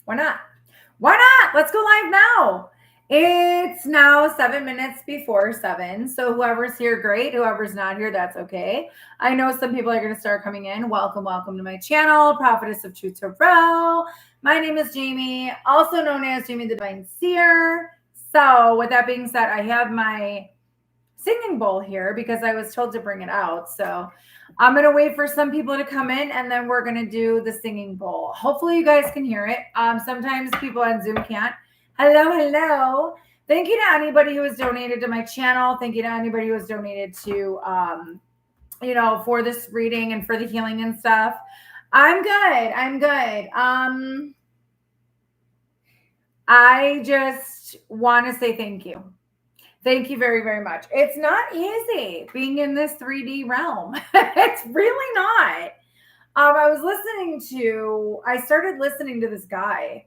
Why not? Why not? Let's go live now. It's now 7 minutes before 7. So whoever's here, great. Whoever's not here, that's okay. I know some people are going to start coming in. Welcome to my channel, Prophetess of Truth Tarot. My name is Jamie, also known as Jamie the Divine Seer. So with that being said, I have my singing bowl here because I was told to bring it out. So I'm going to wait for some people to come in and then we're going to do the singing bowl. Hopefully you guys can hear it. Sometimes people on Zoom can't. Hello. Thank you to anybody who has donated to my channel. Thank you to anybody who has donated to, for this reading and for the healing and stuff. I'm good. I just want to say thank you. Thank you very, very much. It's not easy being in this 3D realm. It's really not. I started listening to this guy,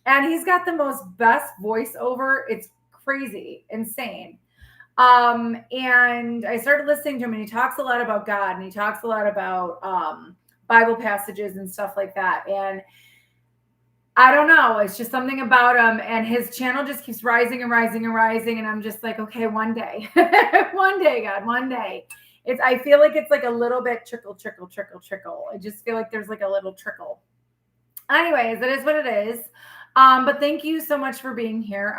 and he's got the most best voiceover. It's crazy, insane. And I started listening to him, and he talks a lot about God, and he talks a lot about Bible passages and stuff like that. And I don't know. It's just something about him, and his channel just keeps rising and rising and rising. And I'm just like, okay, one day, one day, God, one day. I feel like it's like a little bit trickle. I just feel like there's like a little trickle. Anyways, it is what it is. But thank you so much for being here.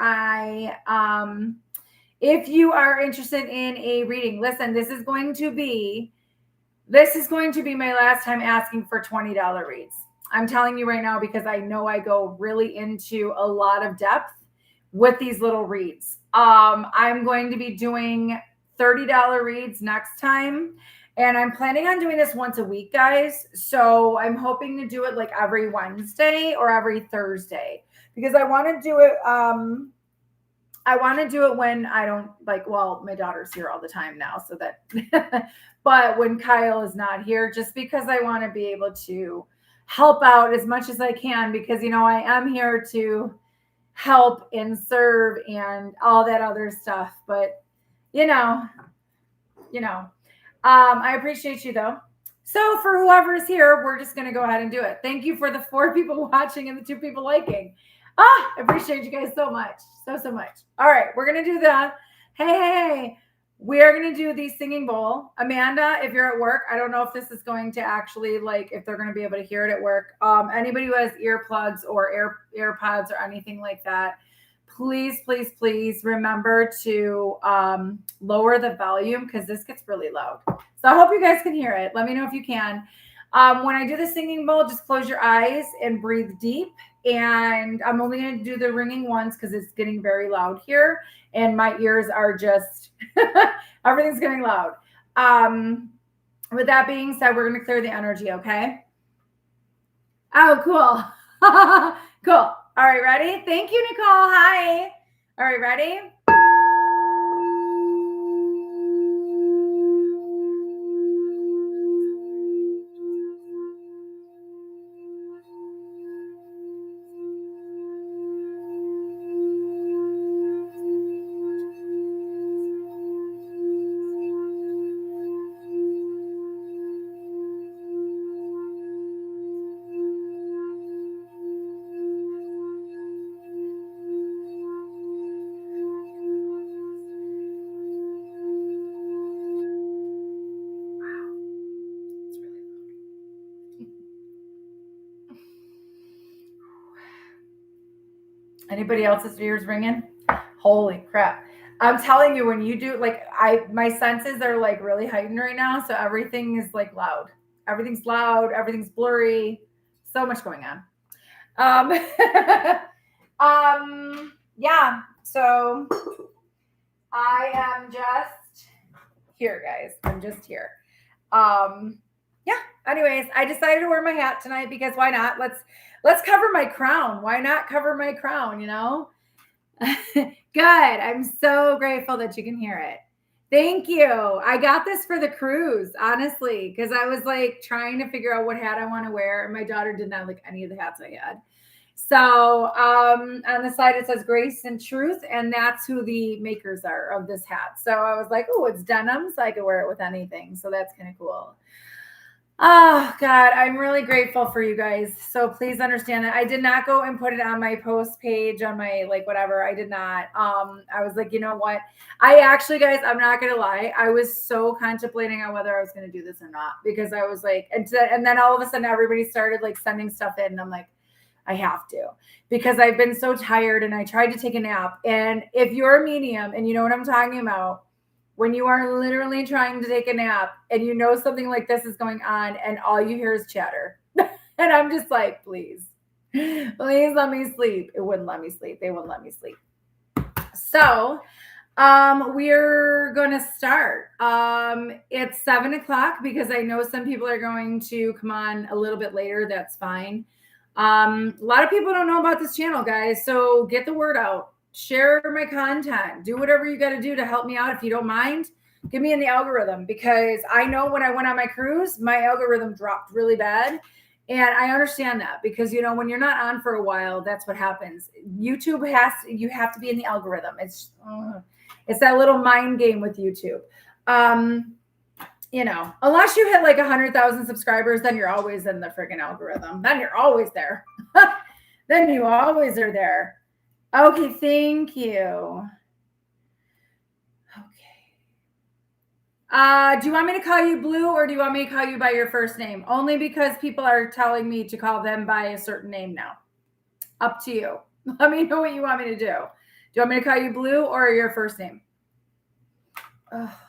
If you are interested in a reading, listen, this is going to be my last time asking for $20 reads. I'm telling you right now, because I know I go really into a lot of depth with these little reads. I'm going to be doing $30 reads next time. And I'm planning on doing this once a week, guys. So I'm hoping to do it like every Wednesday or every Thursday, because I want to do it. I want to do it when I don't my daughter's here all the time now. So that, but when Kyle is not here, just because I want to be able to help out as much as I can, because, I am here to help and serve and all that other stuff. But, I appreciate you though. So for whoever's here, we're just going to go ahead and do it. Thank you for the 4 people watching and the 2 people liking. I appreciate you guys so much. So much. All right. We're going to do the, hey. We are going to do the singing bowl. Amanda, if you're at work, I don't know if this is going to actually, if they're going to be able to hear it at work. Anybody who has earplugs or AirPods or anything like that, please remember to lower the volume, because this gets really loud. So I hope you guys can hear it. Let me know if you can. When I do the singing bowl, just close your eyes and breathe deep. And I'm only going to do the ringing once because it's getting very loud here. And my ears are just, everything's getting loud. With that being said, we're going to clear the energy, okay? Oh, cool. Cool. All right, ready? Thank you, Nicole. Hi. All right, ready? Anybody else's ears ringing? Holy crap. I'm telling you, when you do, my senses are really heightened right now. So everything is loud. Everything's loud. Everything's blurry. So much going on. Yeah. So I am just here, guys. I'm just here. Yeah. Anyways, I decided to wear my hat tonight because why not? Let's cover my crown. Why not cover my crown, Good. I'm so grateful that you can hear it. Thank you. I got this for the cruise, honestly, because I was trying to figure out what hat I want to wear. And my daughter did not like any of the hats I had. So on the side, it says Grace and Truth. And that's who the makers are of this hat. So I was like, oh, it's denim. So I could wear it with anything. So that's kind of cool. Oh God, I'm really grateful for you guys. So please understand that I did not go and put it on my post page on my like whatever. I did not. I was like, you know what? I actually, guys, I'm not gonna lie. I was so contemplating on whether I was gonna do this or not because I was like, and then all of a sudden everybody started like sending stuff in, and I'm like, I have to because I've been so tired and I tried to take a nap. And if you're a medium and you know what I'm talking about, when you are literally trying to take a nap and you know something like this is going on and all you hear is chatter. And I'm just like, please let me sleep. It wouldn't let me sleep. They wouldn't let me sleep. So we're going to start. It's 7:00 because I know some people are going to come on a little bit later. That's fine. A lot of people don't know about this channel, guys. So get the word out. Share my content. Do whatever you got to do to help me out. If you don't mind, get me in the algorithm because I know when I went on my cruise, my algorithm dropped really bad. And I understand that because, you know, when you're not on for a while, that's what happens. YouTube you have to be in the algorithm. It's that little mind game with YouTube. You know, unless you hit like 100,000 subscribers, then you're always in the freaking algorithm. Then you're always there. Then you always are there. Okay, thank you. Okay. Do you want me to call you Blue or do you want me to call you by your first name? Only because people are telling me to call them by a certain name now. Up to you. Let me know what you want me to do. Do you want me to call you Blue or your first name? Oh.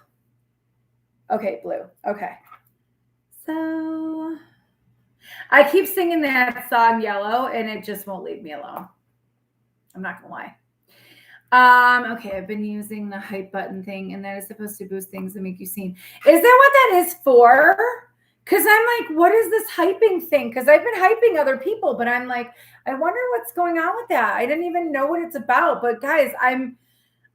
Okay, Blue. Okay. So I keep singing that song Yellow and it just won't leave me alone. I'm not gonna lie. Okay, I've been using the hype button thing, and that is supposed to boost things and make you seen. Is that what that is for? Because I'm like, what is this hyping thing? Because I've been hyping other people, but I'm like, I wonder what's going on with that. I didn't even know what it's about. But guys, I'm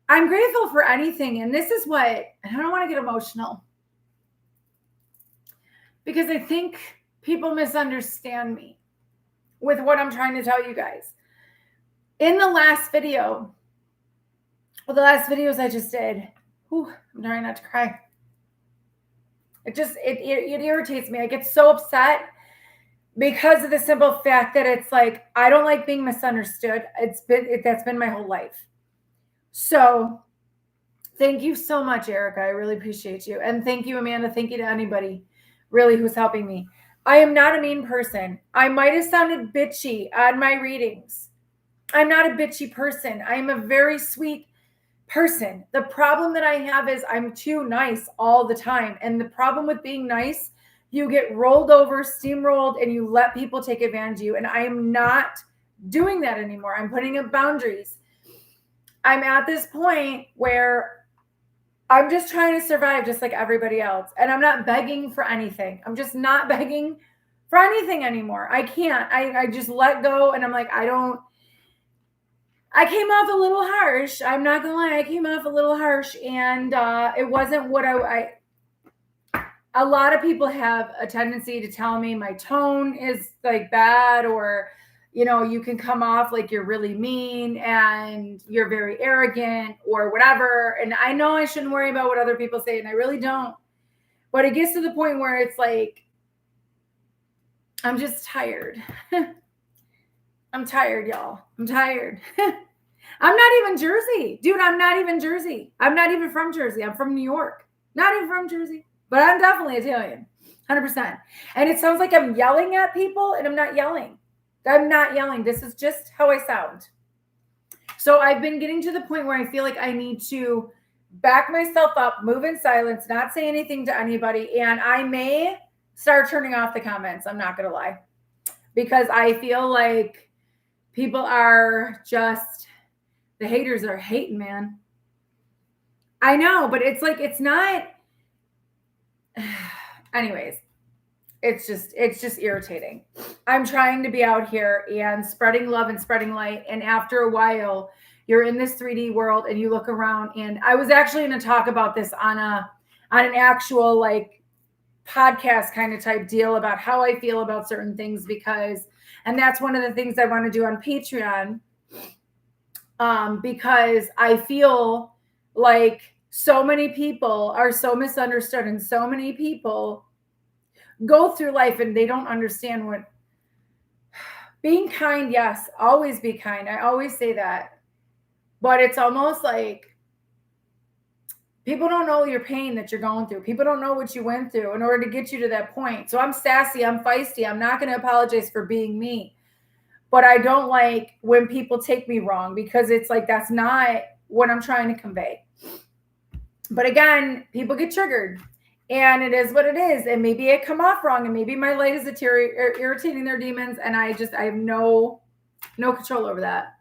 grateful for anything, and this is what I don't want to get emotional because I think people misunderstand me with what I'm trying to tell you guys. In the last video, the last videos I just did, I'm trying not to cry. It irritates me. I get so upset because of the simple fact that it's like, I don't like being misunderstood. That's been my whole life. So thank you so much, Erica. I really appreciate you. And thank you, Amanda. Thank you to anybody really who's helping me. I am not a mean person. I might have sounded bitchy on my readings. I'm not a bitchy person. I am a very sweet person. The problem that I have is I'm too nice all the time. And the problem with being nice, you get rolled over, steamrolled, and you let people take advantage of you. And I am not doing that anymore. I'm putting up boundaries. I'm at this point where I'm just trying to survive just like everybody else. And I'm not begging for anything. I'm just not begging for anything anymore. I can't. I just let go. And I'm like, I came off a little harsh. I'm not going to lie. I came off a little harsh. And it wasn't what a lot of people have a tendency to tell me my tone is like bad, or, you know, you can come off like you're really mean and you're very arrogant or whatever. And I know I shouldn't worry about what other people say, and I really don't. But it gets to the point where it's like, I'm just tired. I'm tired, y'all. I'm tired. I'm not even Jersey. Dude, I'm not even Jersey. I'm not even from Jersey. I'm from New York. Not even from Jersey. But I'm definitely Italian. 100%. And it sounds like I'm yelling at people, and I'm not yelling. I'm not yelling. This is just how I sound. So I've been getting to the point where I feel like I need to back myself up, move in silence, not say anything to anybody. And I may start turning off the comments. I'm not going to lie. Because I feel like people are just, the haters are hating, man. I know, but it's like, it's not. Anyways, it's just irritating. I'm trying to be out here and spreading love and spreading light. And after a while, you're in this 3D world and you look around. And I was actually going to talk about this on an actual like podcast kind of type deal about how I feel about certain things, and that's one of the things I want to do on Patreon, because I feel like so many people are so misunderstood, and so many people go through life and they don't understand what being kind. Yes, always be kind. I always say that, but it's almost like people don't know your pain that you're going through. People don't know what you went through in order to get you to that point. So I'm sassy, I'm feisty. I'm not going to apologize for being me. But I don't like when people take me wrong, because it's like, that's not what I'm trying to convey. But again, people get triggered, and it is what it is. And maybe I come off wrong, and maybe my light is irritating their demons, and I have no control over that.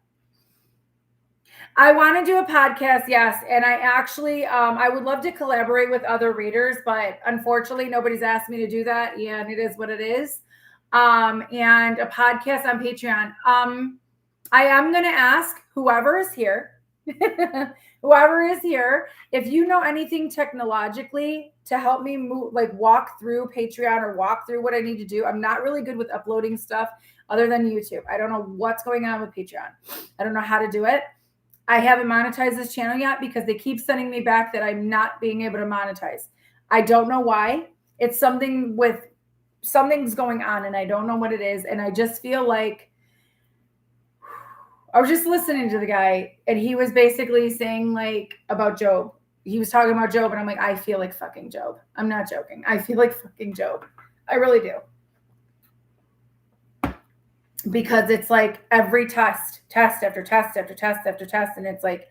I want to do a podcast, yes. And I actually, I would love to collaborate with other readers, but unfortunately, nobody's asked me to do that. Yeah, and it is what it is. And a podcast on Patreon. I am going to ask whoever is here, if you know anything technologically to help me move, like walk through Patreon or walk through what I need to do. I'm not really good with uploading stuff other than YouTube. I don't know what's going on with Patreon. I don't know how to do it. I haven't monetized this channel yet because they keep sending me back that I'm not being able to monetize. I don't know why. It's something's going on, and I don't know what it is. And I just feel like I was just listening to the guy, and he was basically saying like about Job. He was talking about Job, and I'm like, I feel like fucking Job. I'm not joking. I feel like fucking Job. I really do. Because it's like every test after test after test after test. And it's like,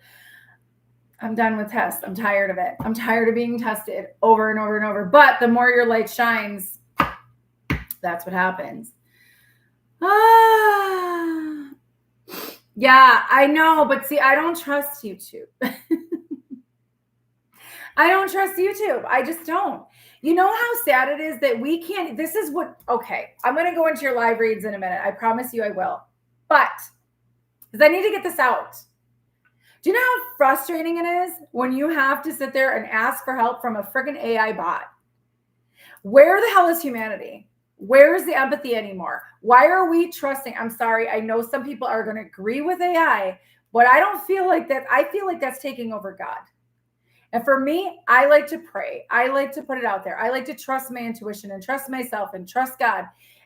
I'm done with tests. I'm tired of it. I'm tired of being tested over and over and over. But the more your light shines, that's what happens. Yeah, I know. But see, I don't trust YouTube. I don't trust YouTube. I just don't. You know how sad it is that we can't, okay, I'm going to go into your live reads in a minute. I promise you I will. But, because I need to get this out. Do you know how frustrating it is when you have to sit there and ask for help from a freaking AI bot? Where the hell is humanity? Where is the empathy anymore? Why are we trusting? I'm sorry. I know some people are going to agree with AI, but I don't feel like that. I feel like that's taking over God. And for me, I like to pray. I like to put it out there. I like to trust my intuition and trust myself and trust God.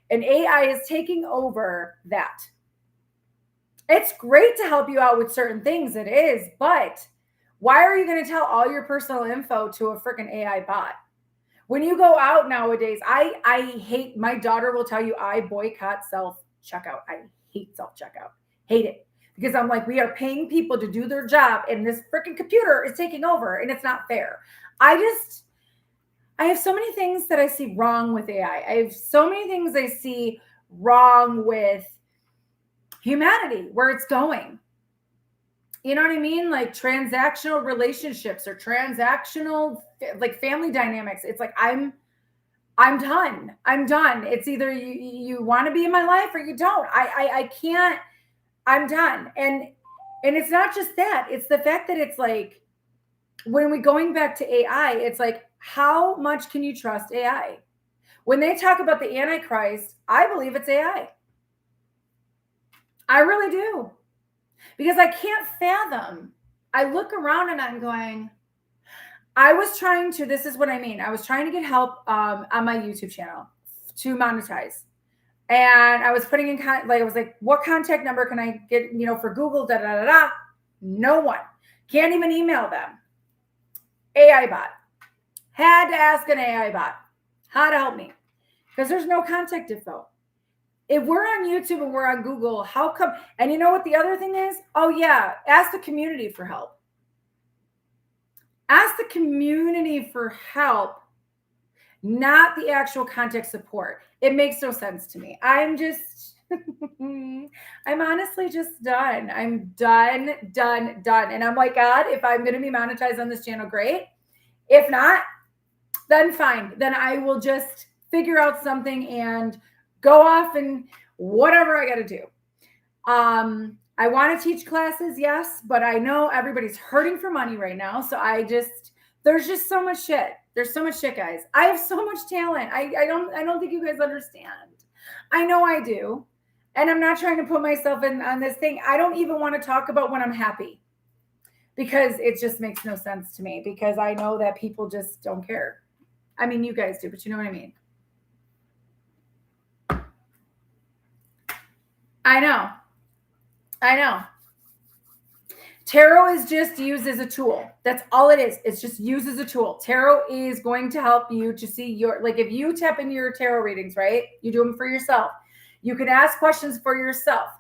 And AI is taking over that. It's great to help you out with certain things. It is. But why are you going to tell all your personal info to a freaking AI bot? When you go out nowadays, I hate, my daughter will tell you, I boycott self-checkout. I hate self-checkout. Hate it. Because I'm like, we are paying people to do their job, and this freaking computer is taking over, and it's not fair. I have so many things that I see wrong with AI. I have so many things I see wrong with humanity, where it's going. You know what I mean? Like transactional relationships or transactional, like family dynamics. It's like, I'm done. I'm done. It's either you want to be in my life or you don't. I can't. I'm done. And it's not just that. It's the fact that it's like, when we're going back to AI, it's like, how much can you trust AI? When they talk about the Antichrist, I believe it's AI. I really do. Because I can't fathom. I look around and I'm going, this is what I mean. I was trying to get help on my YouTube channel to monetize. And I was putting in, I was like, what contact number can I get, for Google, No one. Can't even email them. AI bot. Had to ask an AI bot how to help me. Because there's no contact info. If we're on YouTube and we're on Google, how come? And you know what the other thing is? Oh, yeah. Ask the community for help. Ask the community for help, not the actual contact support. It makes no sense to me. I'm honestly just done. I'm done. And I'm like, God, if I'm going to be monetized on this channel, great. If not, then fine. Then I will just figure out something and go off and whatever I got to do. I want to teach classes, yes, but I know everybody's hurting for money right now. So there's just so much shit. There's so much shit, guys. I have so much talent. I don't think you guys understand. I know I do. And I'm not trying to put myself in on this thing. I don't even want to talk about when I'm happy, because it just makes no sense to me, because I know that people just don't care. I mean, you guys do, but you know what I mean? I know. Tarot is just used as a tool. That's all it is. It's just used as a tool. Tarot is going to help you to see your, like if you tap into your tarot readings, right? You do them for yourself. You can ask questions for yourself.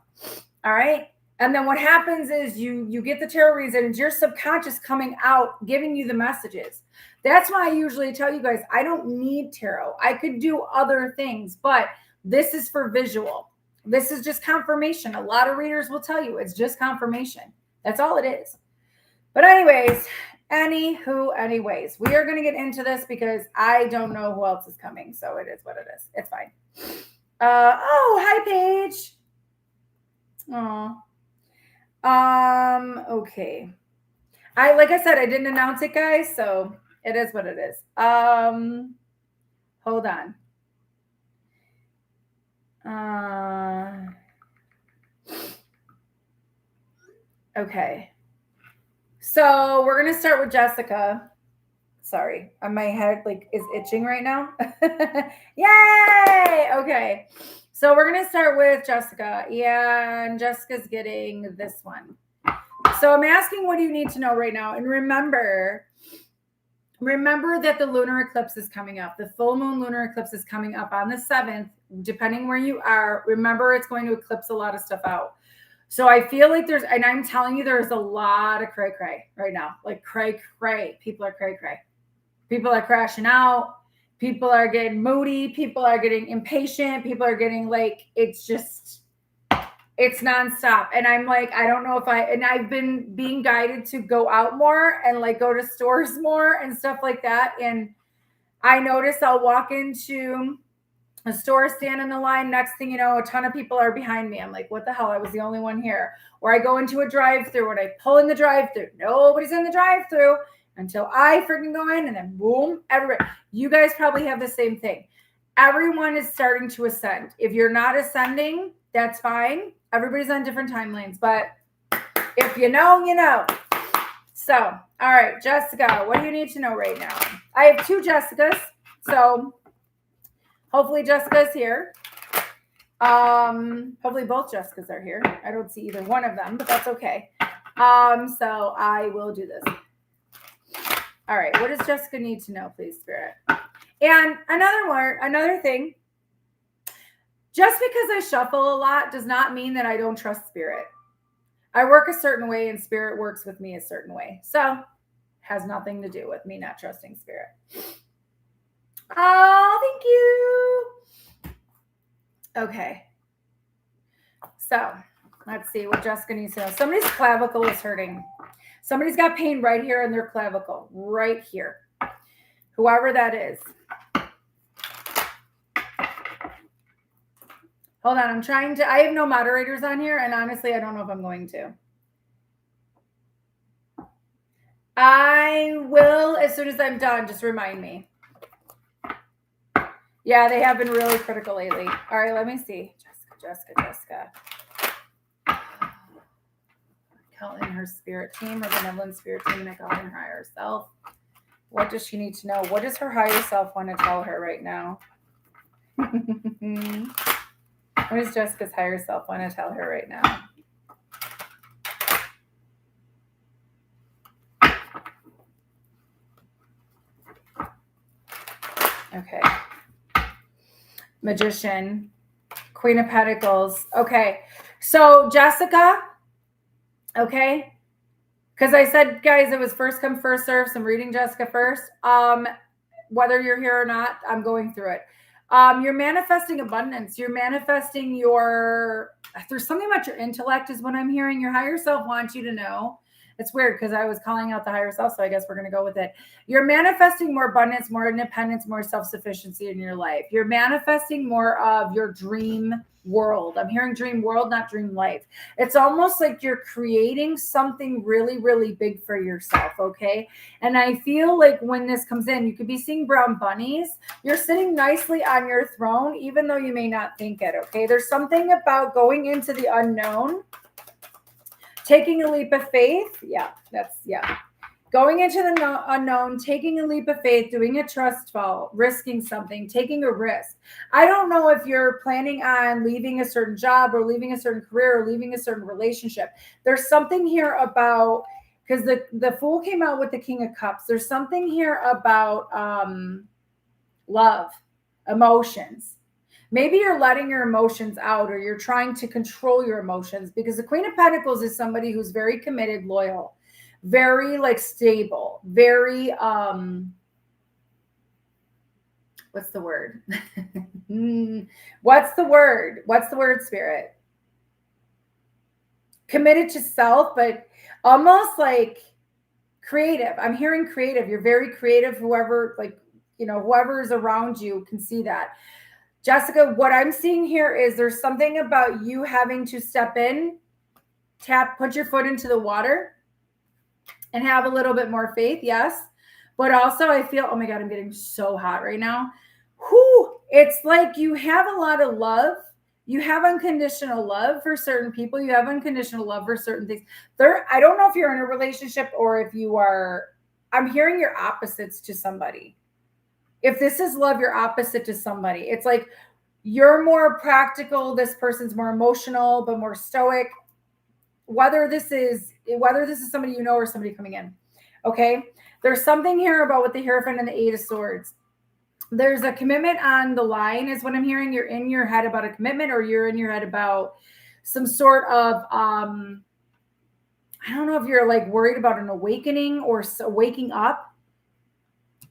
All right. And then what happens is you get the tarot readings and it's your subconscious coming out, giving you the messages. That's why I usually tell you guys, I don't need tarot. I could do other things, but this is for visual. This is just confirmation. A lot of readers will tell you it's just confirmation. That's all it is. But anyways, we are going to get into this because I don't know who else is coming. So it is what it is. It's fine. Hi, Paige. Okay. Like I said, I didn't announce it, guys. So it is what it is. Hold on. Okay. So we're going to start with Jessica. Sorry, my head is itching right now. Yay! Okay. So we're going to start with Jessica, and Jessica's getting this one. So I'm asking, what do you need to know right now? And remember that the lunar eclipse is coming up. The full moon lunar eclipse is coming up on the 7th, depending where you are. Remember, it's going to eclipse a lot of stuff out. So I feel like and I'm telling you, there's a lot of cray-cray right now. Like cray-cray. People are cray-cray. People are crashing out. People are getting moody. People are getting impatient. People are getting it's nonstop. And I'm like, I don't know if I've been being guided to go out more and go to stores more and stuff like that. And I notice I'll walk into a store, stand in the line. Next thing you know, a ton of people are behind me. I'm like, what the hell? I was the only one here. Or I go into a drive-thru and I pull in the drive-thru. Nobody's in the drive-thru until I freaking go in, and then boom, everybody. You guys probably have the same thing. Everyone is starting to ascend. If you're not ascending, that's fine. Everybody's on different timelines, but if you know, you know. So, all right, Jessica, what do you need to know right now? I have two Jessicas, so hopefully Jessica's here. Hopefully both Jessicas are here. I don't see either one of them, but that's okay. So I will do this. All right, what does Jessica need to know, please, Spirit? And another thing, just because I shuffle a lot does not mean that I don't trust Spirit. I work a certain way and Spirit works with me a certain way. So has nothing to do with me not trusting Spirit. Oh, thank you. Okay. So let's see what Jessica needs to know. Somebody's clavicle is hurting. Somebody's got pain right here in their clavicle, right here. Whoever that is. Hold on, I have no moderators on here, and honestly, I don't know if I'm going to. I will, as soon as I'm done, just remind me. Yeah, they have been really critical lately. All right, let me see. Jessica. Call in her spirit team or benevolent spirit team, and I call in her higher self. What does she need to know? What does her higher self want to tell her right now? What does Jessica's higher self want to tell her right now? Okay. Magician, Queen of Pentacles. Okay. So Jessica, okay. Because I said, guys, it was first come, first serve. So I'm reading Jessica first. Whether you're here or not, I'm going through it. You're manifesting abundance. You're manifesting there's something about your intellect is what I'm hearing. Your higher self wants you to know. It's weird because I was calling out the higher self, so I guess we're going to go with it. You're manifesting more abundance, more independence, more self-sufficiency in your life. You're manifesting more of your dream world. I'm hearing dream world, not dream life. It's almost like you're creating something really, really big for yourself, okay? And I feel like when this comes in, you could be seeing brown bunnies. You're sitting nicely on your throne, even though you may not think it, okay? There's something about going into the unknown, taking a leap of faith. Yeah. Going into the unknown, taking a leap of faith, doing a trust fall, risking something, taking a risk. I don't know if you're planning on leaving a certain job or leaving a certain career or leaving a certain relationship. There's something here about, because the Fool came out with the King of Cups. There's something here about love, emotions. Maybe you're letting your emotions out, or you're trying to control your emotions, because the Queen of Pentacles is somebody who's very committed, loyal, very like stable, very what's the word? What's the word, Spirit? Committed to self, but almost like creative. I'm hearing creative. You're very creative. Whoever is around you can see that. Jessica, what I'm seeing here is there's something about you having to step in, put your foot into the water and have a little bit more faith. Yes. But also I feel, oh my God, I'm getting so hot right now. Whew, it's like you have a lot of love. You have unconditional love for certain people. You have unconditional love for certain things. I don't know if you're in a relationship or if you are, I'm hearing you're opposites to somebody. If this is love, you're opposite to somebody. It's like you're more practical. This person's more emotional, but more stoic. Whether this is somebody you know or somebody coming in. Okay. There's something here about with the Hierophant and the Eight of Swords. There's a commitment on the line is what I'm hearing. You're in your head about a commitment, or you're in your head about some sort of, I don't know if you're like worried about an awakening or waking up.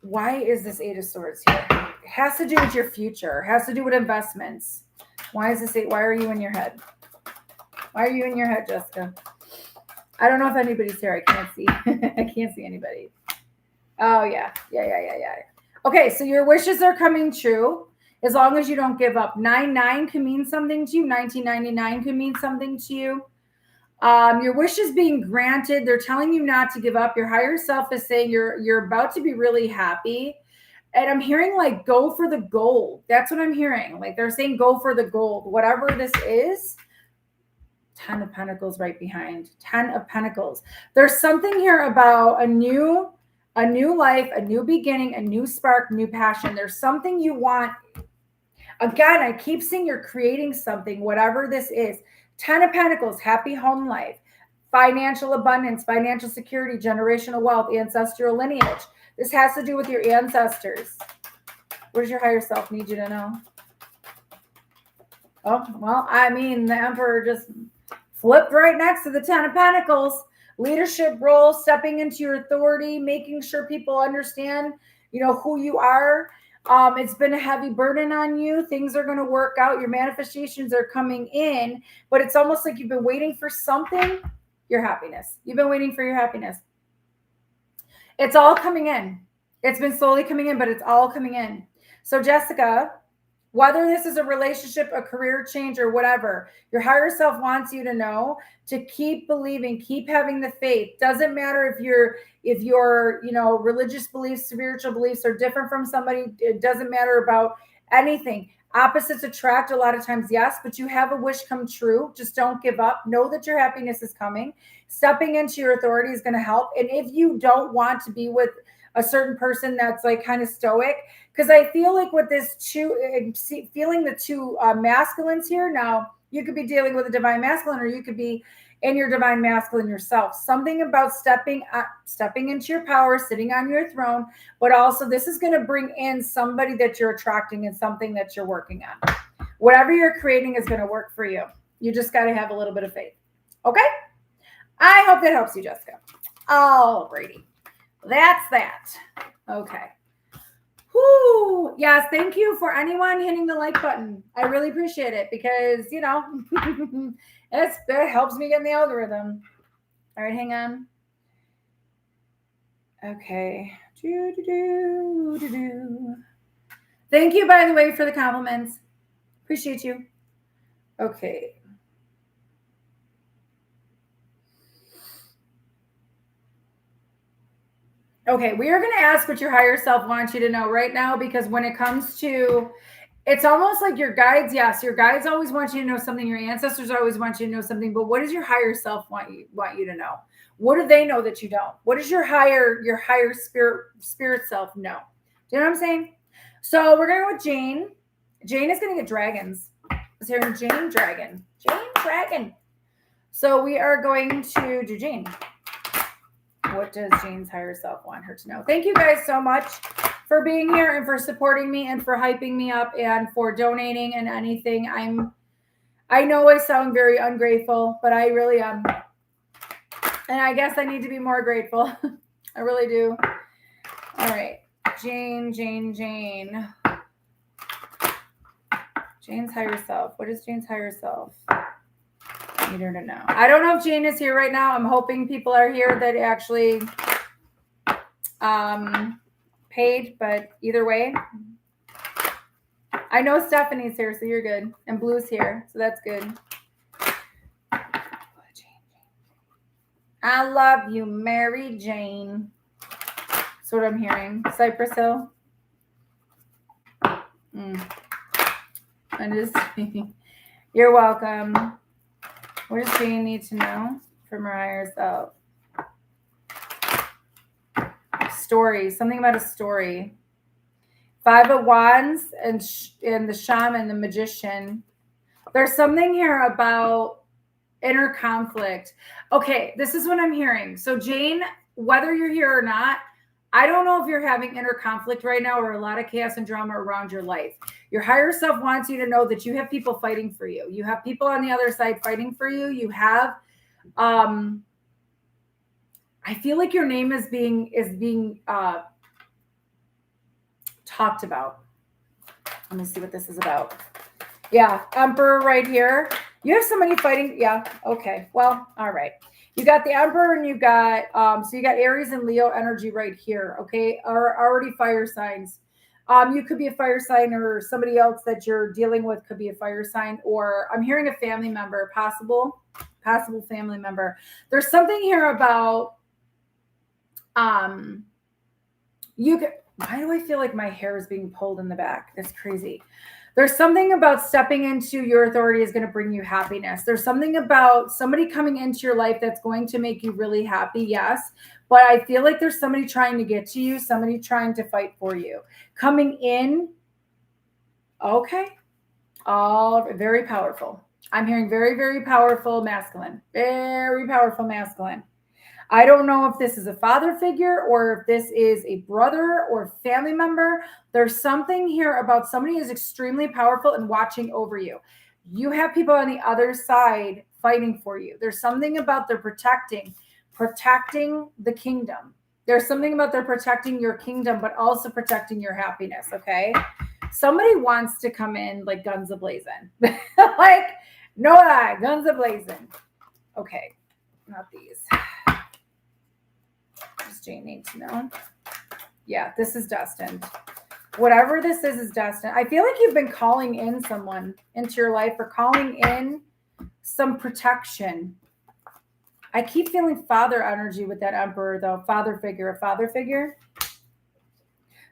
Why is this Eight of Swords here? It has to do with your future. It has to do with investments. Why is this why are you in your head? Why are you in your head, Jessica? I don't know if anybody's here. I can't see. I can't see anybody. Oh, yeah. Yeah. Okay, so your wishes are coming true as long as you don't give up. 99 can mean something to you. 1999 can mean something to you. Your wish is being granted. They're telling you not to give up. Your higher self is saying you're about to be really happy. And I'm hearing like go for the gold. That's what I'm hearing. Like they're saying go for the gold. Whatever this is. 10 of Pentacles right behind. 10 of Pentacles. There's something here about a new life, a new beginning, a new spark, new passion. There's something you want. Again, I keep seeing you're creating something, whatever this is. 10 of Pentacles, happy home life, financial abundance, financial security, generational wealth, ancestral lineage. This has to do with your ancestors. What does your higher self need you to know? Oh, well, I mean, the Emperor just flipped right next to the 10 of Pentacles. Leadership role, stepping into your authority, making sure people understand, who you are. It's been a heavy burden on you. Things are going to work out. Your manifestations are coming in, but it's almost like you've been waiting for something, your happiness. You've been waiting for your happiness. It's all coming in. It's been slowly coming in, but it's all coming in. So Jessica, whether this is a relationship, a career change, or whatever, your higher self wants you to know to keep believing, keep having the faith. Doesn't matter if your religious beliefs, spiritual beliefs are different from somebody. It doesn't matter about anything. Opposites attract a lot of times, yes, but you have a wish come true. Just don't give up. Know that your happiness is coming. Stepping into your authority is going to help. And if you don't want to be with a certain person that's like kind of stoic, because I feel like with this feeling the two masculines here. Now, you could be dealing with a divine masculine, or you could be in your divine masculine yourself. Something about stepping into your power, sitting on your throne, but also this is going to bring in somebody that you're attracting and something that you're working on. Whatever you're creating is going to work for you. You just got to have a little bit of faith. Okay? I hope that helps you, Jessica. Alrighty. That's that. Okay. Whoo. Yes, thank you for anyone hitting the like button. I really appreciate it because, it helps me get in the algorithm. All right, hang on. Okay. Thank you, by the way, for the compliments. Appreciate you. Okay. Okay, we are going to ask what your higher self wants you to know right now, because when it comes to it's almost like your guides. Yes, your guides always want you to know something. Your ancestors always want you to know something. But what does your higher self want you to know? What do they know that you don't? What does your higher spirit self know? Do you know what I'm saying? So we're going with Jane. Jane is going to get dragons. Is here Jane Dragon. Jane Dragon. So we are going to do Jane. What does Jane's higher self want her to know? Thank you guys so much for being here and for supporting me and for hyping me up and for donating and anything. I know I sound very ungrateful, but I really am. And I guess I need to be more grateful. I really do. All right. Jane. Jane's higher self. What is Jane's higher self? I need her to know. I don't know if Jane is here right now. I'm hoping people are here that actually paid, but either way. I know Stephanie's here, so you're good. And Blue's here, so that's good. I love you, Mary Jane. That's what I'm hearing. Cypress Hill. I'm just you're welcome. What does Jane need to know from her higher self? Story. Something about a story. 5 of Wands and the Shaman, the Magician. There's something here about inner conflict. Okay, this is what I'm hearing. So Jane, whether you're here or not, I don't know if you're having inner conflict right now or a lot of chaos and drama around your life. Your higher self wants you to know that you have people fighting for you. You have people on the other side fighting for you. You have, I feel like your name is being talked about. Let me see what this is about. Yeah, Emperor right here. You have somebody fighting. Yeah. Okay. Well, all right. You got the Emperor and you got, so you got Aries and Leo energy right here. Okay. Are already fire signs. You could be a fire sign or somebody else that you're dealing with could be a fire sign, or I'm hearing a family member, possible family member. There's something here about, you could, why do I feel like my hair is being pulled in the back? That's crazy. There's something about stepping into your authority is going to bring you happiness. There's something about somebody coming into your life that's going to make you really happy. Yes. But I feel like there's somebody trying to get to you, somebody trying to fight for you. Coming in. Okay. All very powerful. I'm hearing very, very powerful masculine. Very powerful masculine. I don't know if this is a father figure or if this is a brother or family member. There's something here about somebody who's extremely powerful and watching over you. You have people on the other side fighting for you. There's something about they're protecting the kingdom. There's something about they're protecting your kingdom, but also protecting your happiness. Okay. Somebody wants to come in like guns a-blazing. Like, no lie, guns a-blazing. Okay. Not these. Does Jane need to know? Yeah, this is destined. Whatever this is destined. I feel like you've been calling in someone into your life or calling in some protection. I keep feeling father energy with that Emperor, though. A father figure.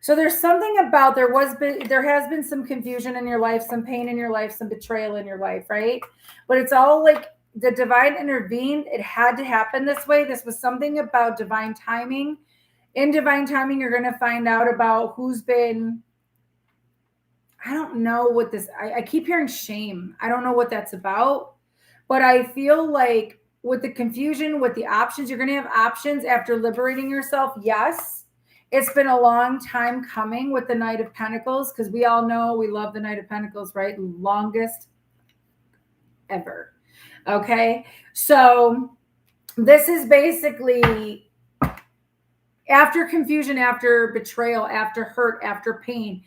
So there's something about there has been some confusion in your life, some pain in your life, some betrayal in your life, right? But it's all like the divine intervened. It had to happen this way. This was something about divine timing. In divine timing, you're going to find out about who's been, I don't know what this, I keep hearing shame. I don't know what that's about, but I feel like with the confusion, with the options, you're going to have options after liberating yourself. Yes. It's been a long time coming with the Knight of Pentacles, because we all know we love the Knight of Pentacles, right? Longest ever. Okay. So this is basically after confusion, after betrayal, after hurt, after pain,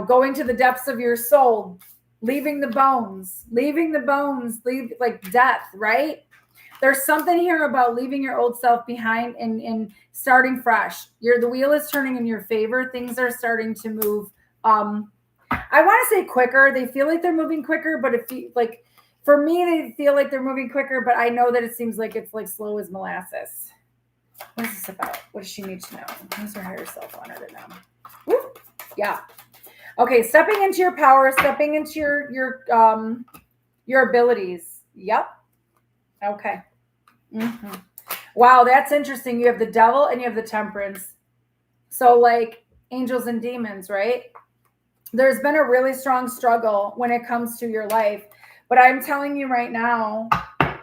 going to the depths of your soul, leaving the bones, leave like death, right? There's something here about leaving your old self behind and starting fresh. The wheel is turning in your favor. Things are starting to move. I want to say quicker. They feel like they're moving quicker, but for me, they feel like they're moving quicker, but I know that it seems like it's like slow as molasses. What is this about? What does she need to know? What does her higher self want her to know? Woo! Yeah. Okay, stepping into your power, stepping into your abilities. Yep. Okay. Mm-hmm. Wow, that's interesting. You have the devil and you have the temperance. So like angels and demons, right? There's been a really strong struggle when it comes to your life. But I'm telling you right now,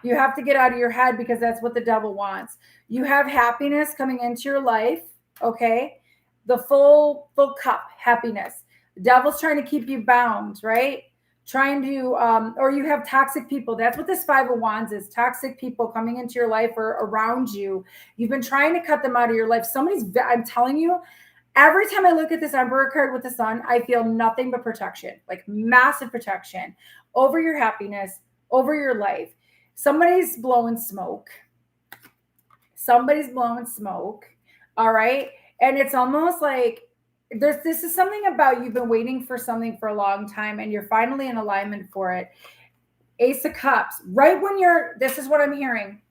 you have to get out of your head because that's what the devil wants. You have happiness coming into your life, okay? The full cup happiness. The devil's trying to keep you bound, right? Trying to, or you have toxic people. That's what this Five of Wands is. Toxic people coming into your life or around you. You've been trying to cut them out of your life. I'm telling you, every time I look at this Emperor card with the sun, I feel nothing but protection, like massive protection over your happiness, over your life. Somebody's blowing smoke. Somebody's blowing smoke. All right. And it's almost like this is something about you've been waiting for something for a long time and you're finally in alignment for it. Ace of Cups. This is what I'm hearing.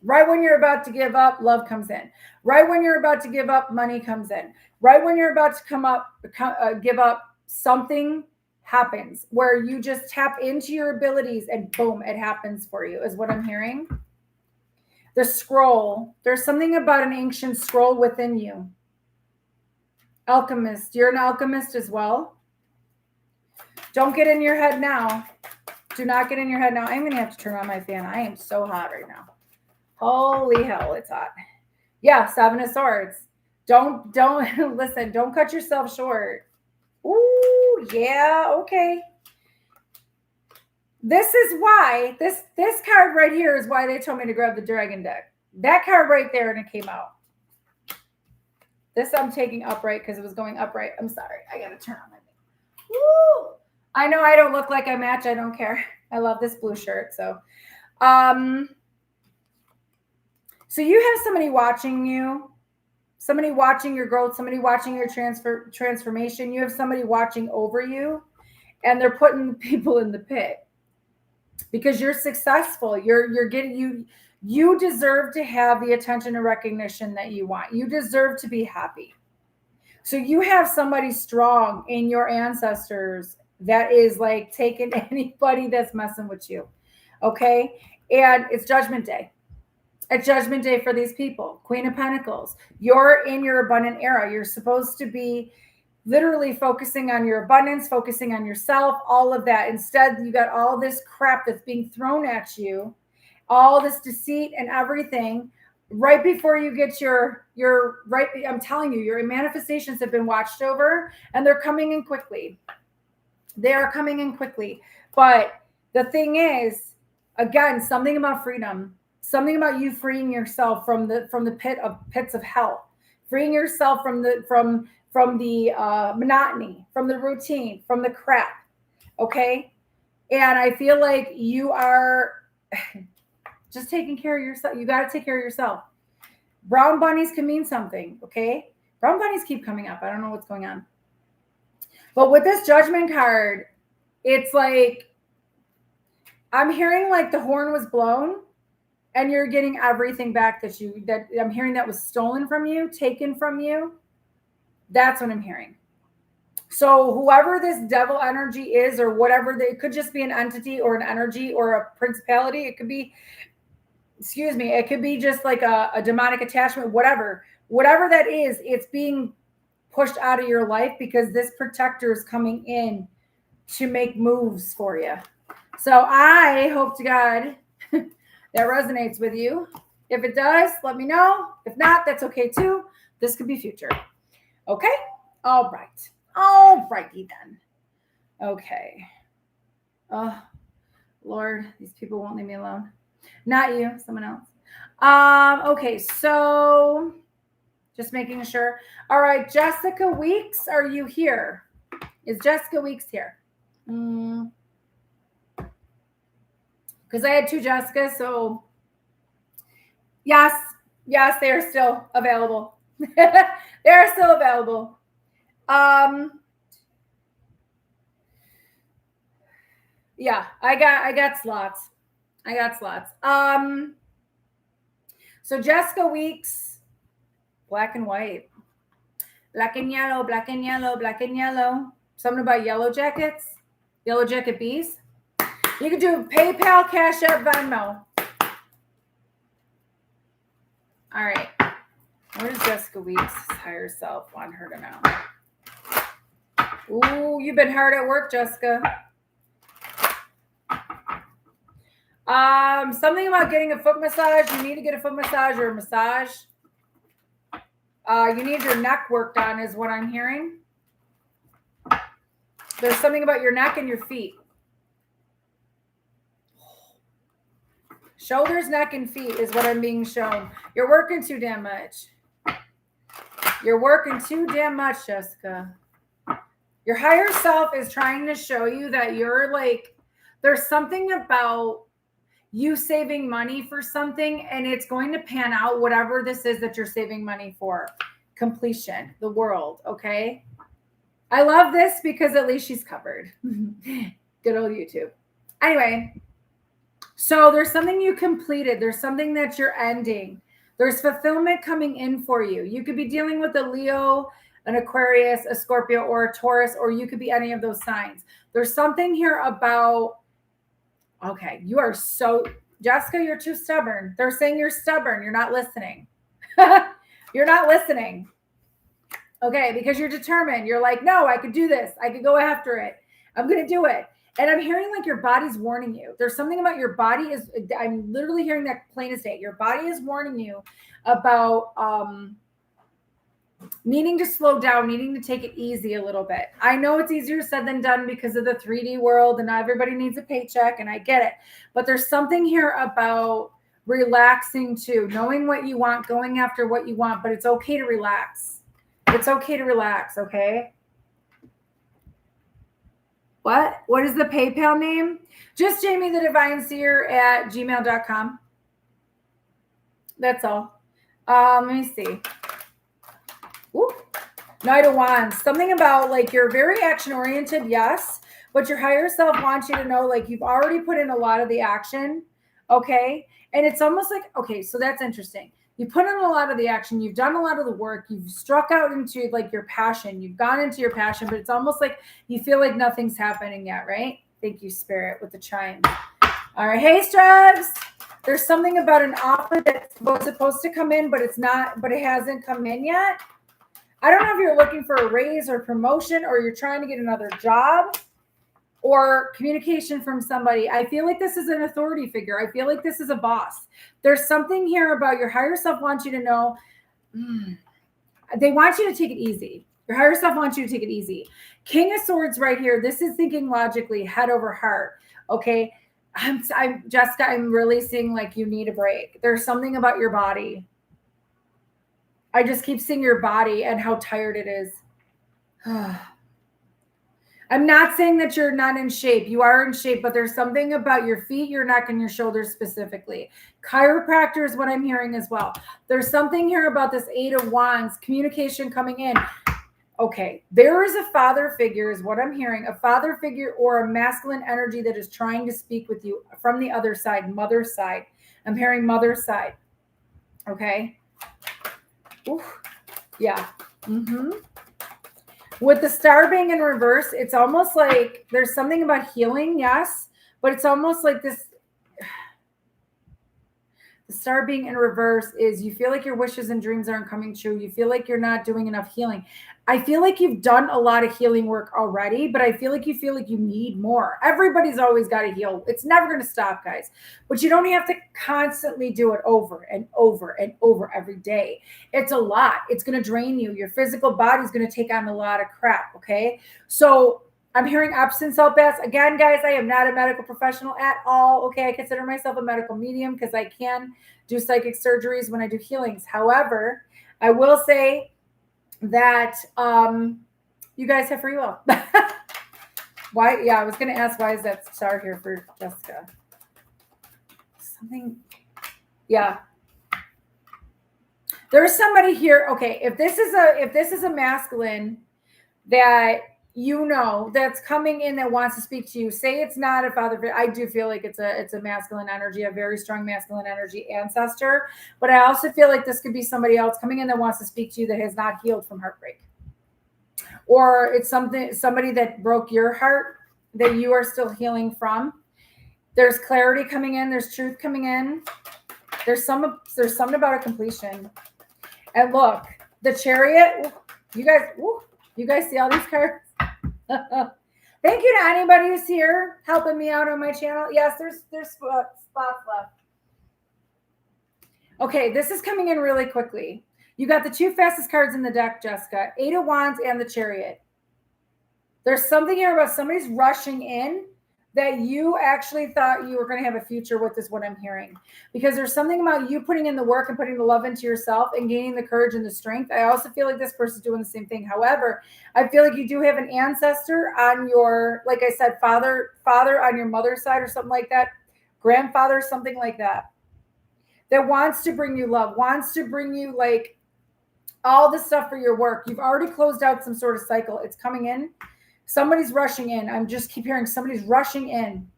Right when you're about to give up, love comes in. Right when you're about to give up, money comes in. Right when you're about to give up, something happens where you just tap into your abilities and boom, it happens for you, is what I'm hearing. The scroll. There's something about an ancient scroll within you. Alchemist. You're an alchemist as well. Don't get in your head now. Do not get in your head now. I'm going to have to turn on my fan. I am so hot right now. Holy hell, it's hot. Yeah, Seven of Swords. Don't listen, don't cut yourself short. Ooh, yeah, okay. This is why, this card right here is why they told me to grab the dragon deck. That card right there, and it came out. This I'm taking upright because it was going upright. I'm sorry. I got to turn on my thing. Woo! I know I don't look like I match. I don't care. I love this blue shirt. So you have somebody watching you, somebody watching your growth, somebody watching your transformation. You have somebody watching over you, and they're putting people in the pit because you're successful. You're getting you deserve to have the attention and recognition that you want. You deserve to be happy. So you have somebody strong in your ancestors that is like taking anybody that's messing with you. Okay. And it's Judgment Day. A Judgment Day for these people. Queen of Pentacles. You're in your abundant era. You're supposed to be literally focusing on your abundance, focusing on yourself, all of that. Instead, you got all this crap that's being thrown at you, all this deceit and everything right before you get your right. I'm telling you, your manifestations have been watched over and they're coming in quickly. They are coming in quickly. But the thing is, again, something about freedom, something about you freeing yourself from the pits of hell, freeing yourself from the monotony, from the routine, from the crap. Okay. And I feel like you are just taking care of yourself. You got to take care of yourself. Brown bunnies can mean something. Okay. Brown bunnies keep coming up. I don't know what's going on. But with this Judgment card, it's like, I'm hearing like the horn was blown and you're getting everything back that I'm hearing that was stolen from you, taken from you. That's what I'm hearing. So whoever this devil energy is or whatever, it could just be an entity or an energy or a principality. It could be, it could be just like a demonic attachment, whatever that is, it's being pushed out of your life because this protector is coming in to make moves for you. So I hope to God that resonates with you. If it does, let me know. If not, that's okay too. This could be future. Okay? All right. All righty then. Okay. Oh, Lord, these people won't leave me alone. Not you, someone else. Okay, so just making sure. All right, Jessica Weeks, are you here? Is Jessica Weeks here? Because I had two Jessicas, so yes, they are still available. They are still available. Yeah, I got slots. So Jessica Weeks, black and white. Black and yellow, black and yellow, black and yellow. Something about yellow jackets, yellow jacket bees. You could do PayPal, Cash App, Venmo. All right. Where does Jessica Weeks' higher self want her to know? Ooh, you've been hard at work, Jessica. Something about getting a foot massage. You need to get a foot massage or a massage. You need your neck worked on is what I'm hearing. There's something about your neck and your feet. Shoulders, neck, and feet is what I'm being shown. You're working too damn much. You're working too damn much, Jessica. Your higher self is trying to show you that you're like, there's something about you saving money for something and it's going to pan out, whatever this is that you're saving money for. Completion, the world, okay? I love this because at least she's covered. Good old YouTube. Anyway, so there's something you completed. There's something that you're ending. There's fulfillment coming in for you. You could be dealing with a Leo, an Aquarius, a Scorpio, or a Taurus, or you could be any of those signs. There's something here about, okay, you are so, Jessica, you're too stubborn. They're saying you're stubborn. You're not listening. You're not listening. Okay, because you're determined. You're like, no, I could do this. I could go after it. I'm going to do it. And I'm hearing like your body's warning you. There's something about your body is, I'm literally hearing that plain as day. Your body is warning you about needing to slow down, needing to take it easy a little bit. I know it's easier said than done because of the 3D world and everybody needs a paycheck and I get it. But there's something here about relaxing too, knowing what you want, going after what you want, but it's okay to relax. It's okay to relax, okay? What is the PayPal name? Just Jamie the Divine Seer at gmail.com. That's all. Let me see. Ooh. Knight of Wands. Something about like you're very action oriented, yes, but your higher self wants you to know like you've already put in a lot of the action, okay? And it's almost like, okay, so that's interesting. You put in a lot of the action, you've done a lot of the work, you've struck out into like your passion, you've gone into your passion, but it's almost like you feel like nothing's happening yet, right? Thank you, Spirit, with the chime. All right, hey, Strubs. There's something about an offer that's supposed to come in, but it's not, but it hasn't come in yet. I don't know if you're looking for a raise or promotion or you're trying to get another job or communication from somebody. I feel like this is an authority figure. I feel like this is a boss. There's something here about your higher self wants you to know. They want you to take it easy. Your higher self wants you to take it easy. King of Swords right here. This is thinking logically, head over heart. Okay. I'm Jessica, I'm really seeing like you need a break. There's something about your body. I just keep seeing your body and how tired it is. I'm not saying that you're not in shape. You are in shape, but there's something about your feet, your neck, and your shoulders specifically. Chiropractor is what I'm hearing as well. There's something here about this 8 of Wands, communication coming in. Okay, there is a father figure is what I'm hearing, a father figure or a masculine energy that is trying to speak with you from the other side, mother's side. I'm hearing mother's side. Okay. Ooh, yeah. With the star being in reverse, it's almost like there's something about healing, yes, but it's almost like this. The star being in reverse is you feel like your wishes and dreams aren't coming true. You feel like you're not doing enough healing. I feel like you've done a lot of healing work already, but I feel like you need more. Everybody's always got to heal. It's never going to stop, guys. But you don't have to constantly do it over and over and over every day. It's a lot. It's going to drain you. Your physical body's going to take on a lot of crap, okay? So I'm hearing Epsom salt baths. Again, guys, I am not a medical professional at all, okay? I consider myself a medical medium because I can do psychic surgeries when I do healings. However, I will say that you guys have free will. Why? Yeah, I was going to ask, why is that star here for Jessica? Something. Yeah. There's somebody here. Okay, if this is a masculine that you know that's coming in that wants to speak to you, say it's not a father. I do feel like it's a masculine energy, a very strong masculine energy ancestor. But I also feel like this could be somebody else coming in that wants to speak to you that has not healed from heartbreak. or it's somebody that broke your heart that you are still healing from. There's clarity coming in. There's truth coming in. There's something about a completion. And look, the Chariot. You guys see all these cards? Thank you to anybody who's here helping me out on my channel. Yes, there's spots left. Okay, this is coming in really quickly. You got the two fastest cards in the deck, Jessica. 8 of Wands and the Chariot. There's something here about somebody's rushing in that you actually thought you were going to have a future with, is what I'm hearing. Because there's something about you putting in the work and putting the love into yourself and gaining the courage and the strength. I also feel like this person's doing the same thing. However, I feel like you do have an ancestor on your, like I said, father on your mother's side or something like that, grandfather, something like that wants to bring you love, wants to bring you like all the stuff for your work. You've already closed out some sort of cycle. It's coming in. Somebody's rushing in. I'm just keep hearing somebody's rushing in.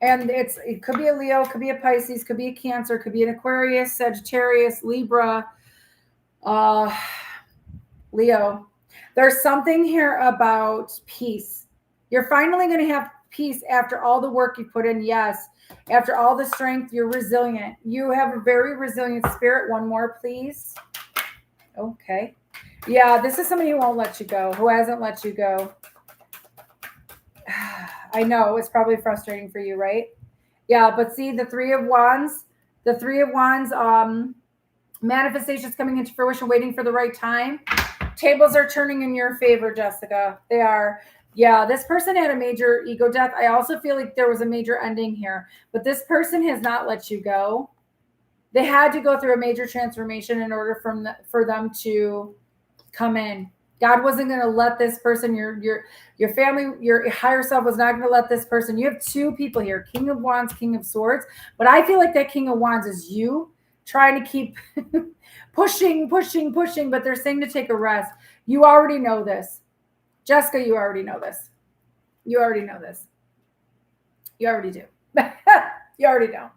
And it could be a Leo, could be a Pisces, could be a Cancer, could be an Aquarius, Sagittarius, Libra, Leo. There's something here about peace. You're finally going to have peace after all the work you put in. Yes. After all the strength, you're resilient. You have a very resilient spirit. One more, please. Okay. Yeah, this is somebody who won't let you go, who hasn't let you go. I know it's probably frustrating for you, right? Yeah, but see the Three of Wands, manifestations coming into fruition, waiting for the right time. Tables are turning in your favor, Jessica. They are. Yeah, this person had a major ego death. I also feel like there was a major ending here, but this person has not let you go. They had to go through a major transformation in order for them to come in. God wasn't going to let this person, your family, your higher self was not going to let this person. You have two people here, King of Wands, King of Swords. But I feel like that King of Wands is you trying to keep pushing. But they're saying to take a rest. You already know this. Jessica, you already know this. You already know this. You already do. You already know.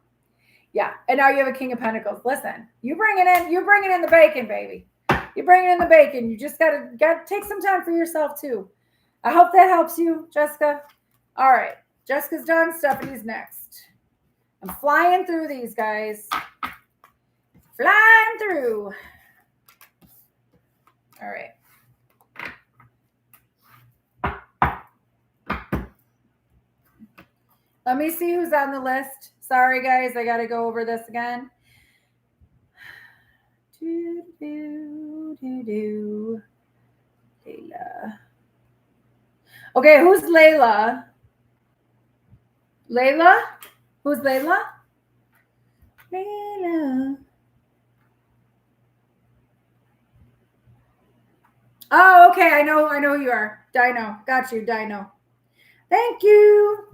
Yeah. And now you have a King of Pentacles. Listen, you're bringing in the bacon, baby. You're bringing in the bacon. You just got to take some time for yourself too. I hope that helps you, Jessica. All right. Jessica's done. Stephanie's next. I'm flying through these, guys. Flying through. All right. Let me see who's on the list. Sorry, guys. I got to go over this again. Layla. Okay, who's Layla? Layla? Who's Layla? Layla. Oh, okay. I know who you are. Dino. Got you, Dino. Thank you.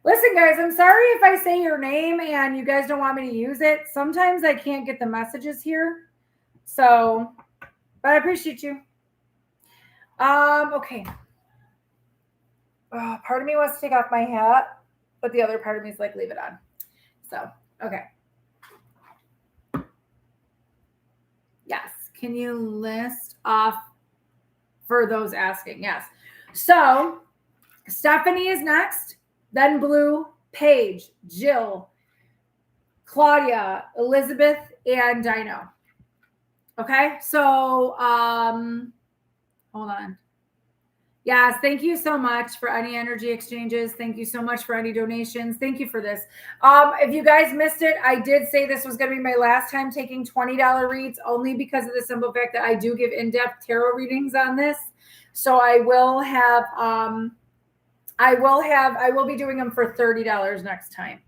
Listen, guys, I'm sorry if I say your name and you guys don't want me to use it. Sometimes I can't get the messages here. So, but I appreciate you. Okay. Part of me wants to take off my hat, but the other part of me is like, leave it on. So, okay. Yes. Can you list off for those asking? Yes. So, Stephanie is next, then Blue, Paige, Jill, Claudia, Elizabeth, and Dino. Okay. So, hold on. Yes, thank you so much for any energy exchanges. Thank you so much for any donations. Thank you for this. If you guys missed it, I did say this was going to be my last time taking $20 reads, only because of the simple fact that I do give in-depth tarot readings on this. So I will be doing them for $30 next time.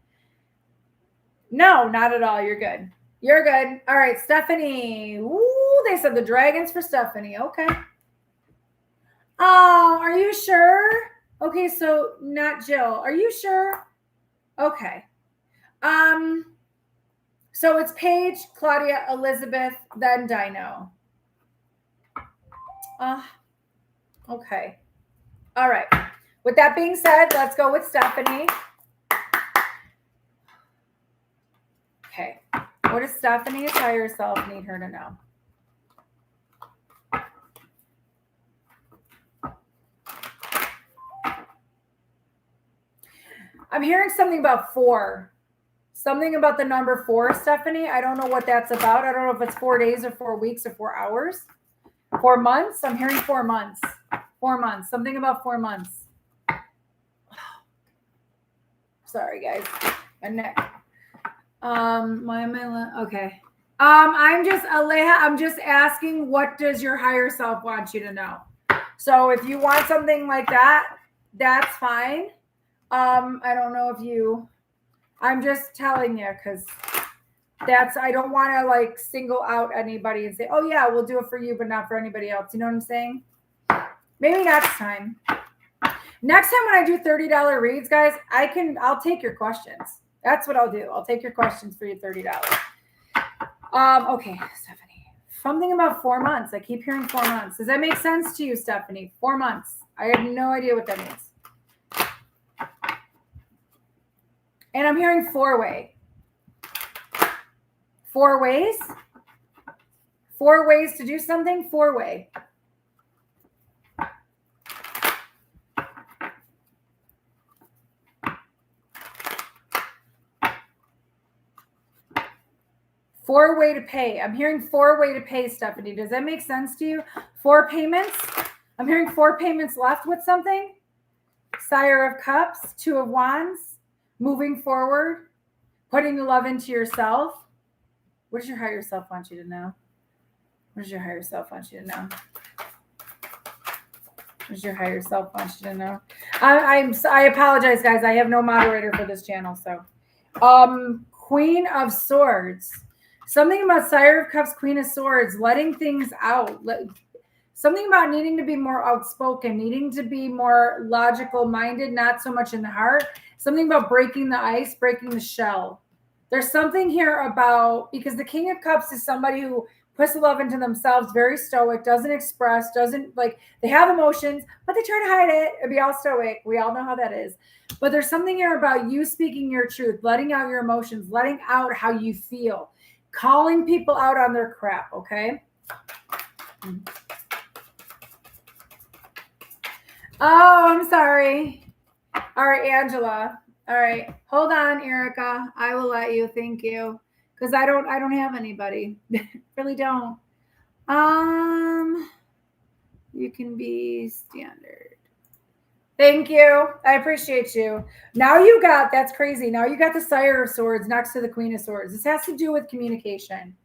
No, not at all. You're good. You're good. All right, Stephanie. Ooh, they said the dragons for Stephanie. Okay. Oh, are you sure? Okay, so not Jill. Are you sure? Okay. So it's Paige, Claudia, Elizabeth, then Dino. Okay. All right. With that being said, let's go with Stephanie. Okay. What does Stephanie's higher self need her to know? I'm hearing something about 4. Something about the number 4, Stephanie. I don't know what that's about. I don't know if it's 4 days or 4 weeks or 4 hours. 4 months? I'm hearing 4 months. 4 months. Something about 4 months. Sorry, guys. My neck. Why am I? Okay. I'm just, Aleha, I'm just asking, what does your higher self want you to know? So if you want something like that, that's fine. I don't know if you, I'm just telling you, because I don't want to like single out anybody and say, oh yeah, we'll do it for you, but not for anybody else. You know what I'm saying? Maybe next time. Next time when I do $30 reads, guys, I'll take your questions. That's what I'll do. I'll take your questions for you, $30. Okay, Stephanie. Something about 4 months. I keep hearing 4 months. Does that make sense to you, Stephanie? 4 months. I have no idea what that means. And I'm hearing 4-way. 4 ways? 4 ways to do something? 4-way. Four-way to pay. I'm hearing 4-way to pay, Stephanie. Does that make sense to you? 4 payments. I'm hearing 4 payments left with something. Sire of Cups, 2 of Wands, moving forward, putting the love into yourself. What does your higher self want you to know? What does your higher self want you to know? What does your higher self want you to know? I apologize, guys. I have no moderator for this channel. So, Queen of Swords. Something about Sire of Cups, Queen of Swords, letting things out. Something about needing to be more outspoken, needing to be more logical minded, not so much in the heart. Something about breaking the ice, breaking the shell. There's something here about, because the King of Cups is somebody who puts the love into themselves, very stoic, doesn't express, doesn't like, they have emotions, but they try to hide it and be all stoic. We all know how that is. But there's something here about you speaking your truth, letting out your emotions, letting out how you feel, calling people out on their crap, okay? Oh, I'm sorry. All right, Angela. All right. Hold on, Erica. I will let you. Thank you. Because I don't have anybody. Really don't. You can be standard. Thank you. I appreciate you. Now you got, that's crazy. Now you got the Sire of Swords next to the Queen of Swords. This has to do with communication.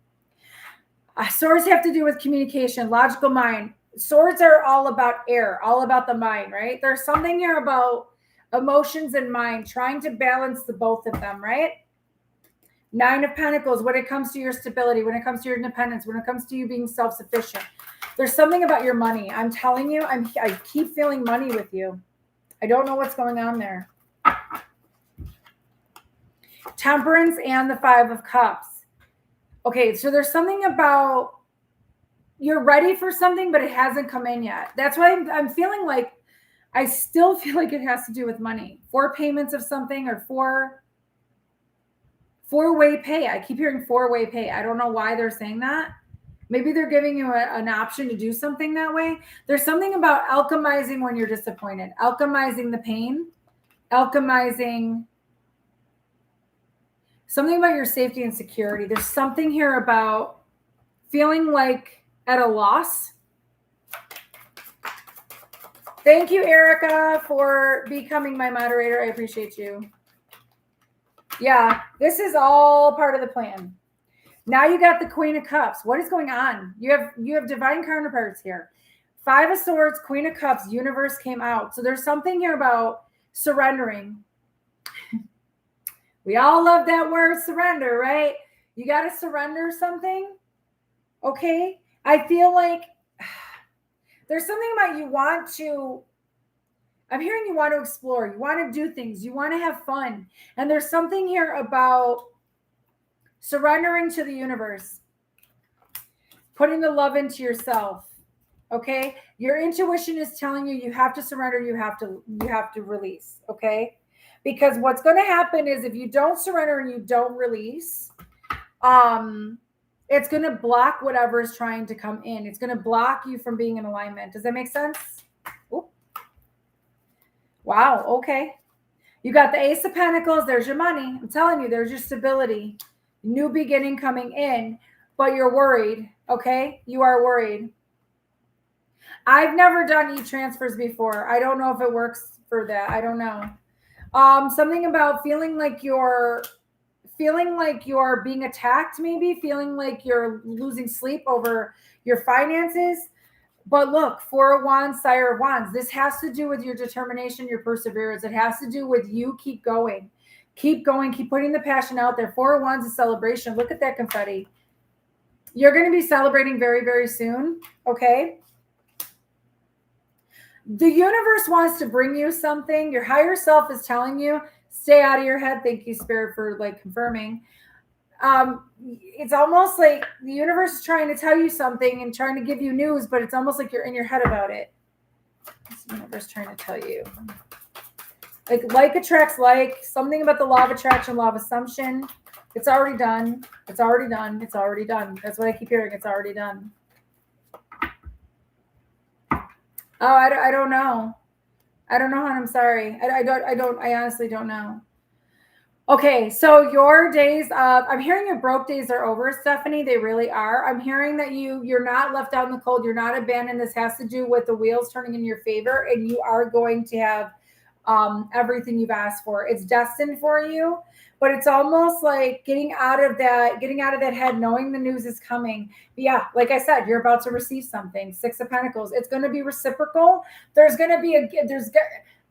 Swords have to do with communication, logical mind. Swords are all about air, all about the mind, right? There's something here about emotions and mind, trying to balance the both of them, right? 9 of Pentacles, when it comes to your stability, when it comes to your independence, when it comes to you being self-sufficient. There's something about your money. I'm telling you, I keep feeling money with you. I don't know what's going on there. Temperance and the 5 of Cups. Okay, so there's something about you're ready for something, but it hasn't come in yet. That's why I'm feeling like, I still feel like it has to do with money. 4 payments of something or 4-way pay. I keep hearing 4-way pay. I don't know why they're saying that. Maybe they're giving you an option to do something that way. There's something about alchemizing when you're disappointed, alchemizing the pain, alchemizing something about your safety and security. There's something here about feeling like at a loss. Thank you, Erica, for becoming my moderator. I appreciate you. Yeah, this is all part of the plan. Now you got the Queen of Cups. What is going on? You have divine counterparts here. 5 of Swords, Queen of Cups, universe came out. So there's something here about surrendering. We all love that word, surrender, right? You got to surrender something. Okay. I feel like there's something about I'm hearing you want to explore. You want to do things. You want to have fun. And there's something here about surrendering to the universe, putting the love into yourself. Okay. Your intuition is telling you, you have to surrender. You have to release. Okay. Because what's going to happen is if you don't surrender and you don't release, it's going to block whatever is trying to come in. It's going to block you from being in alignment. Does that make sense? Oop. Wow. Okay. You got the Ace of Pentacles. There's your money. I'm telling you, there's your stability. New beginning coming in, but you're worried, okay? You are worried. I've never done e-transfers before. I don't know if it works for that. I don't know. Something about feeling like you're being attacked, maybe feeling like you're losing sleep over your finances. But look, Four of Wands, Sire of Wands. This has to do with your determination, your perseverance. It has to do with you keep going. Keep going. Keep putting the passion out there. Four of Wands is celebration. Look at that confetti. You're going to be celebrating very, very soon. Okay. The universe wants to bring you something. Your higher self is telling you, stay out of your head. Thank you, Spirit, for like confirming. It's almost like the universe is trying to tell you something and trying to give you news, but it's almost like you're in your head about it. What's the universe trying to tell you? Like attracts like, something about the law of attraction, law of assumption. It's already done. It's already done. It's already done. That's what I keep hearing. It's already done. Oh, I don't know. I don't know, hon. I'm sorry. I honestly don't know. Okay, so your days of, I'm hearing your broke days are over, Stephanie. They really are. I'm hearing that you're not left out in the cold. You're not abandoned. This has to do with the wheels turning in your favor, and you are going to have everything you've asked for. It's destined for you, but it's almost like getting out of that head, knowing the news is coming. But yeah, like I said, you're about to receive something. Six of Pentacles. It's going to be reciprocal.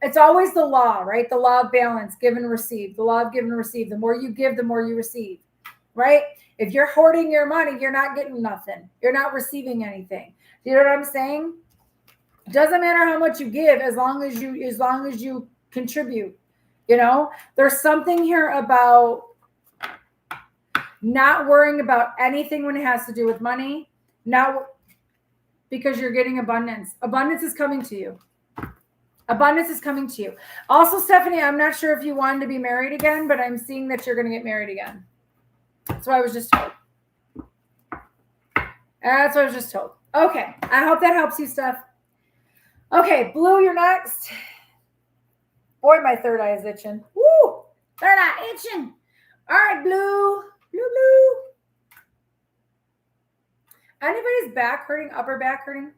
It's always the law, right? The law of balance, give and receive. The law of give and receive. The more you give, the more you receive, right? If you're hoarding your money, you're not getting nothing. You're not receiving anything. Do you know what I'm saying? It doesn't matter how much you give, as long as you contribute. You know, there's something here about not worrying about anything when it has to do with money. Now, because you're getting abundance. Abundance is coming to you. Abundance is coming to you. Also, Stephanie, I'm not sure if you wanted to be married again, but I'm seeing that you're going to get married again. That's what I was just told. That's what I was just told. Okay. I hope that helps you, Steph. Okay. Blue, you're next. Boy, my third eye is itching. Woo! Third eye itching. All right, Blue. Blue. Anybody's back hurting? Upper back hurting?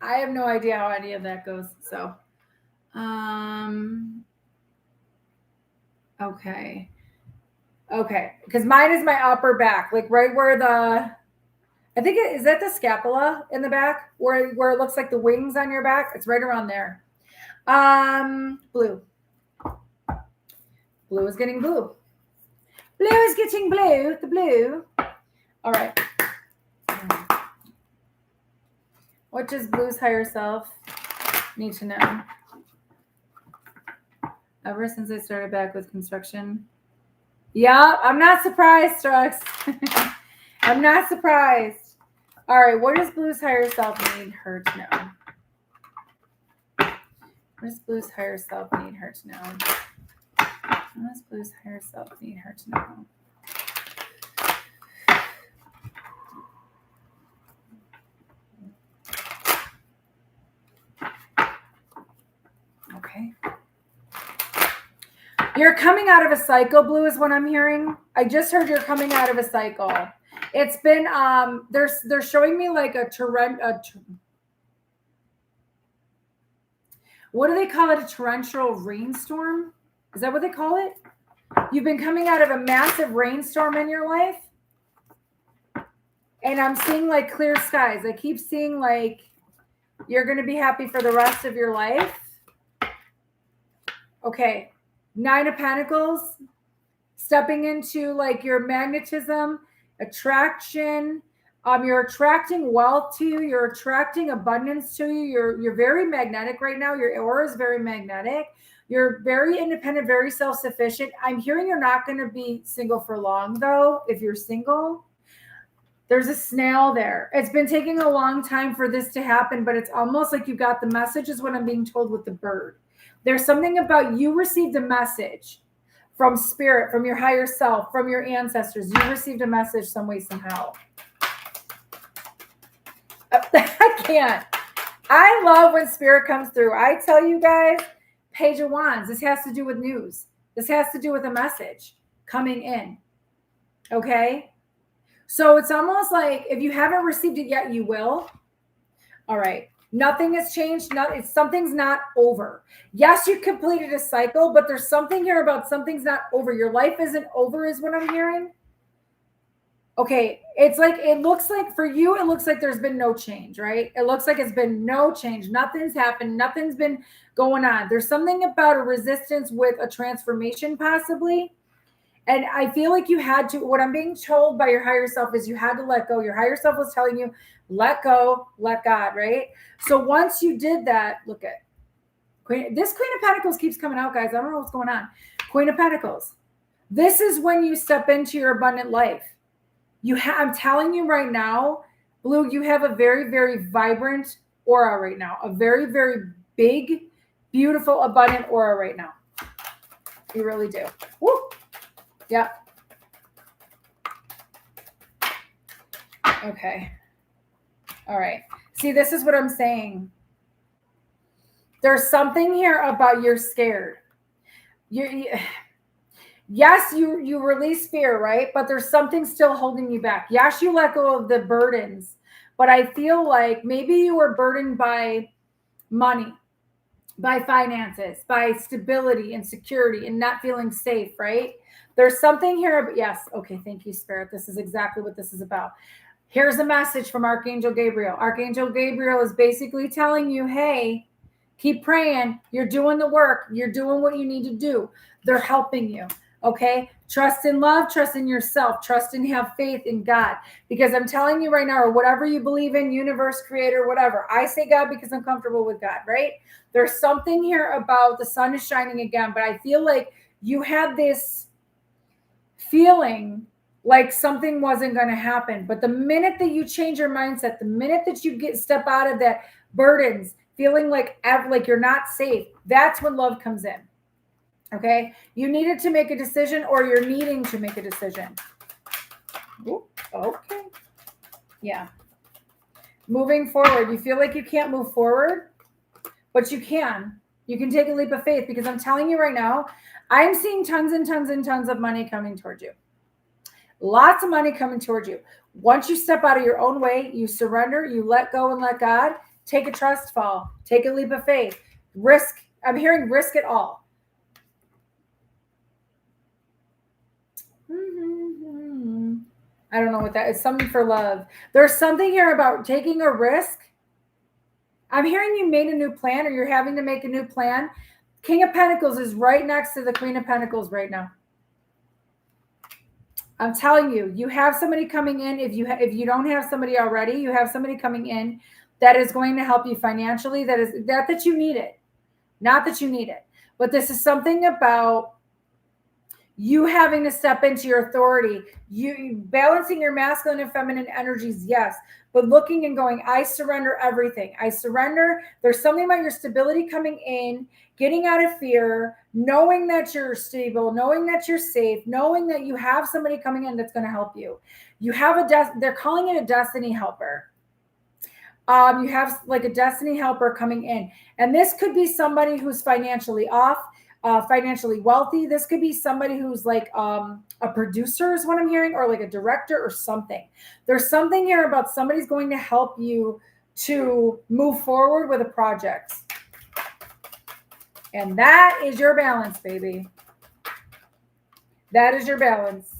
I have no idea how any of that goes. So, okay. Because mine is my upper back, like right where is that the scapula in the back where it looks like the wings on your back? It's right around there. Blue. Blue is getting blue. Blue is getting blue. The blue. All right. What does Blue's higher self need to know? Ever since I started back with construction. Yeah, I'm not surprised, Strux. I'm not surprised. All right, what does Blue's higher self need her to know? What does Blue's higher self need her to know? What does Blue's higher self need her to know? Okay. You're coming out of a cycle, Blue, is what I'm hearing. I just heard you're coming out of a cycle. It's been they're showing me like what do they call it? A torrential rainstorm? Is that what they call it? You've been coming out of a massive rainstorm in your life. And I'm seeing like clear skies. I keep seeing like you're going to be happy for the rest of your life. Okay. 9 of Pentacles. Stepping into like your magnetism, attraction. You're attracting wealth to you. You're attracting abundance to you. You're very magnetic right now. Your aura is very magnetic. You're very independent, very self-sufficient. I'm hearing you're not going to be single for long, though. If you're single, there's a snail there. It's been taking a long time for this to happen, but it's almost like you got the message is what I'm being told with the bird. There's something about you received a message from spirit, from your higher self, from your ancestors. You received a message some way, somehow. I I love when spirit comes through. I tell you guys, Page of Wands, this has to do with news. This has to do with a message coming in. Okay? So it's almost like if you haven't received it yet, you will. All right. Nothing has changed. Something's not over. Yes, you completed a cycle, but there's something here about something's not over. Your life isn't over, is what I'm hearing. Okay, it's like, it looks like for you, it looks like there's been no change, right? It looks like it's been no change. Nothing's happened. Nothing's been going on. There's something about a resistance with a transformation possibly. And I feel like you had to, what I'm being told by your higher self is you had to let go. Your higher self was telling you, let go, let God, right? So once you did that, look at Queen of Pentacles keeps coming out, guys. I don't know what's going on. Queen of Pentacles. This is when you step into your abundant life. I'm telling you right now, Blue, you have a very, very vibrant aura right now. A very, very big, beautiful, abundant aura right now. You really do. Woo! Yeah. Okay. All right. See, this is what I'm saying. There's something here about you're scared. Yes, you release fear, right? But there's something still holding you back. Yes, you let go of the burdens, but I feel like maybe you were burdened by money, by finances, by stability and security and not feeling safe, right? There's something here. Yes. Okay. Thank you, Spirit. This is exactly what this is about. Here's a message from Archangel Gabriel. Archangel Gabriel is basically telling you, hey, keep praying. You're doing the work. You're doing what you need to do. They're helping you. Okay. Trust in love, trust in yourself, trust and have faith in God. Because I'm telling you right now, or whatever you believe in, universe, creator, whatever. I say God because I'm comfortable with God, right? There's something here about the sun is shining again, but I feel like you had this feeling like something wasn't going to happen. But the minute that you change your mindset, the minute that you step out of that burdens, feeling like you're not safe, that's when love comes in. Okay, you needed to make a decision, or you're needing to make a decision. Ooh, okay. Yeah. Moving forward, you feel like you can't move forward, but you can. You can take a leap of faith, because I'm telling you right now, I'm seeing tons and tons and tons of money coming towards you. Lots of money coming towards you. Once you step out of your own way, you surrender, you let go and let God, take a trust fall, take a leap of faith, risk. I'm hearing risk it all. I don't know what that is. Something for love. There's something here about taking a risk. I'm hearing you made a new plan, or you're having to make a new plan. King of Pentacles is right next to the Queen of Pentacles right now. I'm telling you, you have somebody coming in. If you don't have somebody already, you have somebody coming in that is going to help you financially. That you need it. Not that you need it. But this is something about you having to step into your authority, you balancing your masculine and feminine energies, yes, but looking and going, I surrender everything. I surrender. There's something about your stability coming in, getting out of fear, knowing that you're stable, knowing that you're safe, knowing that you have somebody coming in that's going to help you. You have they're calling it a destiny helper. You have like a destiny helper coming in, and this could be somebody who's financially off. Financially wealthy. This could be somebody who's like a producer is what I'm hearing, or like a director or something. There's something here about somebody's going to help you to move forward with a project. And that is your balance, baby. That is your balance.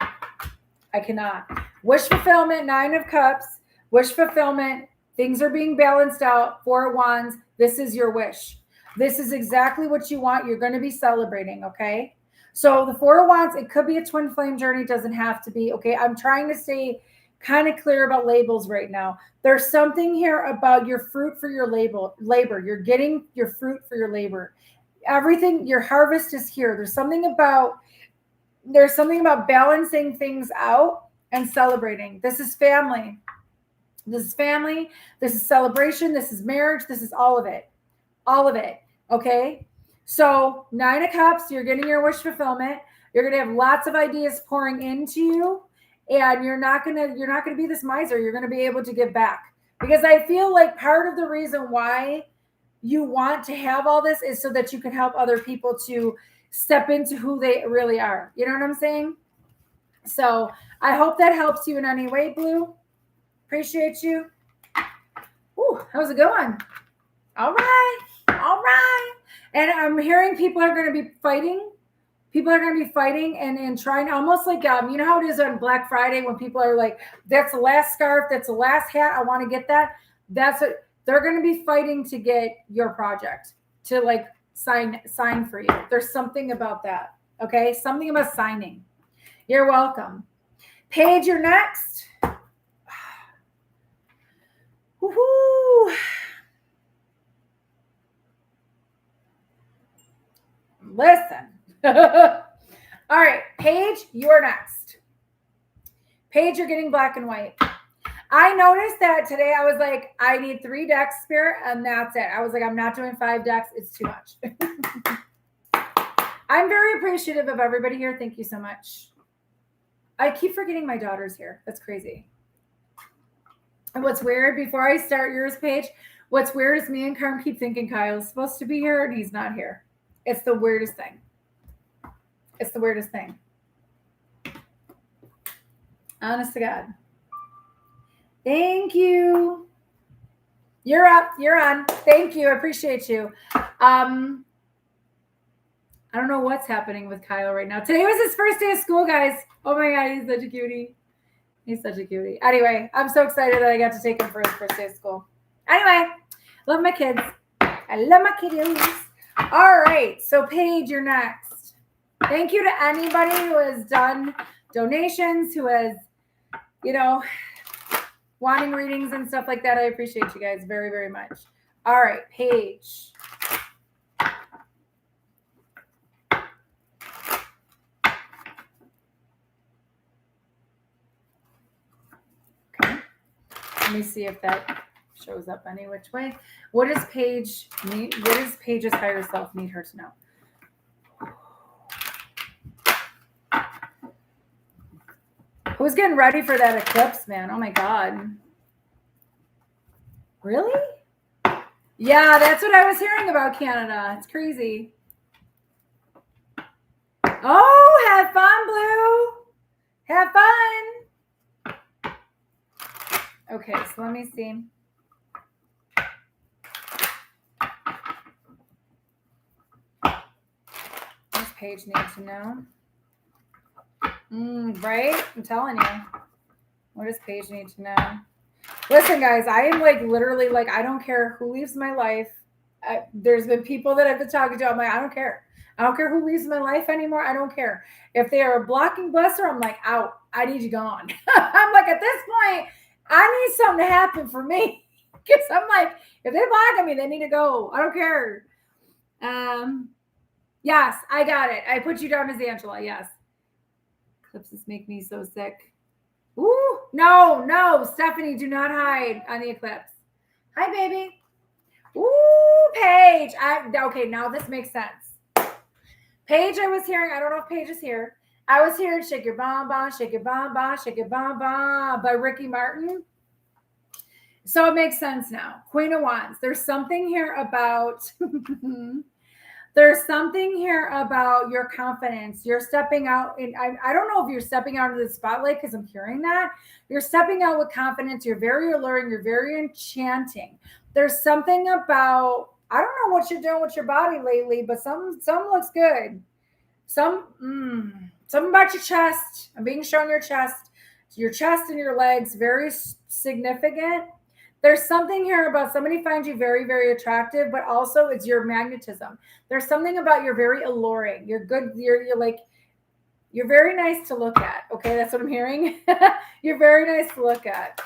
I cannot. Wish fulfillment, 9 of Cups. Wish fulfillment. Things are being balanced out. 4 of Wands. This is your wish. This is exactly what you want. You're going to be celebrating, okay? So the 4 of Wands, it could be a twin flame journey. It doesn't have to be, okay? I'm trying to stay kind of clear about labels right now. There's something here about your fruit for your labor. You're getting your fruit for your labor. Everything, your harvest is here. There's something about balancing things out and celebrating. This is family. This is family. This is celebration. This is marriage. This is all of it. All of it. Okay. So 9 of Cups, you're getting your wish fulfillment. You're going to have lots of ideas pouring into you, and you're not going to be this miser. You're going to be able to give back. Because I feel like part of the reason why you want to have all this is so that you can help other people to step into who they really are. You know what I'm saying? So I hope that helps you in any way, Blue. Appreciate you. Ooh, that was a good one. All right. All right. And I'm hearing people are going to be fighting. People are going to be fighting and trying, almost like, you know how it is on Black Friday when people are like, that's the last scarf, that's the last hat, I want to get that. That's what they're going to be fighting to get your project, to like sign for you. There's something about that. Okay. Something about signing. You're welcome. Paige, you're next. Woohoo. Listen. All right, Paige, you're next. Paige, you're getting black and white. I noticed that today I was like, I need 3 decks, Spirit, and that's it. I was like, I'm not doing 5 decks. It's too much. I'm very appreciative of everybody here. Thank you so much. I keep forgetting my daughter's here. That's crazy. And what's weird, before I start yours, Paige, what's weird is me and Carm keep thinking Kyle's supposed to be here and he's not here. It's the weirdest thing. It's the weirdest thing. Honest to God. Thank you. You're up. You're on. Thank you. I appreciate you. I don't know what's happening with Kyle right now. Today was his first day of school, guys. Oh my God, he's such a cutie. He's such a cutie. Anyway, I'm so excited that I got to take him for his first day of school. Anyway, love my kids. I love my kiddos. All right. So Paige, you're next. Thank you to anybody who has done donations, who has, wanting readings and stuff like that. I appreciate you guys very, very much. All right, Paige. Okay. Let me see if that shows up any which way. What does Paige need? What does Paige's higher self need her to know? Who's getting ready for that eclipse, man? Oh my God. Really? Yeah, that's what I was hearing about Canada. It's crazy. Oh, have fun, Blue. Have fun. Okay, so let me see. What does Paige need to know? Right? I'm telling you. What does Paige need to know? Listen, guys, I am like literally like, I don't care who leaves my life. There's been people that I've been talking to. I'm like, I don't care. I don't care who leaves my life anymore. I don't care. If they are a blocking blesser, I'm like, out. I need you gone. I'm like, at this point, I need something to happen for me. Because I'm like, if they're blocking me, they need to go. I don't care. Yes, I got it. I put you down as Angela. Yes. Eclipses make me so sick. Ooh, no, Stephanie, do not hide on the eclipse. Hi, baby. Ooh, Paige. Okay, now this makes sense. Paige, I was hearing, I don't know if Paige is here. I was hearing Shake Your Bon Bon, Shake Your Bon Bon, Shake Your Bon Bon by Ricky Martin. So it makes sense now. Queen of Wands. There's something here about... There's something here about your confidence. You're stepping out. And I don't know if you're stepping out into the spotlight because I'm hearing that. You're stepping out with confidence. You're very alluring. You're very enchanting. There's something about, I don't know what you're doing with your body lately, but some looks good. Something about your chest. I'm being shown your chest and your legs, very significant. There's something here about somebody finds you very, very attractive, but also it's your magnetism. There's something about you're very alluring. You're good. You're like, you're very nice to look at. Okay, that's what I'm hearing. You're very nice to look at.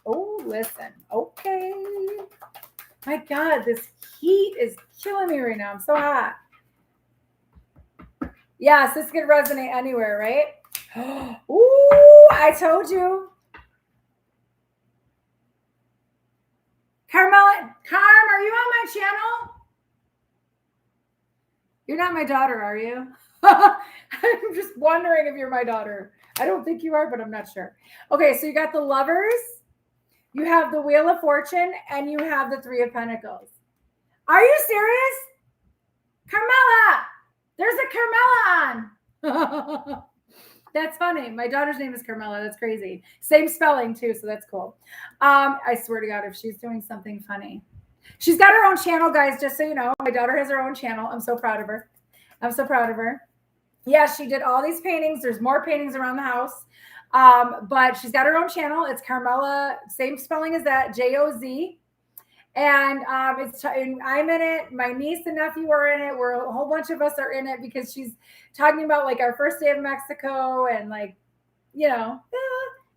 Oh, listen. Okay. My God, this heat is killing me right now. I'm so hot. Yes, this could resonate anywhere, right? Ooh, I told you. Carmela, are you on my channel? You're not my daughter, are you? I'm just wondering if you're my daughter. I don't think you are, but I'm not sure. Okay, so you got the Lovers. You have the Wheel of Fortune, and you have the Three of Pentacles. Are you serious? Carmela! There's a Carmela on. That's funny. My daughter's name is Carmela. That's crazy. Same spelling too, so that's cool. I swear to God, if she's doing something funny. She's got her own channel, guys, just so you know. My daughter has her own channel. I'm so proud of her. I'm so proud of her. Yeah, she did all these paintings. There's more paintings around the house. But she's got her own channel. It's Carmela, same spelling as that, J-O-Z. And I'm in it. My niece and nephew are in it. A whole bunch of us are in it because she's talking about like our first day of Mexico and like, you know,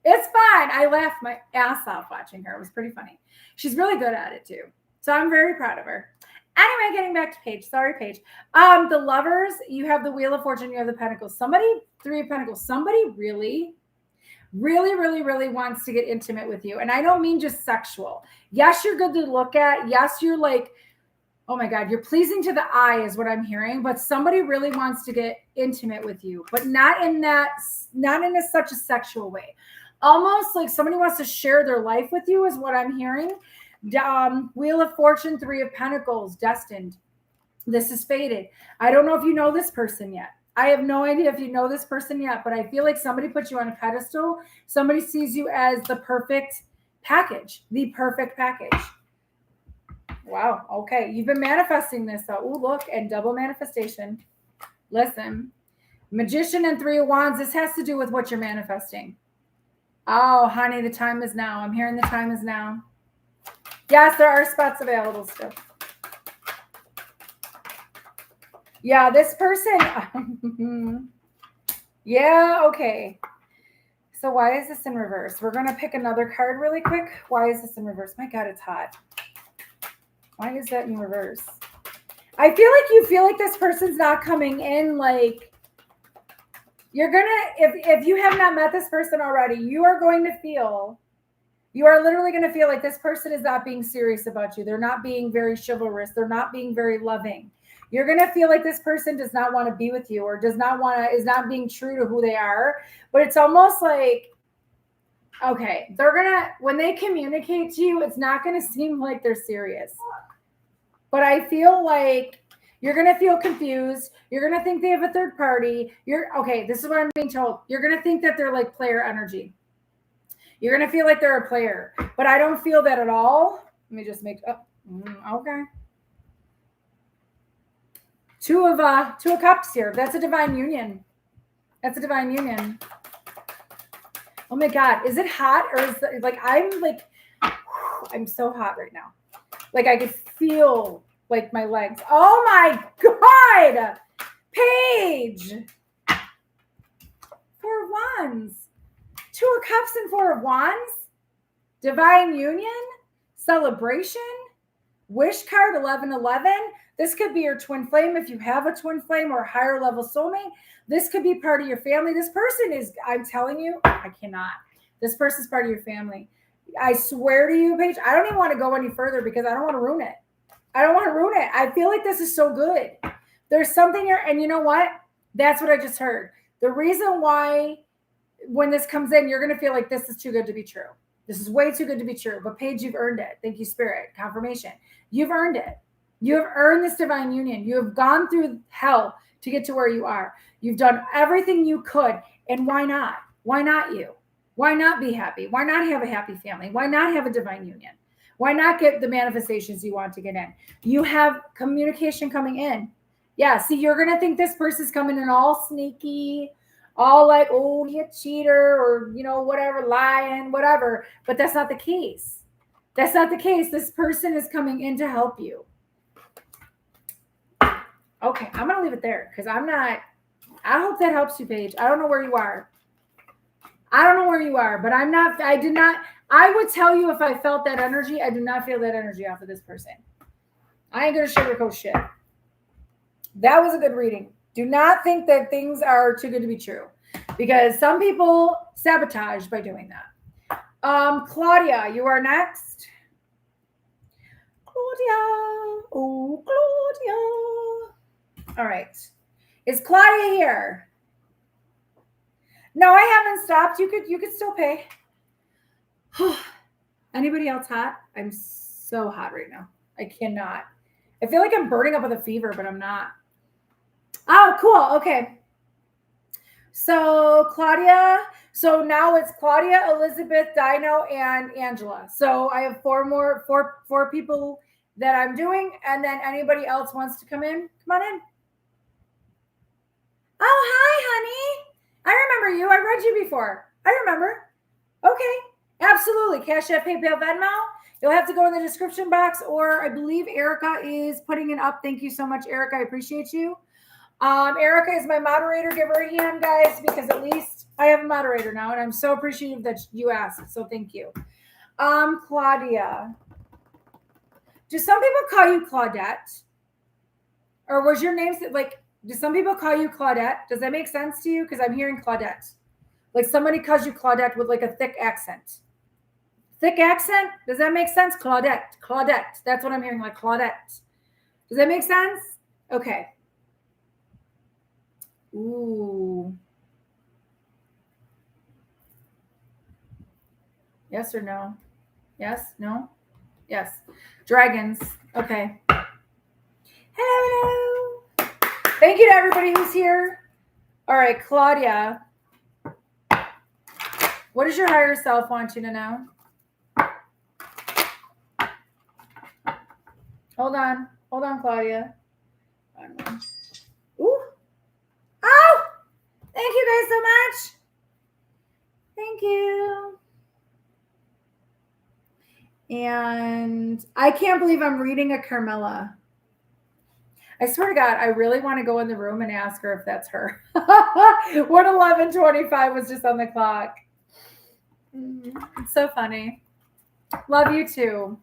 it's fine. I laughed my ass off watching her. It was pretty funny. She's really good at it too. So I'm very proud of her. Anyway, getting back to Paige. Sorry, Paige. The Lovers, you have the Wheel of Fortune, you have the Pentacles. Three of Pentacles. Somebody really wants to get intimate with you. And I don't mean just sexual. Yes, you're good to look at. Yes, you're like, oh my God, you're pleasing to the eye is what I'm hearing. But somebody really wants to get intimate with you, but not in such a sexual way. Almost like somebody wants to share their life with you is what I'm hearing. Wheel of Fortune, Three of Pentacles, destined. This is fated. I don't know if you know this person yet. I have no idea if you know this person yet, but I feel like somebody put you on a pedestal. Somebody sees you as the perfect package, the perfect package. Wow. Okay. You've been manifesting this. So, ooh, look, and double manifestation. Listen, Magician and Three of Wands. This has to do with what you're manifesting. Oh, honey, the time is now. I'm hearing the time is now. Yes, there are spots available still. Yeah, this person. Yeah, okay. So why is this in reverse? We're going to pick another card really quick. Why is this in reverse? My God, it's hot. Why is that in reverse? I feel like you feel like this person's not coming in like you're going to, if you have not met this person already, you are literally going to feel like this person is not being serious about you. They're not being very chivalrous. They're not being very loving. You're going to feel like this person does not want to be with you or is not being true to who they are. But it's almost like, okay, when they communicate to you, it's not going to seem like they're serious. But I feel like you're going to feel confused. You're going to think they have a third party. This is what I'm being told. You're going to think that they're like player energy. You're going to feel like they're a player. But I don't feel that at all. Let me just okay. Two of Cups here. That's a divine union. That's a divine union. Oh my God. Is it hot or is it like, I'm so hot right now. Like I could feel like my legs. Oh my God. Paige. Four of Wands. Two of Cups and Four of Wands. Divine union. Celebration. Wish card 1111. This could be your twin flame if you have a twin flame or a higher level soulmate. This could be part of your family. This person is, I'm telling you, I cannot. This person's part of your family. I swear to you, Paige, I don't even want to go any further because I don't want to ruin it. I feel like this is so good. There's something here, and you know what? That's what I just heard. The reason why when this comes in, you're going to feel like this is too good to be true. This is way too good to be true. But Paige, you've earned it. Thank you, Spirit. Confirmation. You've earned it. You have earned this divine union. You have gone through hell to get to where you are. You've done everything you could. And why not? Why not you? Why not be happy? Why not have a happy family? Why not have a divine union? Why not get the manifestations you want to get in? You have communication coming in. Yeah, see, you're going to think this person's coming in all sneaky, all like, oh, you cheater or, whatever, lying, whatever. But that's not the case. That's not the case. This person is coming in to help you. Okay, I'm going to leave it there because I hope that helps you, Paige. I don't know where you are. But I would tell you if I felt that energy. I do not feel that energy off of this person. I ain't going to sugarcoat shit. That was a good reading. Do not think that things are too good to be true because some people sabotage by doing that. Claudia, you are next. Claudia. Oh, Claudia. All right. Is Claudia here? No, I haven't stopped. You could still pay. Anybody else hot? I'm so hot right now. I cannot. I feel like I'm burning up with a fever, but I'm not. Oh, cool. Okay. So Claudia, so now it's Claudia, Elizabeth, Dino, and Angela. So I have four people that I'm doing, and then anybody else wants to come in, come on in. Oh, hi, honey. I remember you. I read you before. I remember. Okay, absolutely. Cash App, PayPal, Venmo. You'll have to go in the description box, or I believe Erica is putting it up. Thank you so much, Erica. I appreciate you. Erica is my moderator. Give her a hand, guys, because at least I have a moderator now, and I'm so appreciative that you asked. So thank you. Claudia. Do some people call you Claudette? Or was your name like, do some people call you Claudette? Does that make sense to you? Because I'm hearing Claudette. Like somebody calls you Claudette with like a thick accent. Thick accent? Does that make sense? Claudette. Claudette. That's what I'm hearing, like Claudette. Does that make sense? Okay. Ooh. Yes or no? Yes? No? Yes. Dragons. Okay. Hello. Thank you to everybody who's here. All right, Claudia. What does your higher self want you to know? Hold on. Hold on, Claudia. Ooh. Oh! Thank you guys so much. Thank you. And I can't believe I'm reading a Carmela. I swear to God, I really want to go in the room and ask her if that's her. What 11:25 was just on the clock. It's so funny. Love you too.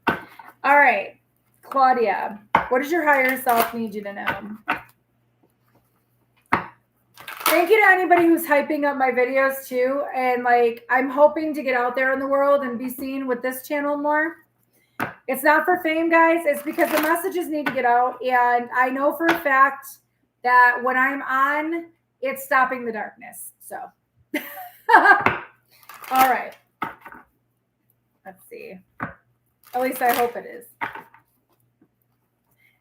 All right, Claudia, what does your higher self need you to know? Thank you to anybody who's hyping up my videos too. And like, I'm hoping to get out there in the world and be seen with this channel more. It's not for fame, guys. It's because the messages need to get out. And I know for a fact that when I'm on, it's stopping the darkness. So, all right. Let's see. At least I hope it is.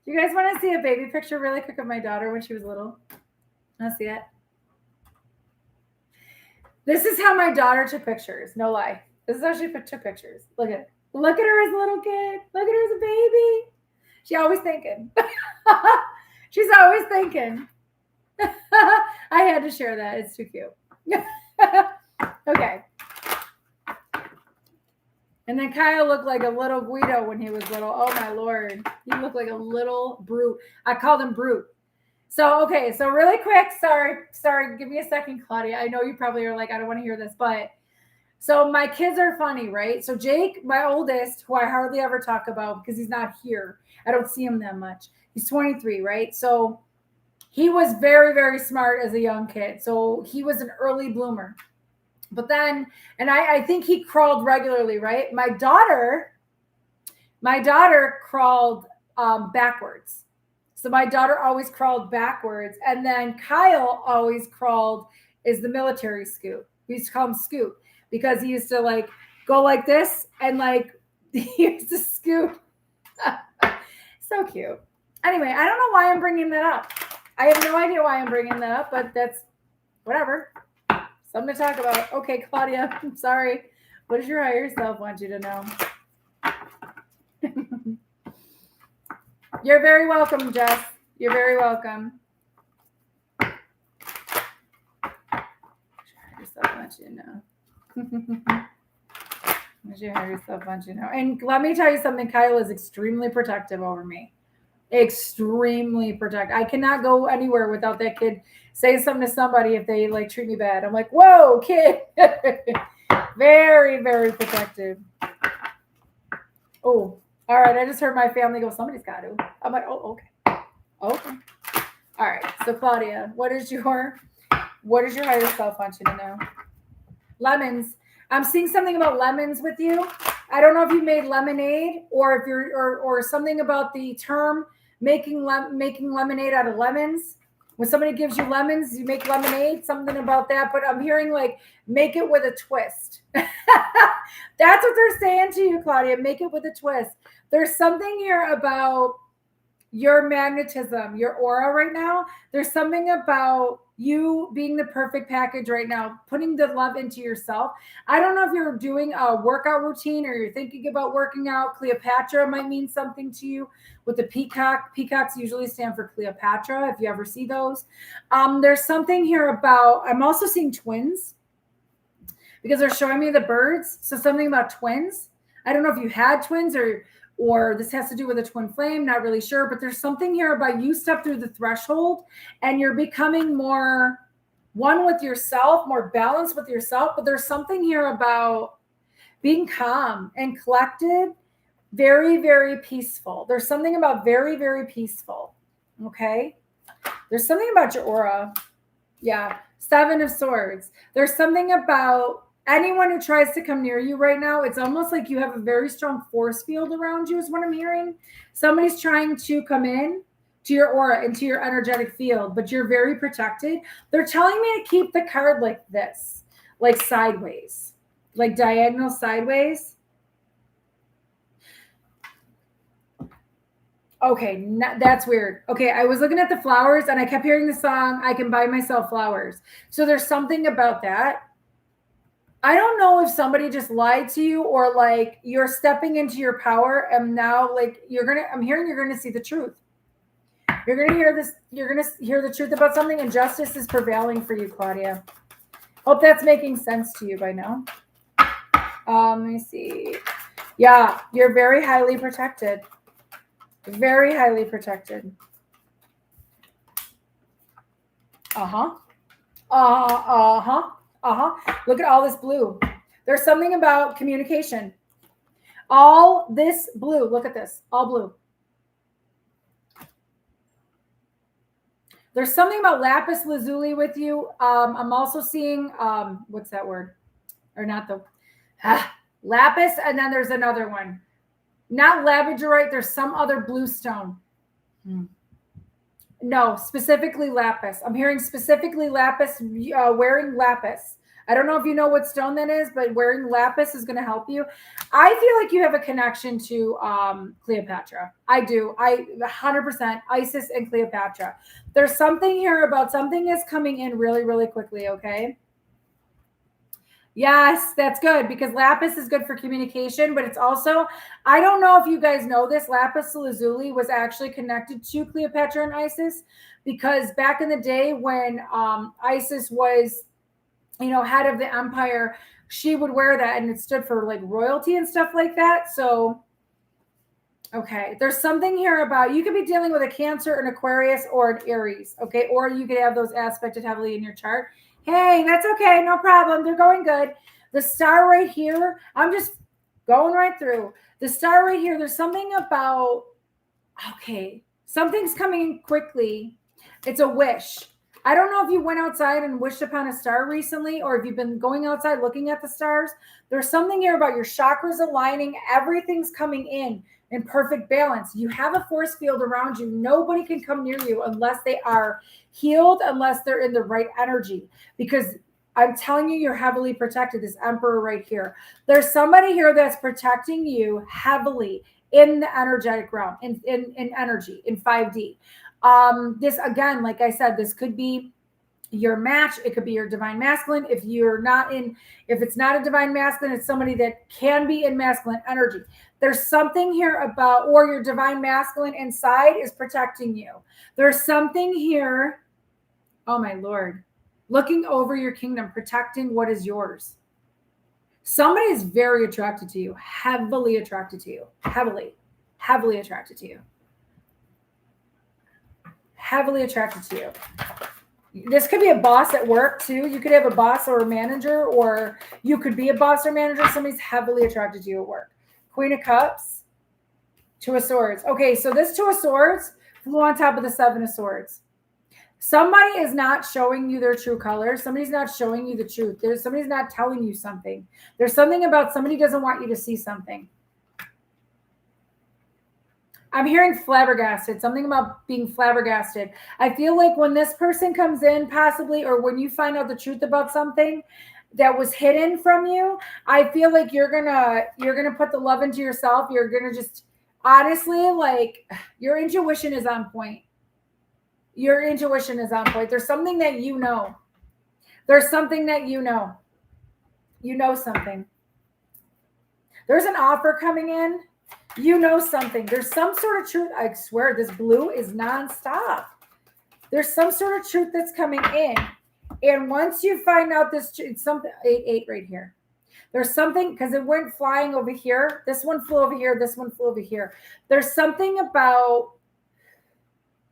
Do you guys want to see a baby picture really quick of my daughter when she was little? Want to see it? This is how my daughter took pictures. No lie. This is how she took pictures. Look at it. Look at her as a little kid. Look at her as a baby. She's always thinking. She's always thinking. I had to share that. It's too cute. Okay. And then Kyle looked like a little Guido when he was little. Oh, my Lord. He looked like a little brute. I called him brute. So, okay. So really quick. Sorry. Give me a second, Claudia. I know you probably are like, I don't want to hear this, but so my kids are funny, right? So Jake, my oldest, who I hardly ever talk about because he's not here. I don't see him that much. He's 23, right? So he was very, very smart as a young kid. So he was an early bloomer. But then, and I think he crawled regularly, right? My daughter crawled backwards. So my daughter always crawled backwards. And then Kyle always crawled is the military scoot. We used to call him scoot because he used to like go like this and like he used to scoot. So cute. Anyway, I don't know why I'm bringing that up. I have no idea why I'm bringing that up, but that's whatever. Something to talk about. Okay, Claudia, I'm sorry. What does your higher self want you to know? You're very welcome, Jess. You're very welcome. What does your higher self want you to know? What does your higher self want you to know? And let me tell you something. Kyle is extremely protective over me. Extremely protective. I cannot go anywhere without that kid saying something to somebody if they like treat me bad. I'm like, whoa, kid. Very, very protective. Oh, all right. I just heard my family go, somebody's got to. I'm like, oh, okay. Okay. All right. So Claudia, what does your higher self want you to know? Lemons. I'm seeing something about lemons with you. I don't know if you made lemonade or if you're or something about the term making lemonade out of lemons. When somebody gives you lemons, you make lemonade, something about that. But I'm hearing like, make it with a twist. That's what they're saying to you, Claudia. Make it with a twist. There's something here about your magnetism, your aura right now. There's something about you being the perfect package right now, putting the love into yourself. I don't know if you're doing a workout routine or you're thinking about working out. Cleopatra might mean something to you with the peacock. Peacocks usually stand for Cleopatra, if you ever see those. There's something here about, I'm also seeing twins because they're showing me the birds. So something about twins. I don't know if you had twins or this has to do with a twin flame, not really sure, but there's something here about you step through the threshold and you're becoming more one with yourself, more balanced with yourself. But there's something here about being calm and collected, very, very peaceful. There's something about very, very peaceful. Okay. There's something about your aura. Yeah. 7 of Swords. There's something about anyone who tries to come near you right now, it's almost like you have a very strong force field around you is what I'm hearing. Somebody's trying to come in to your aura, into your energetic field, but you're very protected. They're telling me to keep the card like this, like sideways, like diagonal sideways. Okay, that's weird. Okay, I was looking at the flowers and I kept hearing the song, I Can Buy Myself Flowers. So there's something about that. I don't know if somebody just lied to you or like you're stepping into your power and now like I'm hearing you're going to see the truth. You're going to hear this. You're going to hear the truth about something and justice is prevailing for you, Claudia. Hope that's making sense to you by now. Let me see. Yeah, you're very highly protected. Very highly protected. Uh-huh. Uh-huh. Look at all this blue. There's something about communication. All this blue. Look at this. All blue. There's something about lapis lazuli with you. I'm also seeing, what's that word? Or not the, lapis. And then there's another one. Not labradorite. There's some other blue stone. No, specifically lapis. I'm hearing specifically lapis, wearing lapis. I don't know if you know what stone that is, but wearing lapis is going to help you. I feel like you have a connection to Cleopatra. I do. 100% Isis and Cleopatra. There's something here about something is coming in really, really quickly, okay? Yes, that's good because lapis is good for communication, but it's also, I don't know if you guys know this, lapis lazuli was actually connected to Cleopatra and Isis because back in the day when Isis was, head of the empire, she would wear that and it stood for like royalty and stuff like that. So, okay, there's something here about, you could be dealing with a Cancer, an Aquarius, or an Aries, okay? Or you could have those aspected heavily in your chart. Hey, that's okay. No problem. They're going good. The star right here, I'm just going right through. The star right here, there's something about, okay, something's coming in quickly. It's a wish. I don't know if you went outside and wished upon a star recently or if you've been going outside looking at the stars. There's something here about your chakras aligning. Everything's coming in perfect balance. You have a force field around you. Nobody can come near you unless they are healed, unless they're in the right energy. Because I'm telling you, you're heavily protected. This emperor right here. There's somebody here that's protecting you heavily in the energetic realm, in energy, in 5D. This, again, like I said, this could be your match. It could be your divine masculine. If it's not a divine masculine, it's somebody that can be in masculine energy. There's something here about, or your divine masculine inside is protecting you. There's something here. Oh my Lord, looking over your kingdom, protecting what is yours. Somebody is very attracted to you, heavily attracted to you, heavily attracted to you. Heavily attracted to you. This could be a boss at work too. You could have a boss or a manager, or you could be a boss or manager. Somebody's heavily attracted to you at work. Queen of Cups, Two of Swords. Okay, so this Two of Swords flew on top of the Seven of Swords. Somebody is not showing you their true colors. Somebody's not showing you the truth. Somebody's not telling you something. There's something about somebody doesn't want you to see something. I'm hearing flabbergasted, something about being flabbergasted. I feel like when this person comes in possibly, or when you find out the truth about something that was hidden from you, I feel like you're gonna put the love into yourself. You're gonna just honestly, like, your intuition is on point. Your intuition is on point. There's something that you know. There's something that you know. You know something. There's an offer coming in. You know something. There's some sort of truth. I swear this blue is nonstop. There's some sort of truth that's coming in. And once you find out this, it's something, 8 right here. There's something, because it went flying over here. This one flew over here. This one flew over here. There's something about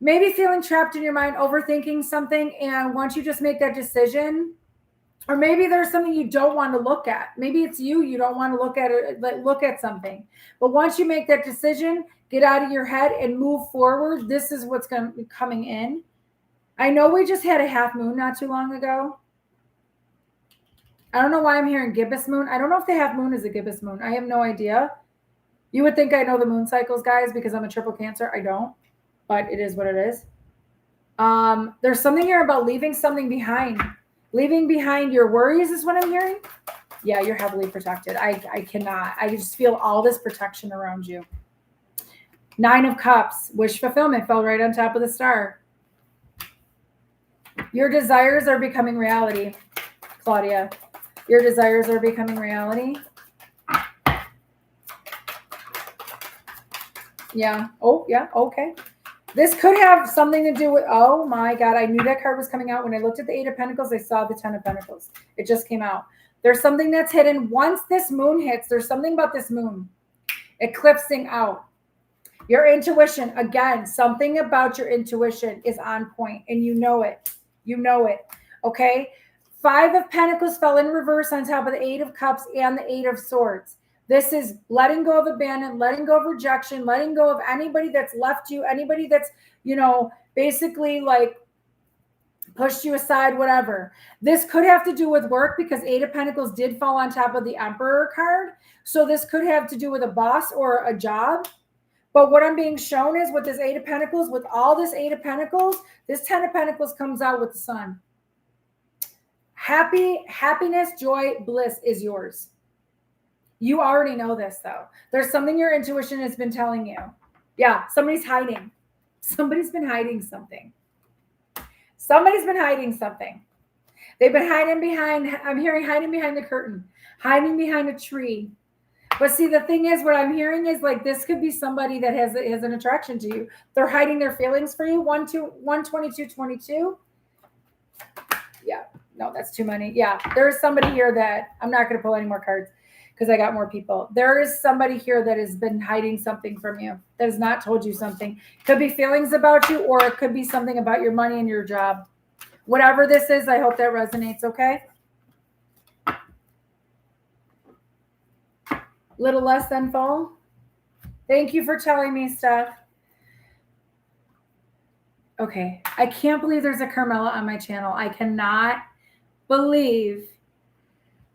maybe feeling trapped in your mind, overthinking something. And once you just make that decision, or maybe there's something you don't want to look at. Maybe it's you don't want to look at it, look at something. But once you make that decision, get out of your head and move forward. This is what's going to be coming in. I know we just had a half moon not too long ago. I don't know why I'm hearing gibbous moon. I don't know if the half moon is a gibbous moon. I have no idea. You would think I know the moon cycles, guys, because I'm a triple Cancer. I don't, but it is what it is. There's something here about leaving something behind. Leaving behind your worries is what I'm hearing. Yeah, you're heavily protected. I cannot. I just feel all this protection around you. 9 of Cups. Wish fulfillment fell right on top of the star. Your desires are becoming reality, Claudia. Your desires are becoming reality. Yeah. Oh, yeah. Okay. This could have something to do with, oh my God, I knew that card was coming out. When I looked at the 8 of Pentacles, I saw the 10 of Pentacles. It just came out. There's something that's hidden. Once this moon hits, there's something about this moon eclipsing out. Your intuition, again, something about your intuition is on point, and you know it. You know it. Okay? 5 of Pentacles fell in reverse on top of the 8 of Cups and the 8 of Swords. This is letting go of abandon, letting go of rejection, letting go of anybody that's left you, anybody that's, basically like pushed you aside, whatever. This could have to do with work because 8 of Pentacles did fall on top of the Emperor card. So this could have to do with a boss or a job. But what I'm being shown is with this 8 of Pentacles, with all this 8 of Pentacles, this 10 of Pentacles comes out with the Sun. Happiness, joy, bliss is yours. You already know this, though. There's something your intuition has been telling you. Yeah, somebody's hiding. Somebody's been hiding something. Somebody's been hiding something. They've been hiding behind, I'm hearing hiding behind the curtain, hiding behind a tree. But see, the thing is, what I'm hearing is like this could be somebody that has an attraction to you. They're hiding their feelings for you. 12222. Yeah, no, that's too many. Yeah, there's somebody here that I'm not going to pull any more cards because I got more people. There is somebody here that has been hiding something from you, that has not told you something. Could be feelings about you, or it could be something about your money and your job. Whatever this is, I hope that resonates, okay? Little less than full. Thank you for telling me stuff. Okay. I can't believe there's a Carmela on my channel. I cannot believe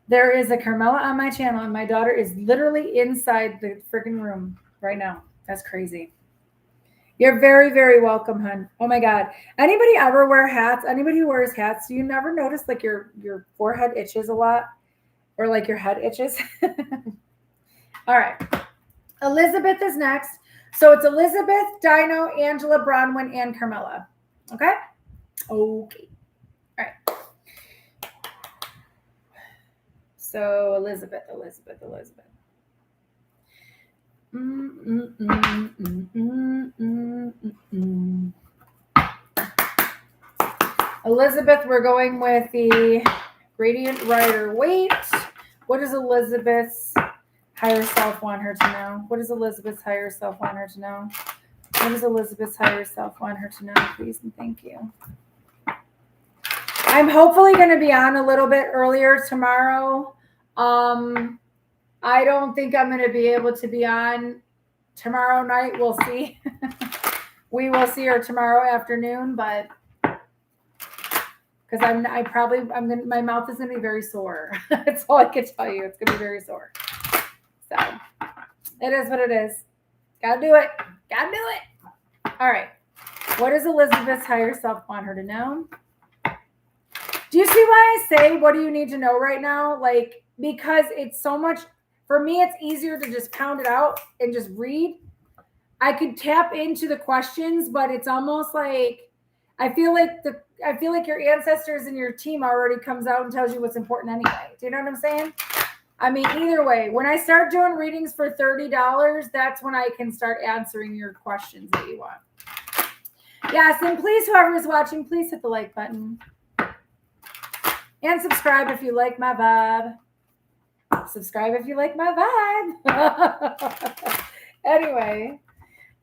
there is a Carmela on my channel, and my daughter is literally inside the freaking room right now. That's crazy. You're very, very welcome, hun. Oh my God. Anybody ever wear hats? Anybody who wears hats, do you never notice like your forehead itches a lot? Or like your head itches? All right. Elizabeth is next. So it's Elizabeth, Dino, Angela, Bronwin, and Carmela. Okay? Okay. All right. So Elizabeth. Elizabeth, we're going with the Radiant Rider Waite. What does Elizabeth's higher self want her to know? What does Elizabeth's higher self want her to know? What does Elizabeth's higher self want her to know? Please and thank you. I'm hopefully going to be on a little bit earlier tomorrow. I don't think I'm going to be able to be on tomorrow night. We'll see. We will see her tomorrow afternoon, but because my mouth is going to be very sore. That's all I can tell you. It's going to be very sore. So it is what it is. Got to do it. Gotta do it. All right. What does Elizabeth's higher self want her to know? Do you see why I say, what do you need to know right now? Like, because it's so much, for me, it's easier to just pound it out and just read. I could tap into the questions, but it's almost like, I feel like your ancestors and your team already comes out and tells you what's important anyway. Do you know what I'm saying? I mean, either way, when I start doing readings for $30, that's when I can start answering your questions that you want. Yes, and please, whoever is watching, please hit the like button. And subscribe if you like my vibe. Subscribe if you like my vibe. Anyway,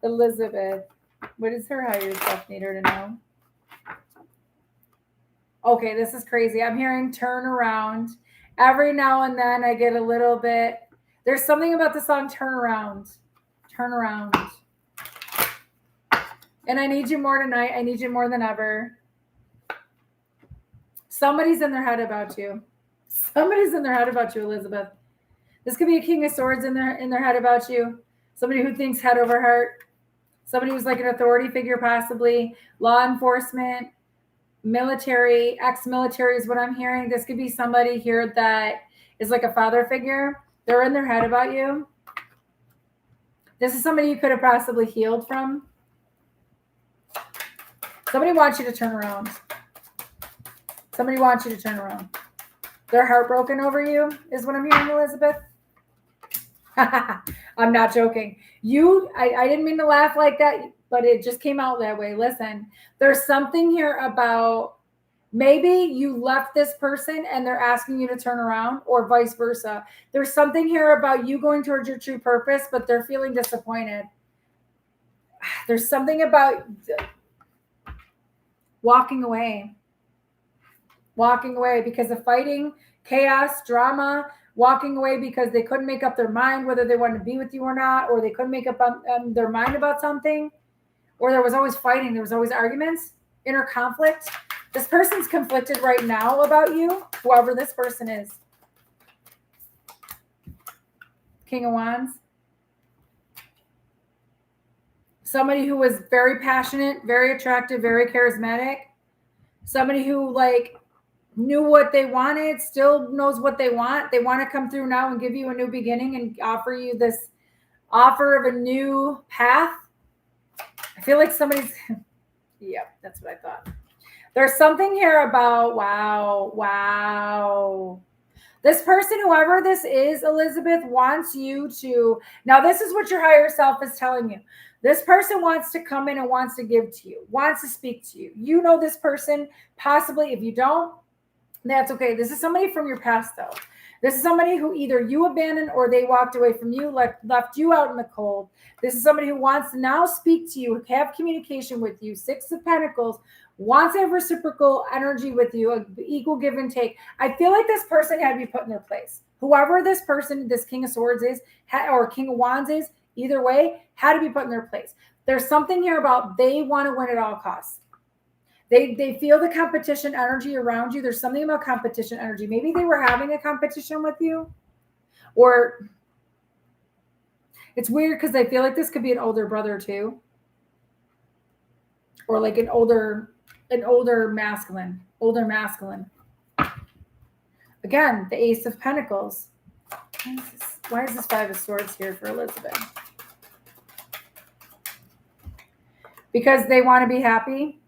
Elizabeth, what does her higher self need her to know? Okay, this is crazy. I'm hearing turn around. Every now and then I get a little bit. There's something about the song Turn Around. Turn around. And I need you more tonight. I need you more than ever. Somebody's in their head about you. Somebody's in their head about you, Elizabeth. This could be a King of Swords in their head about you. Somebody who thinks head over heart. Somebody who's like an authority figure, possibly. Law enforcement. Military. Ex-military is what I'm hearing. This could be somebody here that is like a father figure. They're in their head about you. This is somebody you could have possibly healed from. Somebody wants you to turn around. Somebody wants you to turn around. They're heartbroken over you, is what I'm hearing, Elizabeth. I'm not joking. I didn't mean to laugh like that, but it just came out that way. Listen, there's something here about maybe you left this person and they're asking you to turn around, or vice versa. There's something here about you going towards your true purpose, but they're feeling disappointed. There's something about walking away because of fighting, chaos, drama, walking away because they couldn't make up their mind whether they wanted to be with you or not, or they couldn't make up their mind about something, or there was always fighting, there was always arguments, inner conflict. This person's conflicted right now about you, whoever this person is. King of Wands. Somebody who was very passionate, very attractive, very charismatic. Somebody who knew what they wanted, still knows what they want. They want to come through now and give you a new beginning and offer you this offer of a new path. I feel like somebody's, yep, that's what I thought. There's something here about, wow. This person, whoever this is, Elizabeth, wants you to, now this is what your higher self is telling you. This person wants to come in and wants to give to you, wants to speak to you. You know this person, possibly. If you don't, that's okay. This is somebody from your past, though. This is somebody who either you abandoned or they walked away from you, left you out in the cold. This is somebody who wants to now speak to you, have communication with you. 6 of Pentacles, wants to have reciprocal energy with you, an equal give and take. I feel like this person had to be put in their place. Whoever this person, this King of Swords is, or King of Wands is, either way, had to be put in their place. There's something here about they want to win at all costs. They feel the competition energy around you. There's something about competition energy. Maybe they were having a competition with you, or it's weird because I feel like this could be an older brother too, or like an older masculine. Again, the Ace of Pentacles. Why is this 5 of Swords here for Elizabeth? Because they want to be happy.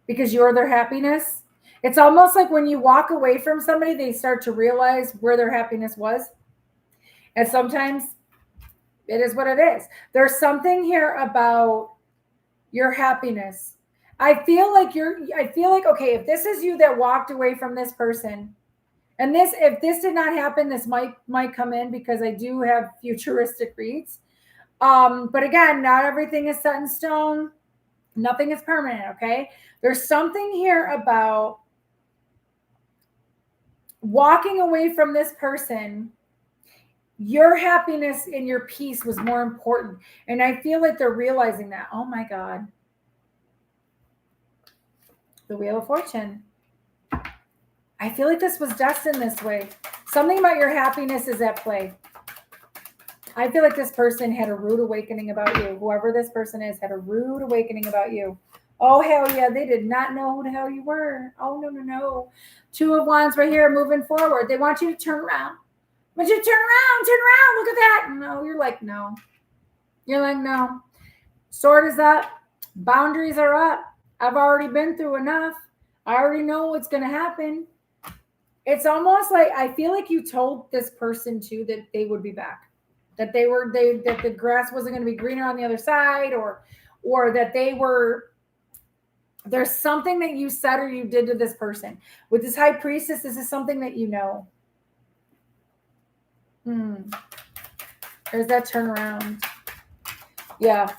Because you're their happiness. It's almost like when you walk away from somebody, they start to realize where their happiness was. And sometimes it is what it is. There's something here about your happiness. I feel like, okay, if this is you that walked away from this person, and if this did not happen, this might come in because I do have futuristic reads. But again, not everything is set in stone. Nothing is permanent, okay? There's something here about walking away from this person. Your happiness and your peace was more important. And I feel like they're realizing that. Oh my God. The Wheel of Fortune. I feel like this was destined this way. Something about your happiness is at play. I feel like this person had a rude awakening about you. Whoever this person is had a rude awakening about you. Oh, hell yeah. They did not know who the hell you were. Oh, no, no, no. Two of Wands right here moving forward. They want you to turn around. I want you to turn around. Look at that. No, you're like, no. You're like, no. Sword is up. Boundaries are up. I've already been through enough. I already know what's going to happen. It's almost like I feel like you told this person too that they would be back. That that the grass wasn't going to be greener on the other side, or that there's something that you said or you did to this person. With this High Priestess, this is something that you know. There's that turnaround. Yeah.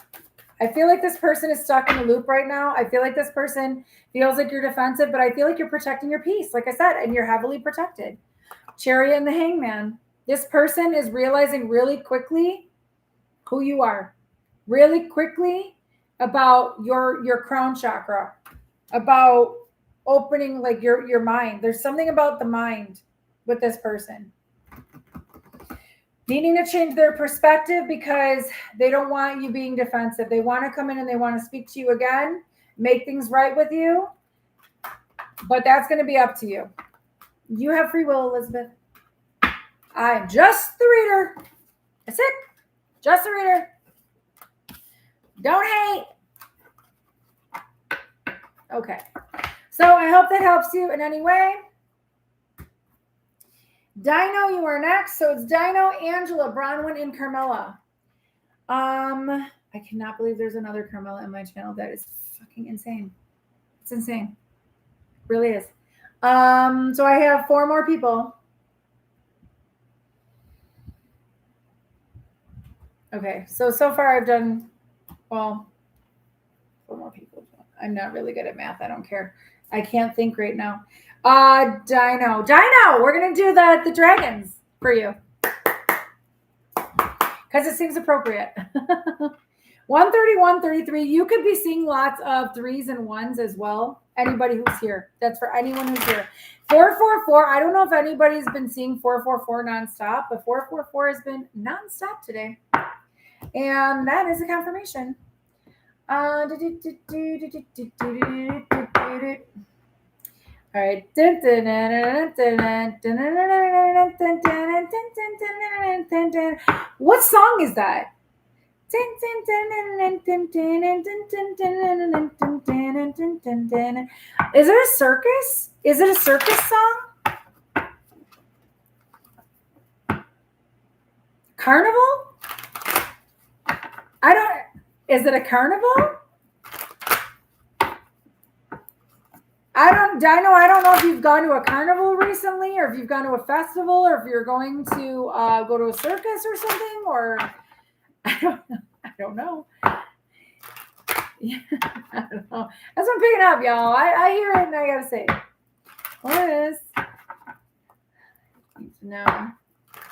I feel like this person is stuck in a loop right now. I feel like this person feels like you're defensive, but I feel like you're protecting your peace, like I said, and you're heavily protected. Chariot and the Hangman. This person is realizing really quickly who you are, really quickly about your crown chakra, about opening like your mind. There's something about the mind with this person. Needing to change their perspective because they don't want you being defensive. They want to come in and they want to speak to you again, make things right with you. But that's going to be up to you. You have free will, Elizabeth. I'm just the reader. That's it. Just the reader. Don't hate. Okay. So I hope that helps you in any way. Dino, you are next. So it's Dino, Angela, Bronwin, and Carmela. I cannot believe there's another Carmela in my channel. That is fucking insane. It's insane. It really is. So I have 4 more people. Okay, so far I've done, well, 4 more people. I'm not really good at math. I don't care. I can't think right now. Dino, we're going to do the dragons for you. Because it seems appropriate. 131, 33. You could be seeing lots of 3s and 1s as well. Anybody who's here. That's for anyone who's here. 444. I don't know if anybody's been seeing 444 nonstop, but 444 has been nonstop today. And that is a confirmation. All right. What song is that? Is it a circus? Is it a circus song? Carnival? Is it a carnival? Dino, I don't know if you've gone to a carnival recently, or if you've gone to a festival, or if you're going to go to a circus or something, or I don't know. Yeah, I don't know. That's what I'm picking up, y'all. I hear it and I gotta say, what is? Need to know.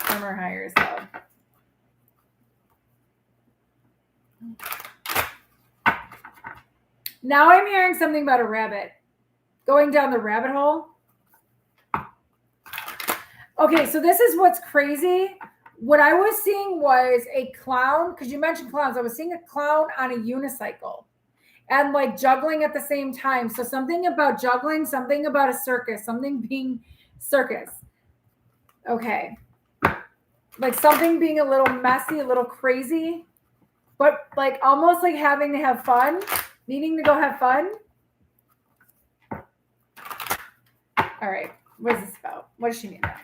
Summer hires though. Now I'm hearing something about a rabbit. Going down the rabbit hole. Okay, so this is what's crazy. What I was seeing was a clown, because you mentioned clowns. I was seeing a clown on a unicycle and like juggling at the same time. So something about juggling, something about a circus, something being circus. Okay. Like something being a little messy, a little crazy, but like almost like having to have fun, needing to go have fun. All right, what is this about? What does she mean now?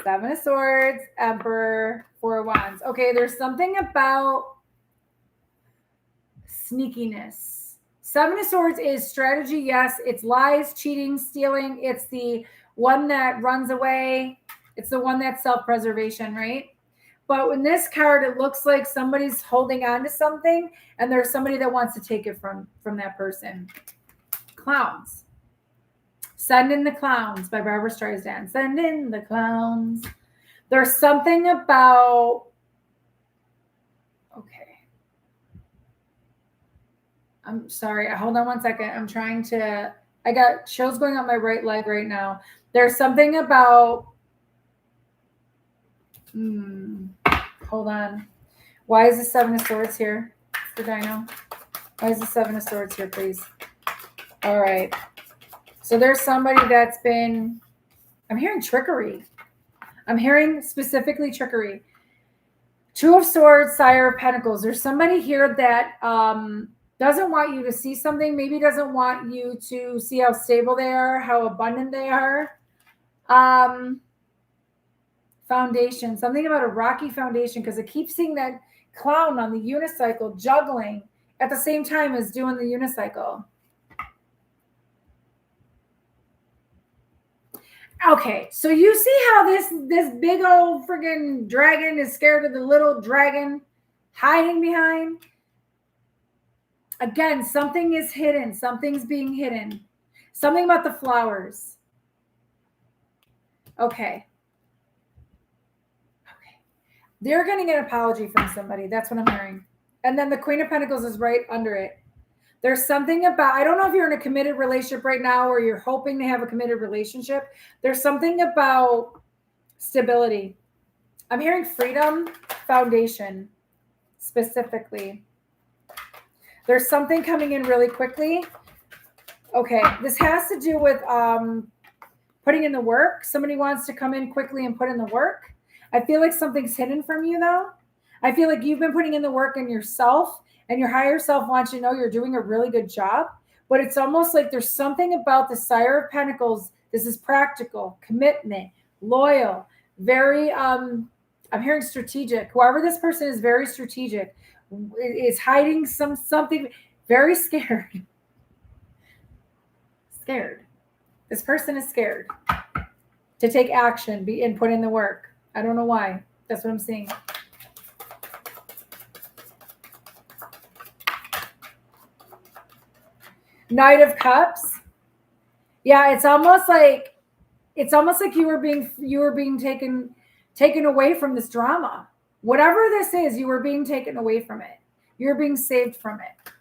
7 of Swords, Emperor, 4 of Wands. Okay, there's something about sneakiness. 7 of Swords is strategy, yes. It's lies, cheating, stealing. It's the one that runs away. It's the one that's self-preservation, right? But in this card, it looks like somebody's holding on to something, and there's somebody that wants to take it from that person. Clowns. Send in the Clowns by Barbara Streisand. Send in the clowns. There's something about, okay. I'm sorry. Hold on one second. I'm trying to, I got chills going on my right leg right now. There's something about, Hold on. Why is the Seven of Swords here for Dino? Why is the Seven of Swords here, please? All right. So there's somebody that's been, I'm hearing trickery. I'm hearing specifically trickery. Two of Swords, Sire of Pentacles. There's somebody here that doesn't want you to see something, maybe doesn't want you to see how stable they are, how abundant they are. Foundation, something about a rocky foundation, because I keep seeing that clown on the unicycle juggling at the same time as doing the unicycle. Okay, so you see how this big old friggin' dragon is scared of the little dragon hiding behind? Again, something is hidden. Something's being hidden. Something about the flowers. Okay. They're getting an apology from somebody. That's what I'm hearing. And then the Queen of Pentacles is right under it. There's something about, I don't know if you're in a committed relationship right now or you're hoping to have a committed relationship. There's something about stability. I'm hearing freedom, foundation, specifically. There's something coming in really quickly. Okay, this has to do with putting in the work. Somebody wants to come in quickly and put in the work. I feel like something's hidden from you, though. I feel like you've been putting in the work in yourself, and your higher self wants you to know you're doing a really good job. But it's almost like there's something about the Sire of Pentacles. This is practical, commitment, loyal, very, I'm hearing strategic. Whoever this person is, very strategic, is hiding something, very scared. Scared. This person is scared to take action and put in the work. I don't know why. That's what I'm seeing. Knight of Cups. Yeah, it's almost like you were being taken away from this drama. Whatever this is, you were being taken away from it. You're being saved from it.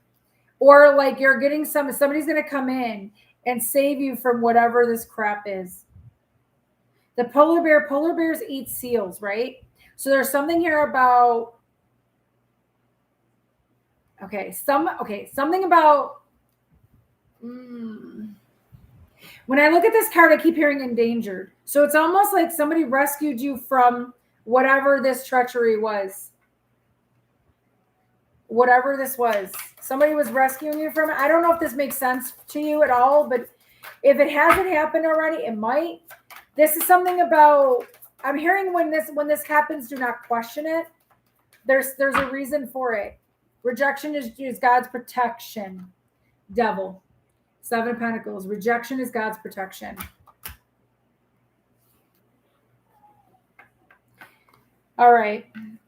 Or like you're getting somebody's going to come in and save you from whatever this crap is. The polar bears eat seals, right? So there's something here about, something about, when I look at this card, I keep hearing endangered. So it's almost like somebody rescued you from whatever this treachery was. Whatever this was. Somebody was rescuing you from it. I don't know if this makes sense to you at all, but if it hasn't happened already, it might. This is something about, I'm hearing when this happens, do not question it. There's a reason for it. Rejection is God's protection. Devil. Seven of Pentacles. Rejection is God's protection. All right.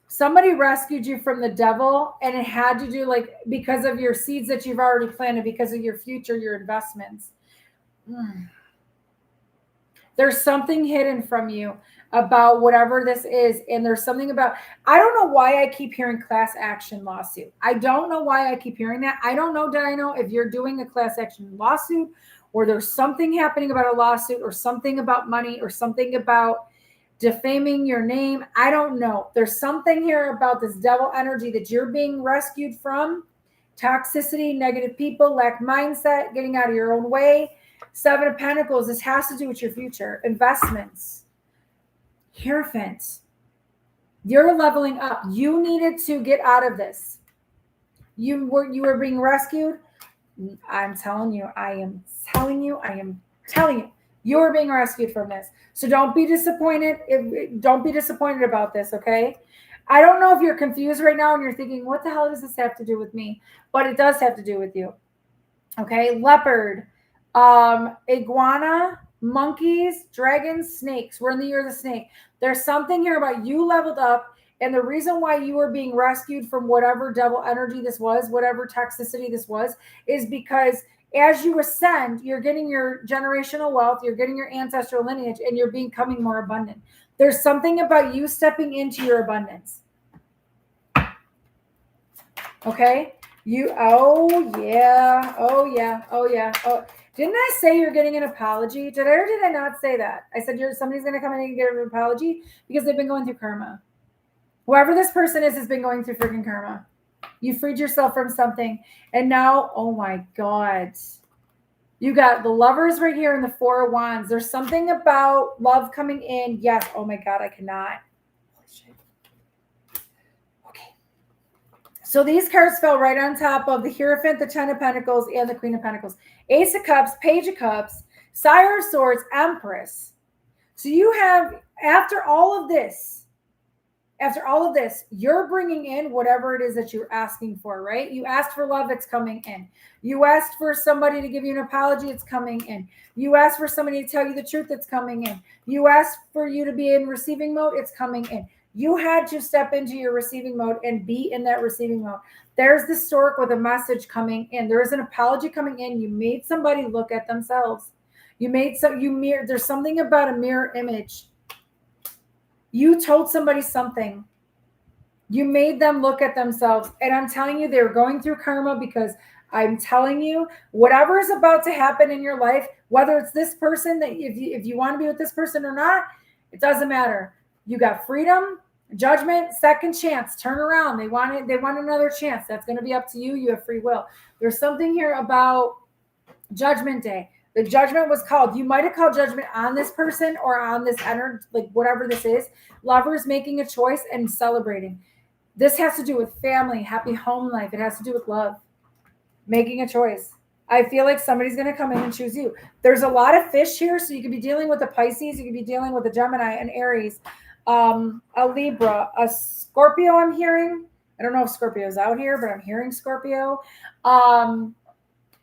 Somebody rescued you from the devil, and it had to do because of your seeds that you've already planted, because of your future, your investments. There's something hidden from you about whatever this is. And there's something about, I don't know why I keep hearing class action lawsuit. I don't know why I keep hearing that. I don't know, Dino, if you're doing a class action lawsuit or there's something happening about a lawsuit or something about money or something about defaming your name. I don't know. There's something here about this devil energy that you're being rescued from. Toxicity, negative people, lack mindset, getting out of your own way. Seven of Pentacles, this has to do with your future. Investments. Hierophant. You're leveling up. You needed to get out of this. You were being rescued. I'm telling you, I am telling you, you are being rescued from this. So don't be disappointed. Don't be disappointed about this, okay? I don't know if you're confused right now and you're thinking, what the hell does this have to do with me? But it does have to do with you. Okay, leopard, iguana, monkeys, dragons, snakes. We're in the year of the snake. There's something here about you leveled up, and the reason why you were being rescued from whatever devil energy this was, whatever toxicity this was, is because as you ascend, you're getting your generational wealth, you're getting your ancestral lineage, and you're becoming more abundant. There's something about you stepping into your abundance. Okay? Oh yeah. Didn't I say you're getting an apology? Did I or did I not say that? I said somebody's going to come in and get an apology because they've been going through karma. Whoever this person is has been going through freaking karma. You freed yourself from something. And now, oh my God. You got the Lovers right here and the Four of Wands. There's something about love coming in. Yes. Oh my God, I cannot. Holy shit. Okay. So these cards fell right on top of the Hierophant, the Ten of Pentacles, and the Queen of Pentacles. Ace of Cups, Page of Cups, Sire of Swords, Empress. So you have, after all of this, you're bringing in whatever it is that you're asking for, right? You asked for love, it's coming in. You asked for somebody to give you an apology, it's coming in. You asked for somebody to tell you the truth, it's coming in. You asked for you to be in receiving mode, it's coming in. You had to step into your receiving mode and be in that receiving mode. There's the stork with a message coming in. There is an apology coming in. You made somebody look at themselves. There's something about a mirror image. You told somebody something. You made them look at themselves. And I'm telling you, they're going through karma because I'm telling you, whatever is about to happen in your life, whether it's this person, that if you want to be with this person or not, it doesn't matter. You got freedom, judgment, second chance, turn around. They want another chance. That's going to be up to you. You have free will. There's something here about Judgment Day. The judgment was called. You might have called judgment on this person or on this energy, like whatever this is. Lovers making a choice and celebrating. This has to do with family, happy home life. It has to do with love, making a choice. I feel like somebody's going to come in and choose you. There's a lot of fish here, so you could be dealing with a Pisces. You could be dealing with a Gemini, an Aries, a Libra, a Scorpio I'm hearing. I don't know if Scorpio's out here, but I'm hearing Scorpio.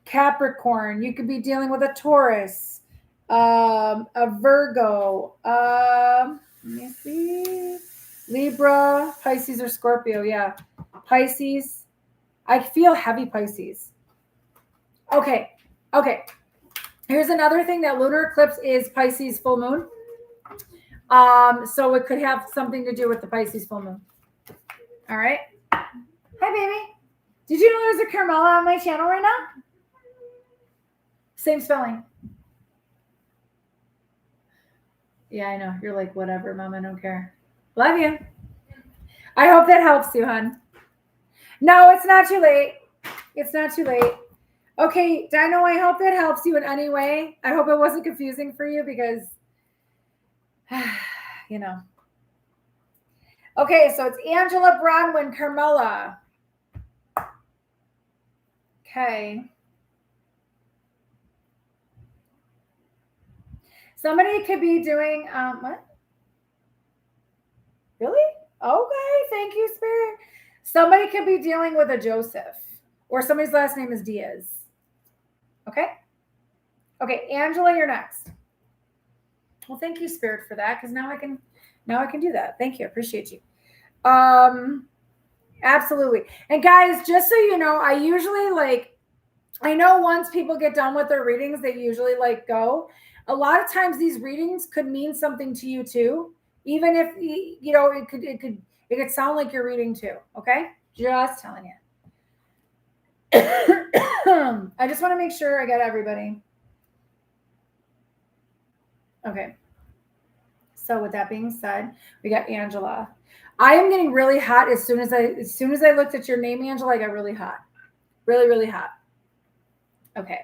Capricorn, you could be dealing with a Taurus, a Virgo, let me see, Libra, Pisces, or Scorpio. Yeah, Pisces. I feel heavy Pisces. Okay. Here's another thing, that lunar eclipse is Pisces full moon. So it could have something to do with the Pisces full moon. All right. Hi, baby. Did you know there's a Carmela on my channel right now? Same spelling. Yeah, I know. You're like, whatever, Mom. I don't care. Love you. I hope that helps you, hon. No, it's not too late. It's not too late. Okay, Dino, I hope that helps you in any way. I hope it wasn't confusing for you because, you know. Okay, so it's Angela, Bronwin, Carmela. Okay. Somebody could be doing, what? Really? Okay, thank you, Spirit. Somebody could be dealing with a Joseph, or somebody's last name is Diaz. Okay? Okay, Angela, you're next. Well, thank you, Spirit, for that, because now I can do that. Thank you. I appreciate you. Absolutely. And guys, just so you know, I usually I know once people get done with their readings, they usually go. A lot of times these readings could mean something to you too, even if it could sound like you're reading too. Okay, just telling you. I just want to make sure I get everybody. Okay. So with that being said, we got Angela. I am getting really hot as soon as I looked at your name, Angela. I got really hot, really, really hot. Okay.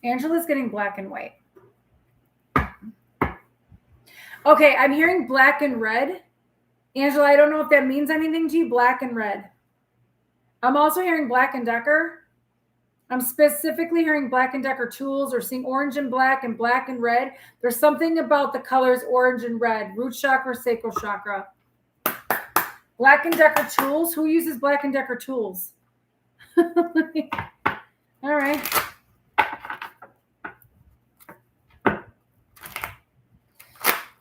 Angela's getting black and white. Okay, I'm hearing black and red. Angela, I don't know if that means anything to you, black and red. I'm also hearing Black & Decker. I'm specifically hearing Black & Decker tools, or seeing orange and black and red. There's something about the colors orange and red. Root chakra, sacral chakra. Black & Decker tools. Who uses Black & Decker tools? All right.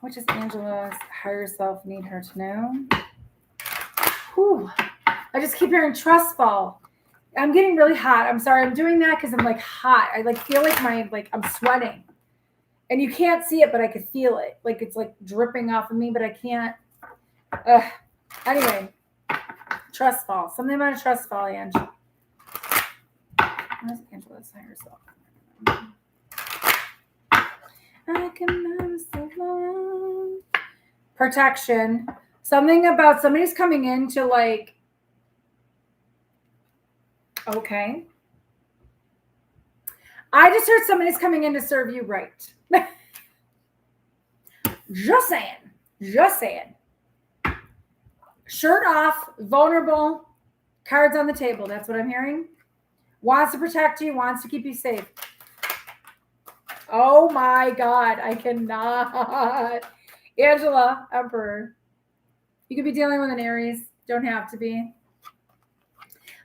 What does Angela's higher self need her to know? Whew. I just keep hearing trust fall. I'm getting really hot. I'm sorry. I'm doing that because I'm hot. I feel like I'm sweating. And you can't see it, but I could feel it. It's dripping off of me, but I can't. Anyway, trust fall. Something about a trust fall, Ange. Where's Angela's higher self? I can never survive. Protection. Something about somebody's coming in to like, okay. I just heard somebody's coming in to serve you right. Just saying. Just saying. Shirt off, vulnerable, cards on the table. That's what I'm hearing. Wants to protect you, wants to keep you safe. Oh my God, I cannot. Angela, Emperor. You could be dealing with an Aries. Don't have to be.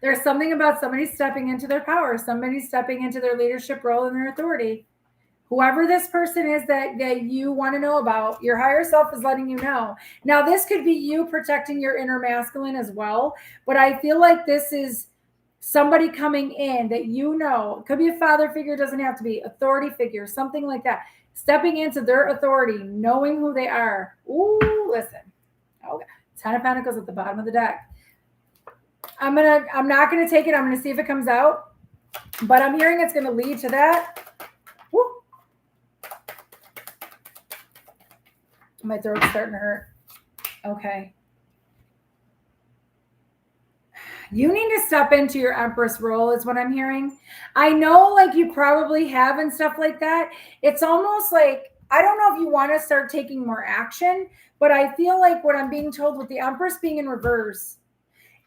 There's something about somebody stepping into their power, somebody stepping into their leadership role and their authority. Whoever this person is that you want to know about, your higher self is letting you know. Now, this could be you protecting your inner masculine as well, but I feel like this is somebody coming in that you know. It could be a father figure, doesn't have to be, authority figure, something like that. Stepping into their authority, knowing who they are. Ooh, listen. Okay. 10 of Pentacles at the bottom of the deck. I'm not gonna take it. I'm gonna see if it comes out, but I'm hearing it's gonna lead to that. Woo. My throat's starting to hurt. Okay. You need to step into your Empress role is what I'm hearing. I know like you probably have and stuff like that. It's almost like, I don't know if you want to start taking more action, but I feel like what I'm being told with the Empress being in reverse,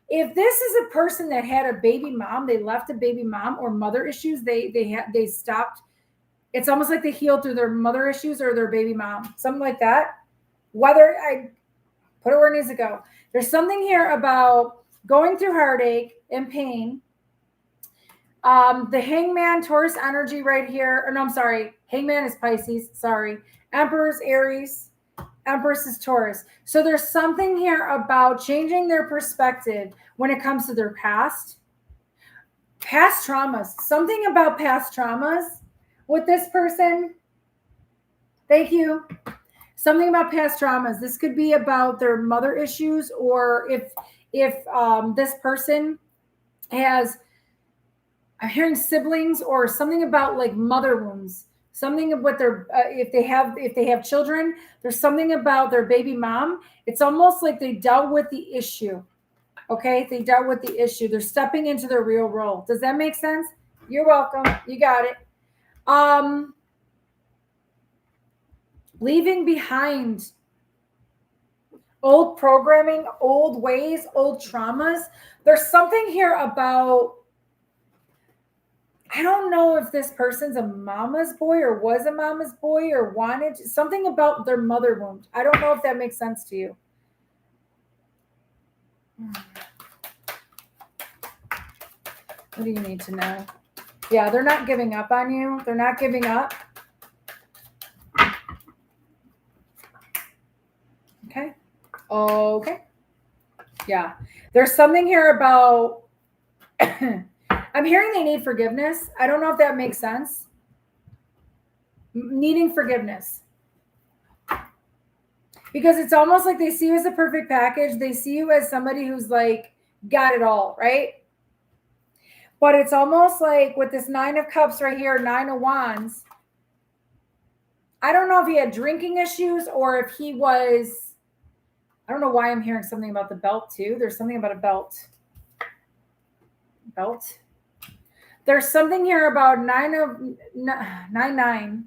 if this is a person that had a baby mom, they left a baby mom or mother issues, they stopped. It's almost like they healed through their mother issues or their baby mom, something like that. Whether I put it where it needs to go. There's something here about going through heartache and pain. The Hangman, Taurus energy right here. Or no, I'm sorry. Hangman is Pisces. Sorry. Emperor's Aries. Empress is Taurus. So there's something here about changing their perspective when it comes to their past traumas. Something about past traumas with this person. Thank you. Something about past traumas. This could be about their mother issues, or if this person has, I'm hearing siblings or something about like mother wounds. Something of what their if they have children, there's something about their baby mom. It's almost like they dealt with the issue. Okay, they dealt with the issue. They're stepping into their real role. Does that make sense? You're welcome. You got it. Leaving behind old programming, old ways, old traumas. There's something here about, I don't know if this person's a mama's boy or was a mama's boy or wanted something about their mother wound. I don't know if that makes sense to you. What do you need to know? Yeah, they're not giving up on you. They're not giving up. Okay. Okay. Yeah. There's something here about, I'm hearing they need forgiveness. I don't know if that makes sense. Needing forgiveness. Because it's almost like they see you as a perfect package. They see you as somebody who's like, got it all, right? But it's almost like with this 9 of Cups right here, 9 of Wands. I don't know if he had drinking issues or if he was, I don't know why I'm hearing something about the belt too. There's something about a belt. Belt. There's something here about 9 9.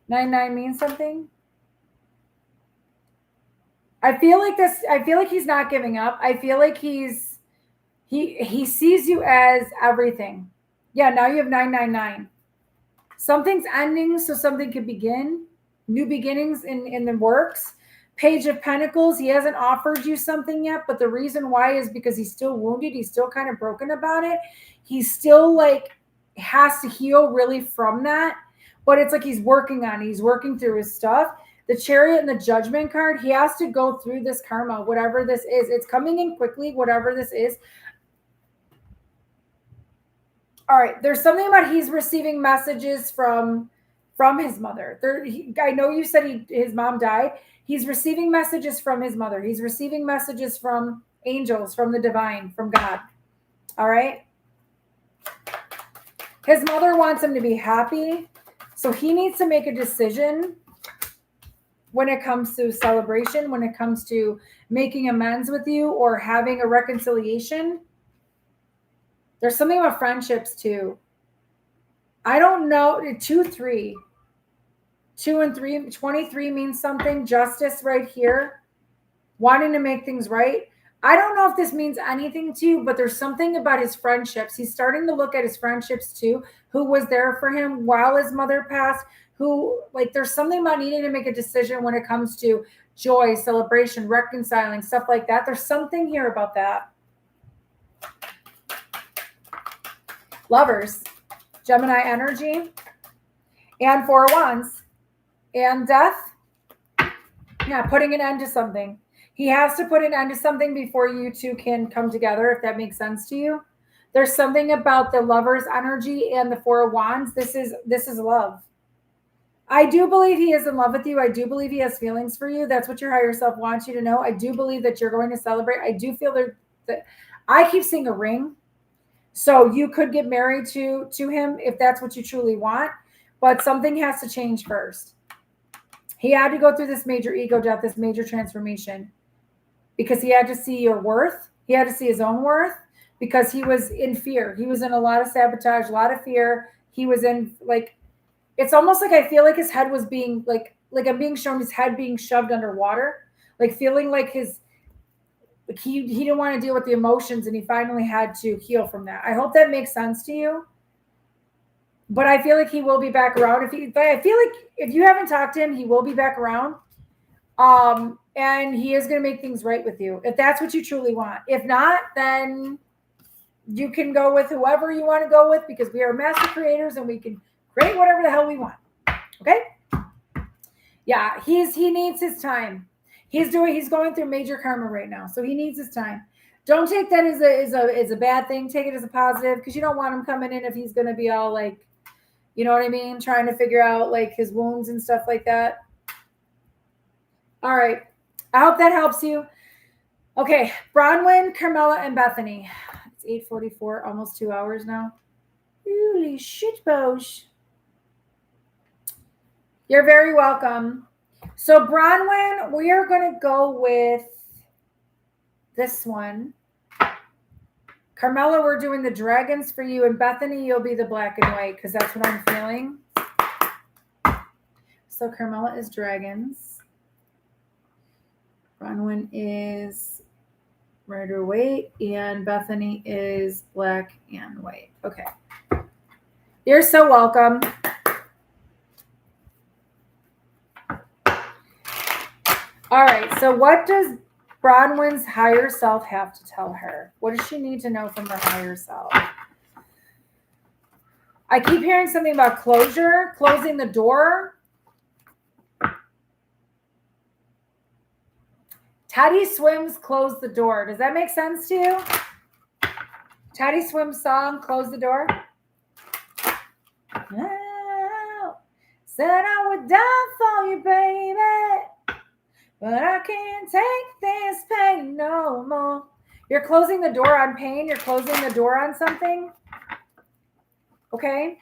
9 means something. I feel like he's not giving up. I feel like he sees you as everything. Yeah, now you have 999. Something's ending, so something could begin. New beginnings in the works. Page of Pentacles, he hasn't offered you something yet, but the reason why is because he's still wounded. He's still kind of broken about it. He's still like has to heal really from that, but it's like he's working on it. He's working through his stuff. The Chariot and the Judgment card, he has to go through this karma, whatever this is. It's coming in quickly, whatever this is. All right, there's something about he's receiving messages from his mother. I know you said his mom died. He's receiving messages from his mother. He's receiving messages from angels, from the divine, from God. All right. His mother wants him to be happy. So he needs to make a decision. when it comes to celebration, when it comes to making amends with you or having a reconciliation. There's something about friendships too. I don't know. 2, 3. 2 and 3, 23 means something. Justice right here. Wanting to make things right. I don't know if this means anything to you, but there's something about his friendships. He's starting to look at his friendships too. Who was there for him while his mother passed? Who, like, there's something about needing to make a decision when it comes to joy, celebration, reconciling, stuff like that. There's something here about that. Lovers, Gemini energy, and 4 of Wands, and death. Yeah, putting an end to something. He has to put an end to something before you two can come together, if that makes sense to you. There's something about the Lover's energy and the 4 of Wands. This is love. I do believe he is in love with you. I do believe he has feelings for you. That's what your higher self wants you to know. I do believe that you're going to celebrate. I do feel that I keep seeing a ring. So you could get married to him if that's what you truly want. But something has to change first. He had to go through this major ego death, this major transformation, because he had to see your worth. He had to see his own worth because he was in fear. He was in a lot of sabotage, a lot of fear. He was in, like, it's almost like I feel like his head was being like I'm being shown his head being shoved underwater, like feeling like he didn't want to deal with the emotions and he finally had to heal from that. I hope that makes sense to you. But I feel like he will be back around. I feel like if you haven't talked to him, he will be back around. And he is going to make things right with you if that's what you truly want. If not, then you can go with whoever you want to go with, because we are master creators and we can create whatever the hell we want. Okay? Yeah, he needs his time. He's going through major karma right now, so he needs his time. Don't take that as a bad thing. Take it as a positive, because you don't want him coming in if he's going to be all like, you know what I mean, trying to figure out like his wounds and stuff like that. All right. I hope that helps you. Okay, Bronwin, Carmela, and Bethany. It's 8:44, almost 2 hours now. Holy shit, Paige. You're very welcome. So Bronwin, we are going to go with this one. Carmela, we're doing the dragons for you, and Bethany, you'll be the black and white, because that's what I'm feeling. So Carmela is dragons. Bronwin is Rider Waite, and Bethany is black and white. Okay. You're so welcome. All right. So what does Bronwyn's higher self have to tell her? What does she need to know from her higher self? I keep hearing something about closure, closing the door. Teddy Swims, Close the Door. Does that make sense to you? Teddy Swims song, Close the Door. Oh, said I would die for you, baby, but I can't take this pain no more. You're closing the door on pain. You're closing the door on something. Okay?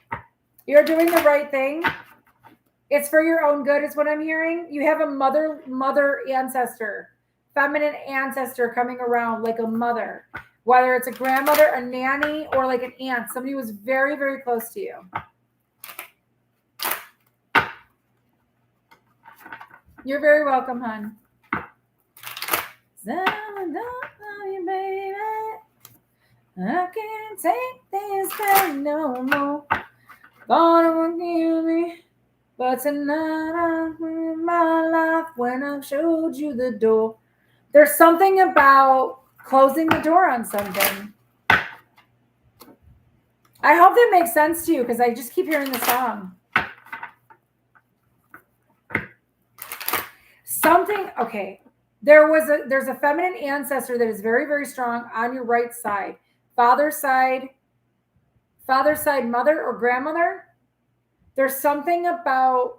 You're doing the right thing. It's for your own good is what I'm hearing. You have a mother ancestor. Feminine ancestor coming around like a mother, whether it's a grandmother, a nanny, or like an aunt, somebody who was very, very close to you. You're very welcome, hon. I can't take this pain no more. Thought it would kill me, but tonight I'm in my life when I showed you the door. There's something about closing the door on something. I hope that makes sense to you, because I just keep hearing the song. Something, okay. There's a feminine ancestor that is very, very strong on your right side. Father's side, mother or grandmother. There's something about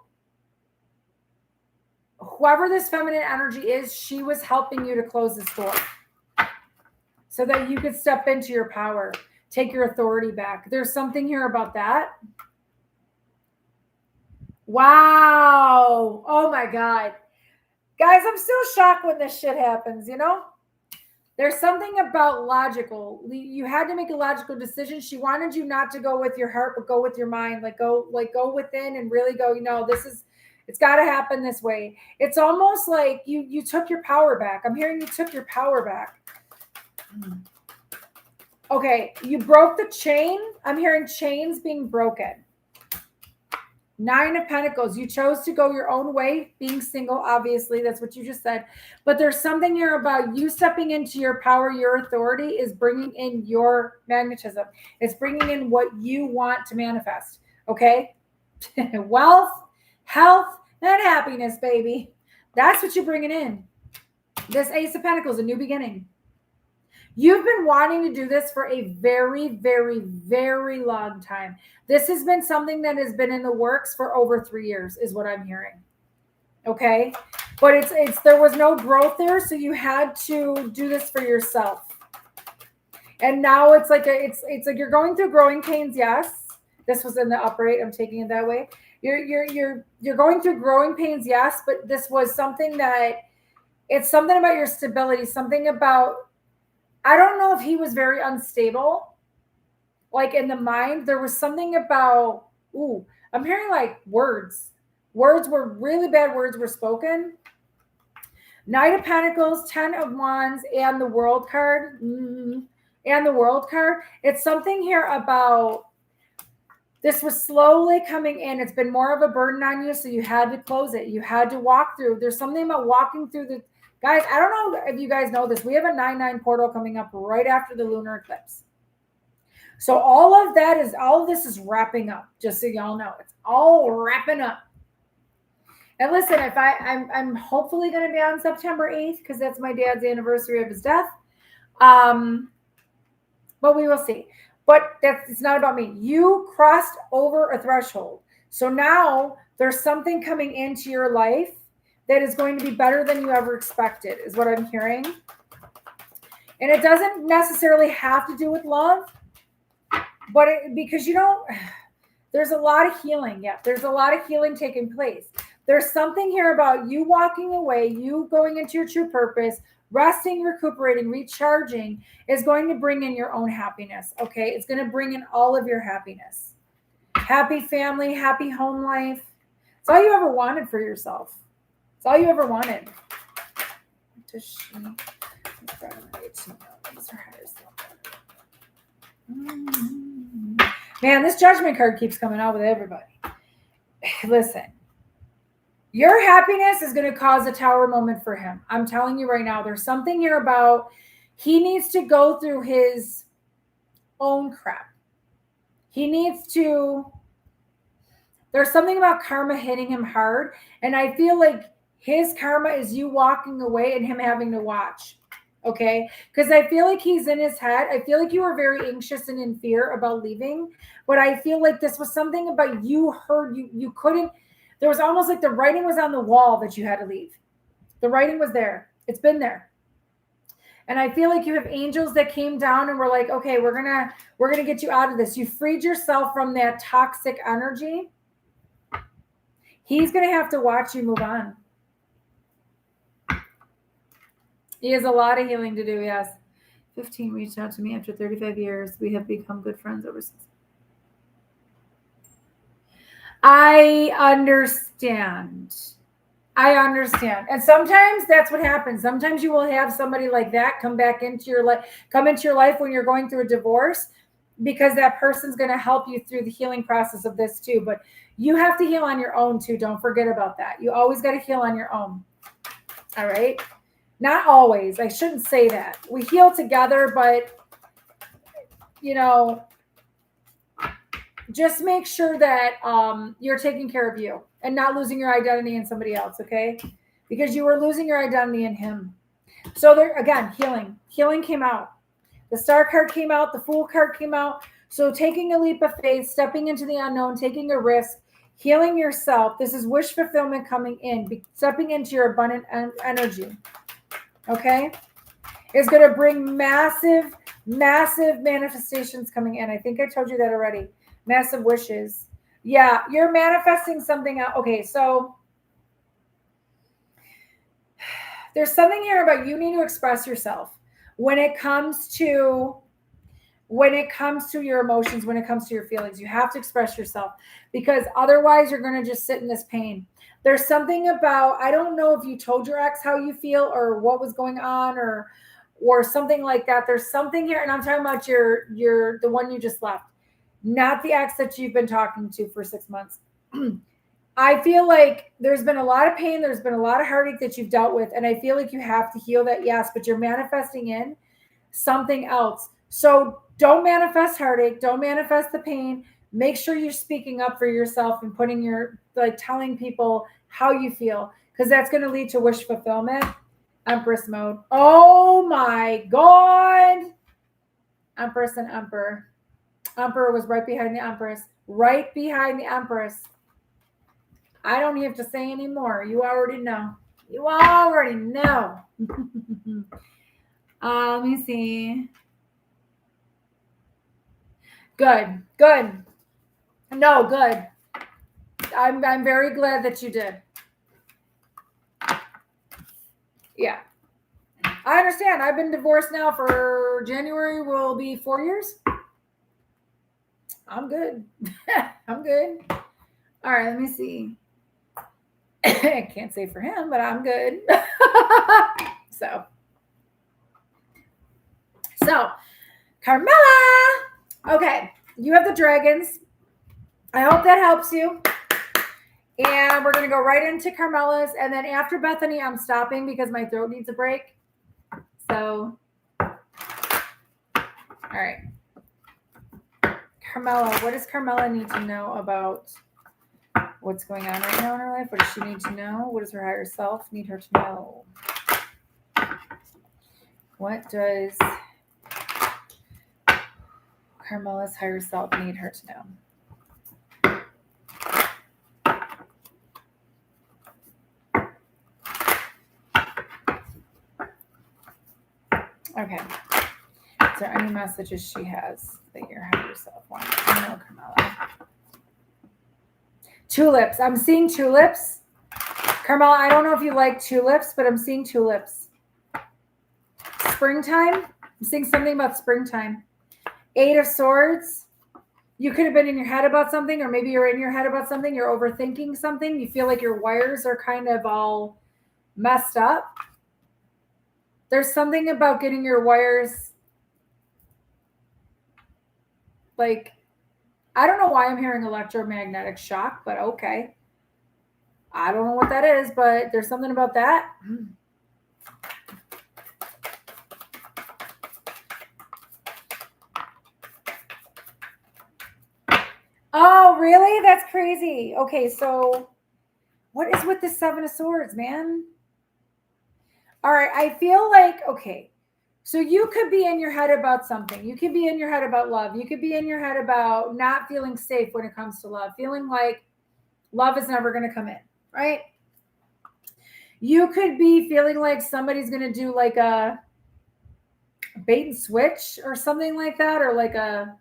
whoever this feminine energy is, she was helping you to close this door so that you could step into your power, take your authority back. There's something here about that. Wow. Oh my God. Guys, I'm still shocked when this shit happens, you know? There's something about logical. You had to make a logical decision. She wanted you not to go with your heart, but go with your mind. Go within and really go, it's got to happen this way. It's almost like you took your power back. I'm hearing you took your power back. Okay, you broke the chain. I'm hearing chains being broken. 9 of Pentacles. You chose to go your own way, being single, obviously. That's what you just said. But there's something here about you stepping into your power, your authority is bringing in your magnetism. It's bringing in what you want to manifest, okay? Wealth, health, and happiness, baby. That's what you're bringing in. This Ace of Pentacles, a new beginning. You've been wanting to do this for a very, very, very long time. This has been something that has been in the works for over 3 years, is what I'm hearing. Okay? But it's there was no growth there, so you had to do this for yourself. And now it's like you're going through growing pains, yes. This was in the upright. I'm taking it that way. You're going through growing pains, yes, but this was something that it's something about your stability, something about, I don't know if he was very unstable, like in the mind. There was something about, I'm hearing like words. Words were really bad words were spoken. Knight of Pentacles, 10 of Wands, and the World card. And the World card. It's something here about this was slowly coming in. It's been more of a burden on you, so you had to close it. You had to walk through. There's something about walking through the... Guys, I don't know if you guys know this. We have a 9/9 portal coming up right after the lunar eclipse. So all of this is wrapping up, just so y'all know. It's all wrapping up. And listen, if I'm hopefully going to be on September 8th, because that's my dad's anniversary of his death. But we will see. But it's not about me. You crossed over a threshold. So now there's something coming into your life that is going to be better than you ever expected, is what I'm hearing. And it doesn't necessarily have to do with love, but because there's a lot of healing. Yeah, there's a lot of healing taking place. There's something here about you walking away, you going into your true purpose, resting, recuperating, recharging is going to bring in your own happiness, okay? It's going to bring in all of your happiness. Happy family, happy home life. It's all you ever wanted for yourself. It's all you ever wanted. Does she? Man, this Judgment card keeps coming out with everybody. Listen, your happiness is going to cause a tower moment for him. I'm telling you right now, there's something here about he needs to go through his own crap. He needs to, there's something about karma hitting him hard. And I feel like his karma is you walking away and him having to watch. Okay? Because I feel like he's in his head. I feel like you were very anxious and in fear about leaving. But I feel like this was something about you couldn't, there was almost like the writing was on the wall that you had to leave. The writing was there. It's been there. And I feel like you have angels that came down and were like, okay, we're gonna get you out of this. You freed yourself from that toxic energy. He's gonna have to watch you move on. He has a lot of healing to do, yes. 15 reached out to me after 35 years. We have become good friends ever since. I understand. And sometimes that's what happens. Sometimes you will have somebody like that come into your life when you're going through a divorce, because that person's going to help you through the healing process of this too. But you have to heal on your own too. Don't forget about that. You always got to heal on your own. All right. Not always. I shouldn't say that. We heal together, but just make sure that you're taking care of you and not losing your identity in somebody else, okay? Because you were losing your identity in him. So there, again, healing. Healing came out. The Star card came out. The Fool card came out. So taking a leap of faith, stepping into the unknown, taking a risk, healing yourself. This is wish fulfillment coming in, stepping into your abundant energy, okay? It's going to bring massive, massive manifestations coming in. I think I told you that already. Massive wishes. Yeah, you're manifesting something out. Okay, so there's something here about you need to express yourself when it comes to your emotions, when it comes to your feelings. You have to express yourself, because otherwise you're going to just sit in this pain. There's something about, I don't know if you told your ex how you feel or what was going on or something like that. There's something here, and I'm talking about the one you just left, not the ex that you've been talking to for 6 months. I feel like there's been a lot of pain. There's been a lot of heartache that you've dealt with. And I feel like you have to heal that, yes, but you're manifesting in something else. So don't manifest heartache. Don't manifest the pain. Make sure you're speaking up for yourself and putting telling people how you feel, because that's going to lead to wish fulfillment. Empress mode. Oh my God. Empress and Emperor. Emperor was right behind the Empress. Right behind the Empress. I don't have to say anymore. You already know. You already know. Let me see. Good. Good. No, good. I'm very glad that you did. Yeah. I understand. I've been divorced now for January will be 4 years. I'm good. I'm good. All right, let me see. I can't say for him, but I'm good. So, Carmela. Okay, you have the dragons. I hope that helps you. And we're going to go right into Carmela's. And then after Bethany, I'm stopping because my throat needs a break. So, all right. Carmela, what does Carmela need to know about what's going on right now in her life? What does she need to know? What does her higher self need her to know? What does Carmela's higher self need her to know? Okay. Is there any messages she has that your higher self wants to know, Carmela? Tulips. I'm seeing tulips. Carmela, I don't know if you like tulips, but I'm seeing tulips. Springtime. I'm seeing something about springtime. 8 of Swords. You could have been in your head about something, or maybe you're in your head about something. You're overthinking something. You feel like your wires are kind of all messed up. There's something about getting your wires, like, I don't know why I'm hearing electromagnetic shock, but okay. I don't know what that is, but there's something about that. Oh, really? That's crazy. Okay, so what is with the 7 of Swords, man? All right, I feel like, okay, so you could be in your head about something. You could be in your head about love. You could be in your head about not feeling safe when it comes to love, feeling like love is never going to come in, right? You could be feeling like somebody's going to do like a bait and switch or something like that, or like a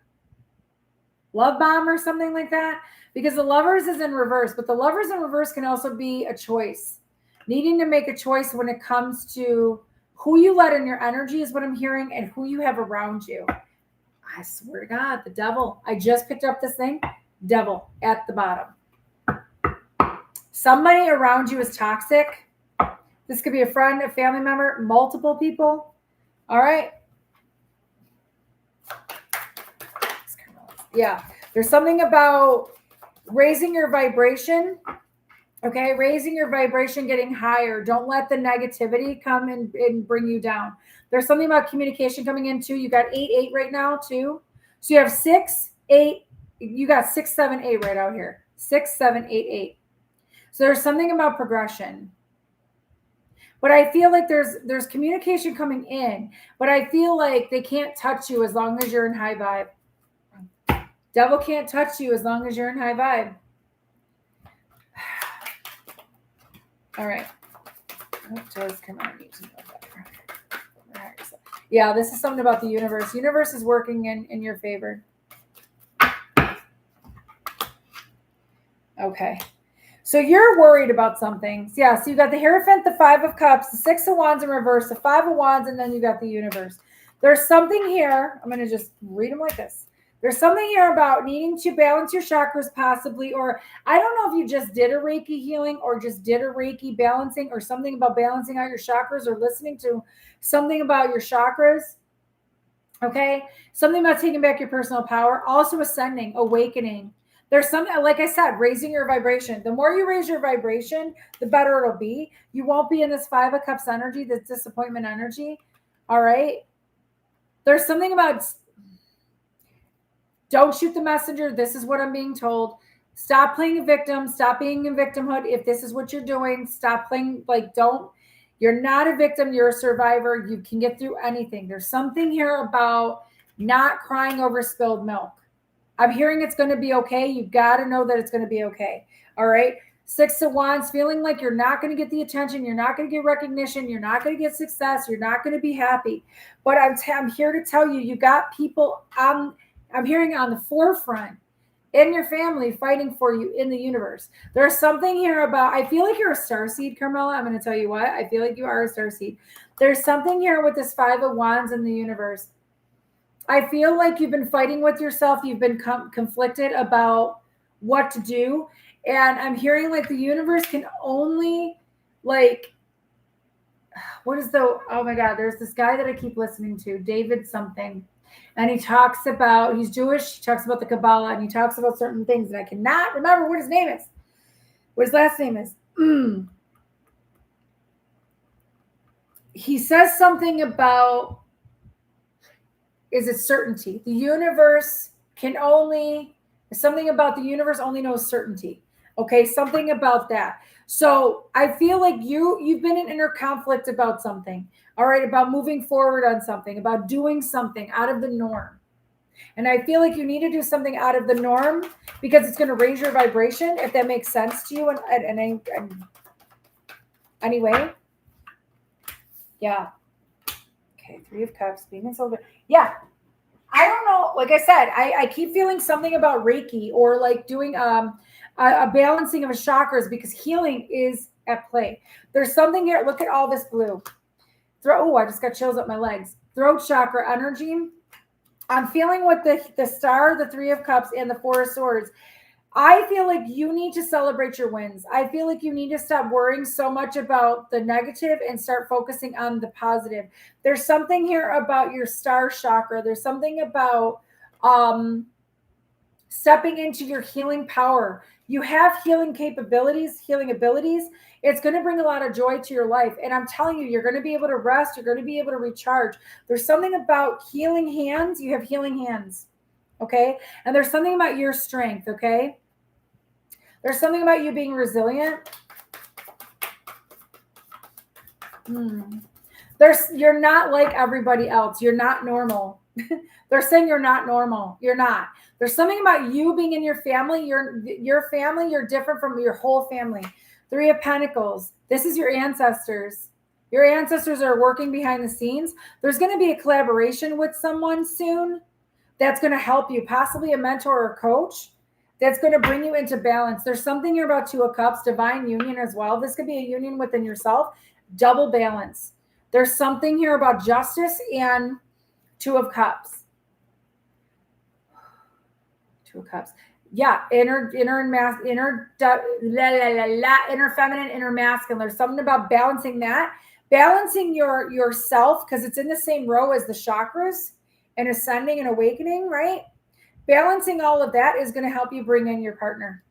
love bomb or something like that, because the Lovers is in reverse, but the Lovers in reverse can also be a choice. Needing to make a choice when it comes to who you let in your energy is what I'm hearing, and who you have around you. I swear to God, the devil. I just picked up this thing. Devil at the bottom. Somebody around you is toxic. This could be a friend, a family member, multiple people. All right. Yeah. There's something about raising your vibration. Okay, raising your vibration, getting higher. Don't let the negativity come and bring you down. There's something about communication coming in too. You got 8-8 right now too. So you have 6-8. You got 6-7-8 right out here. 6-7-8-8. So there's something about progression. But I feel like there's communication coming in. But I feel like they can't touch you as long as you're in high vibe. Devil can't touch you as long as you're in high vibe. All right. What does Carmela need to know better? Yeah, this is something about the universe. Universe is working in your favor. Okay. So you're worried about something. So yeah, so you got the Hierophant, the Five of Cups, the Six of Wands in reverse, the Five of Wands, and then you got the Universe. There's something here. I'm going to just read them like this. There's something here about needing to balance your chakras possibly, or I don't know if you just did a Reiki healing or just did a Reiki balancing or something about balancing out your chakras or listening to something about your chakras. Okay. Something about taking back your personal power, also ascending, awakening. There's something, like I said, raising your vibration. The more you raise your vibration, the better it'll be. You won't be in this Five of Cups energy, this disappointment energy. All right. There's something about don't shoot the messenger. This is what I'm being told. Stop playing a victim. Stop being in victimhood. If this is what you're doing, stop playing. Like, you're not a victim. You're a survivor. You can get through anything. There's something here about not crying over spilled milk. I'm hearing it's going to be okay. You've got to know that it's going to be okay. All right. Six of Wands, feeling like you're not going to get the attention. You're not going to get recognition. You're not going to get success. You're not going to be happy. But I'm here to tell you, you got people I'm hearing on the forefront in your family fighting for you in the universe. There's something here about, I feel like you're a starseed, Carmela. I'm going to tell you what, I feel like you are a starseed. There's something here with this Five of Wands in the universe. I feel like you've been fighting with yourself. You've been conflicted about what to do. And I'm hearing like the universe can only like, oh my God, there's this guy that I keep listening to, David something. And he talks about, he's Jewish, he talks about the Kabbalah, and he talks about certain things. And I cannot remember what his name is, what his last name is. He says something about, is it certainty? The universe can only, something about the universe only knows certainty. Okay, something about that. So I feel like you've been in inner conflict about something. All right, about moving forward on something, about doing something out of the norm. And I feel like you need to do something out of the norm because it's going to raise your vibration, if that makes sense to you. And anyway, yeah. Okay, Three of Cups, being insulted. Yeah. I don't know. Like I said, I keep feeling something about Reiki or like doing a balancing of a chakras because healing is at play. There's something here. Look at all this blue. I just got chills up my legs. Throat chakra energy. I'm feeling with the Star, the Three of Cups, and the Four of Swords. I feel like you need to celebrate your wins. I feel like you need to stop worrying so much about the negative and start focusing on the positive. There's something here about your Star chakra. There's something about stepping into your healing power. You have healing capabilities, healing abilities. It's going to bring a lot of joy to your life. And I'm telling you, you're going to be able to rest. You're going to be able to recharge. There's something about healing hands. You have healing hands. Okay. And there's something about your strength. Okay. There's something about you being resilient. You're not like everybody else. You're not normal. They're saying you're not normal. You're not. There's something about you being in your family. Your family, you're different from your whole family. Three of Pentacles. This is your ancestors. Your ancestors are working behind the scenes. There's going to be a collaboration with someone soon that's going to help you, possibly a mentor or a coach that's going to bring you into balance. There's something here about Two of Cups, divine union as well. This could be a union within yourself, double balance. There's something here about justice and Two of Cups. Two of Cups. Yeah, inner feminine, inner masculine. There's something about balancing that. Balancing yourself, because it's in the same row as the chakras and ascending and awakening, right? Balancing all of that is going to help you bring in your partner.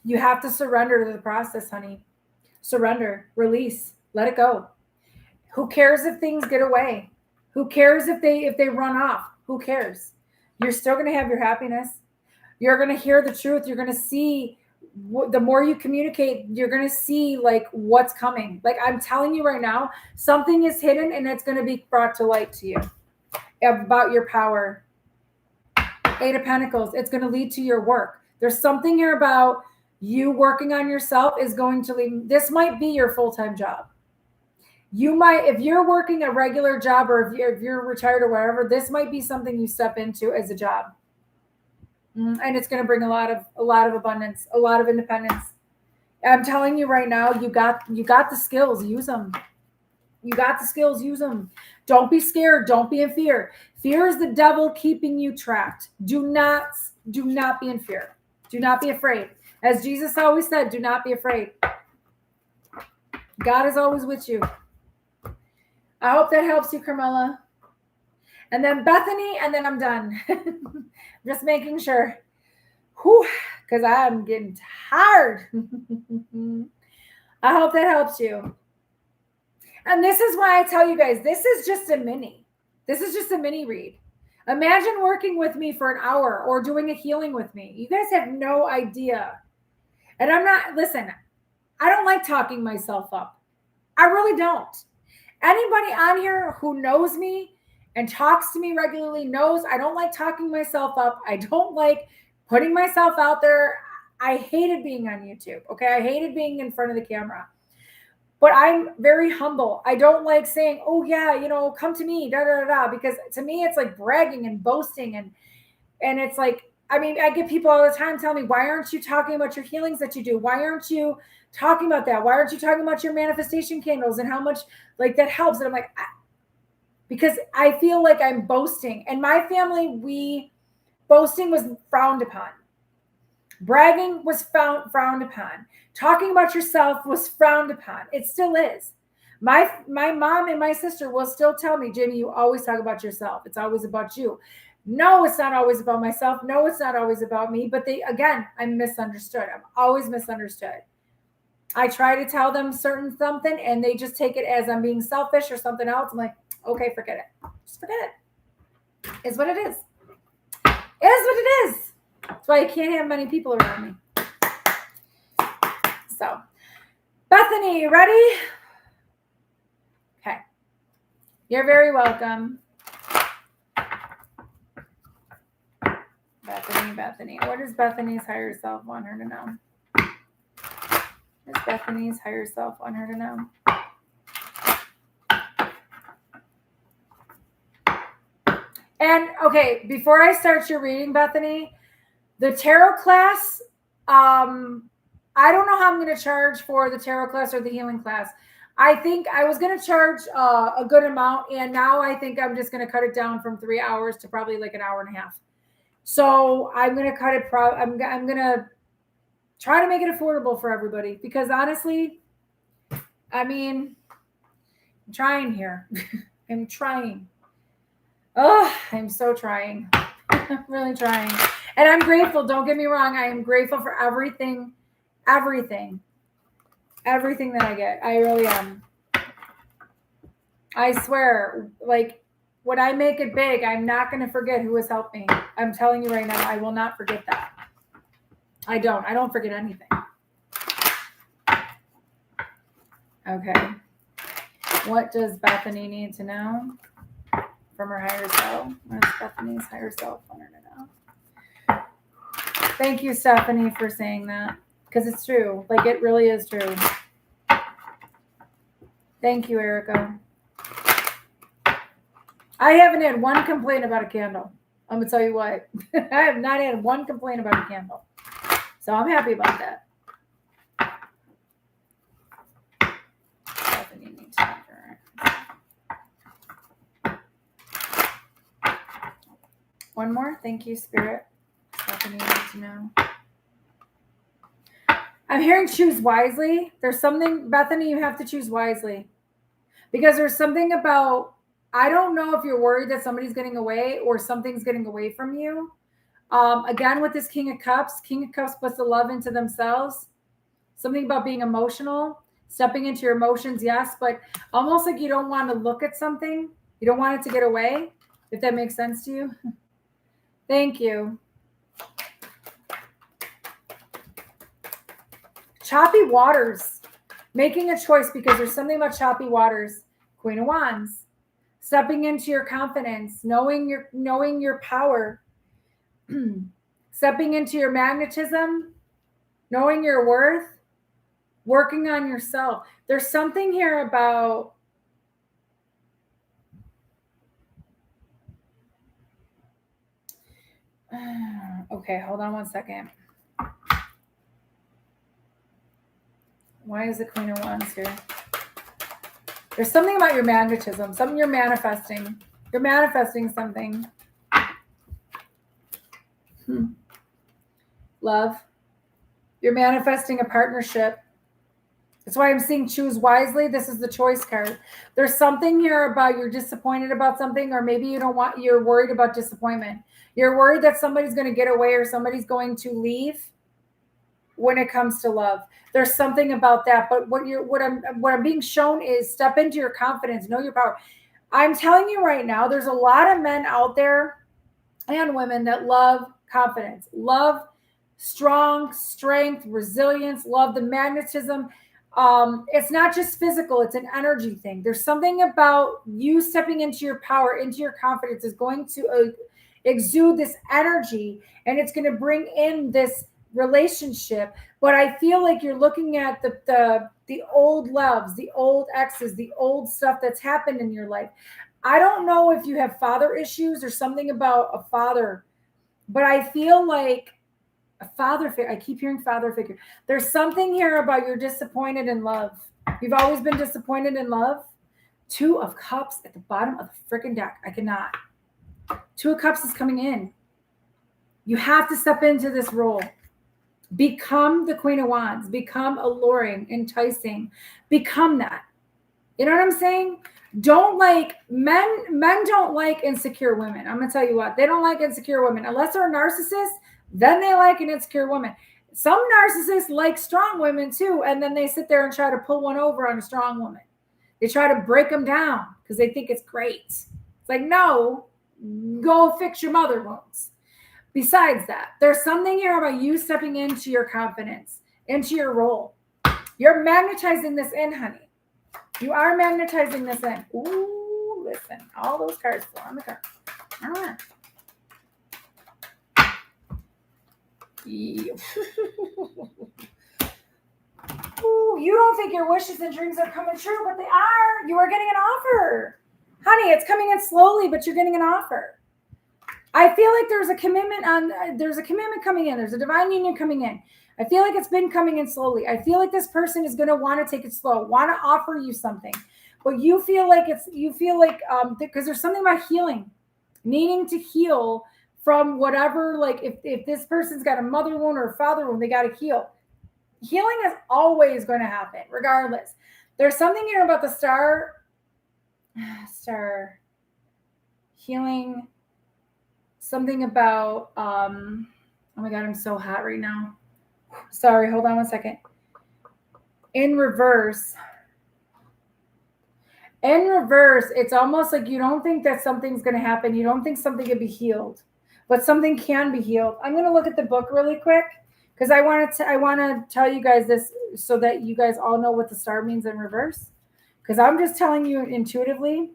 You have to surrender to the process, honey. Surrender, release, let it go. Who cares if things get away? Who cares if they run off? Who cares? You're still going to have your happiness. You're going to hear the truth. You're going to see, the more you communicate, you're going to see like what's coming. Like I'm telling you right now, something is hidden and it's going to be brought to light to you about your power. Eight of Pentacles. It's going to lead to your work. There's something here about you working on yourself is going to lead. This might be your full-time job. You might, if you're working a regular job or if you're retired or whatever, this might be something you step into as a job. And it's going to bring a lot of abundance, a lot of independence. I'm telling you right now, you got the skills, use them. You got the skills, use them. Don't be scared. Don't be in fear. Fear is the devil keeping you trapped. Do not be in fear. Do not be afraid. As Jesus always said, do not be afraid. God is always with you. I hope that helps you, Carmela. And then Bethany, and then I'm done. Just making sure. Whew, because I'm getting tired. I hope that helps you. And this is why I tell you guys, this is just a mini. This is just a mini read. Imagine working with me for an hour or doing a healing with me. You guys have no idea. And listen, I don't like talking myself up. I really don't. Anybody on here who knows me and talks to me regularly knows I don't like talking myself up. I don't like putting myself out there. I hated being on YouTube. Okay. I hated being in front of the camera. But I'm very humble. I don't like saying, oh, yeah, come to me, da, da, da, da, because to me, it's like bragging and boasting. And it's like, I mean, I get people all the time telling me, why aren't you talking about your healings that you do? Why aren't you talking about that? Why aren't you talking about your manifestation candles and how much like that helps? And I'm like, because I feel like I'm boasting. And my family, boasting was frowned upon. Bragging was frowned upon. Talking about yourself was frowned upon. It still is. My mom and my sister will still tell me, Jamie, you always talk about yourself. It's always about you. No, it's not always about myself. No, it's not always about me. But I'm misunderstood. I'm always misunderstood. I try to tell them something and they just take it as I'm being selfish or something else. I'm like, okay, forget it. Just forget it. It's what it is. It is what it is. That's why I can't have many people around me. So, Bethany, you ready? Okay. You're very welcome. Bethany. What does Bethany's higher self want her to know? What does Bethany's higher self want her to know? And, okay, before I start your reading, Bethany, the tarot class, I don't know how I'm going to charge for the tarot class or the healing class. I think I was going to charge a good amount, and now I think I'm just going to cut it down from 3 hours to probably like an hour and a half. So I'm going to cut it. I'm going to try to make it affordable for everybody because honestly, I mean, I'm trying here. I'm trying. Oh, I'm so trying. I'm really trying. And I'm grateful. Don't get me wrong. I am grateful for everything that I get. I really am. I swear, like when I make it big, I'm not going to forget who has helped me. I'm telling you right now, I will not forget that. I don't forget anything. Okay. What does Bethany need to know from her higher self? What does Bethany's higher self want her to know? Thank you, Stephanie, for saying that. Because it's true. Like, it really is true. Thank you, Erica. I haven't had one complaint about a candle. I'm going to tell you what. I have not had one complaint about a candle. So I'm happy about that. Stephanie needs to one more. Thank you, Spirit. Stephanie needs to know. I'm hearing choose wisely. There's something, Bethany, you have to choose wisely. Because there's something about, I don't know if you're worried that somebody's getting away or something's getting away from you. Again, with this King of Cups puts the love into themselves. Something about being emotional, stepping into your emotions, yes, but almost like you don't want to look at something. You don't want it to get away, if that makes sense to you. Thank you. Choppy waters. Making a choice because there's something about choppy waters. Queen of Wands. Stepping into your confidence, knowing your power. Stepping into your magnetism, knowing your worth, working on yourself. There's something here about okay, hold on one second. Why is the Queen of Wands here? There's something about your magnetism, something you're manifesting. You're manifesting something. Love. You're manifesting a partnership. That's why I'm seeing choose wisely. This is the choice card. There's something here about you're disappointed about something, or maybe you're worried about disappointment. You're worried that somebody's going to get away or somebody's going to leave when it comes to love. There's something about that. But what I'm being shown is step into your confidence, know your power. I'm telling you right now, there's a lot of men out there and women that love confidence, love strong strength, resilience, love the magnetism. It's not just physical, it's an energy thing. There's something about you stepping into your power, into your confidence is going to exude this energy, and it's going to bring in this relationship. But I feel like you're looking at the old loves, the old exes, the old stuff that's happened in your life. I don't know if you have father issues or something about a father, but I feel like a father figure. I keep hearing father figure. There's something here about you're disappointed in love. You've always been disappointed in love. 2 of Cups at the bottom of the freaking deck. I cannot. 2 of Cups is coming in. You have to step into this role. Become the Queen of Wands. Become alluring, enticing. Become that. You know what I'm saying? Don't like men don't like insecure women. I'm gonna tell you what, they don't like insecure women unless they're a narcissist. Then they like an insecure woman. Some narcissists like strong women too, and then they sit there and try to pull one over on a strong woman. They try to break them down because they think it's great. It's like, no, go fix your mother wounds. Besides that, there's something here about you stepping into your confidence, into your role. You're magnetizing this in, honey. You are magnetizing this in. Ooh, listen, all those cards fall on the card. All right. Ooh, you don't think your wishes and dreams are coming true, but they are. You are getting an offer. Honey, it's coming in slowly, but you're getting an offer. I feel like there's a commitment coming in. There's a divine union coming in. I feel like it's been coming in slowly. I feel like this person is going to want to take it slow, want to offer you something. But you feel like because there's something about healing, needing to heal from whatever, like if this person's got a mother wound or a father wound, they got to heal. Healing is always going to happen, regardless. There's something here about the star healing, something about, oh my God, I'm so hot right now. Sorry, hold on one second. In reverse, it's almost like you don't think that something's going to happen. You don't think something can be healed, but something can be healed. I'm going to look at the book really quick because I want to tell you guys this so that you guys all know what the star means in reverse. Because I'm just telling you intuitively.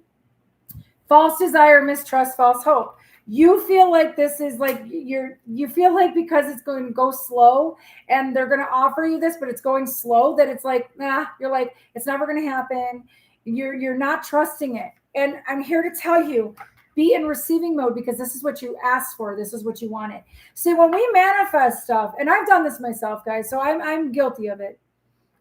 False desire, mistrust, false hope. You feel like this is like you feel like because it's going to go slow and they're going to offer you this, but it's going slow, that it's like, you're like, it's never going to happen. You're not trusting it. And I'm here to tell you, be in receiving mode, because this is what you asked for. This is what you wanted. See, when we manifest stuff, and I've done this myself, guys, so I'm guilty of it.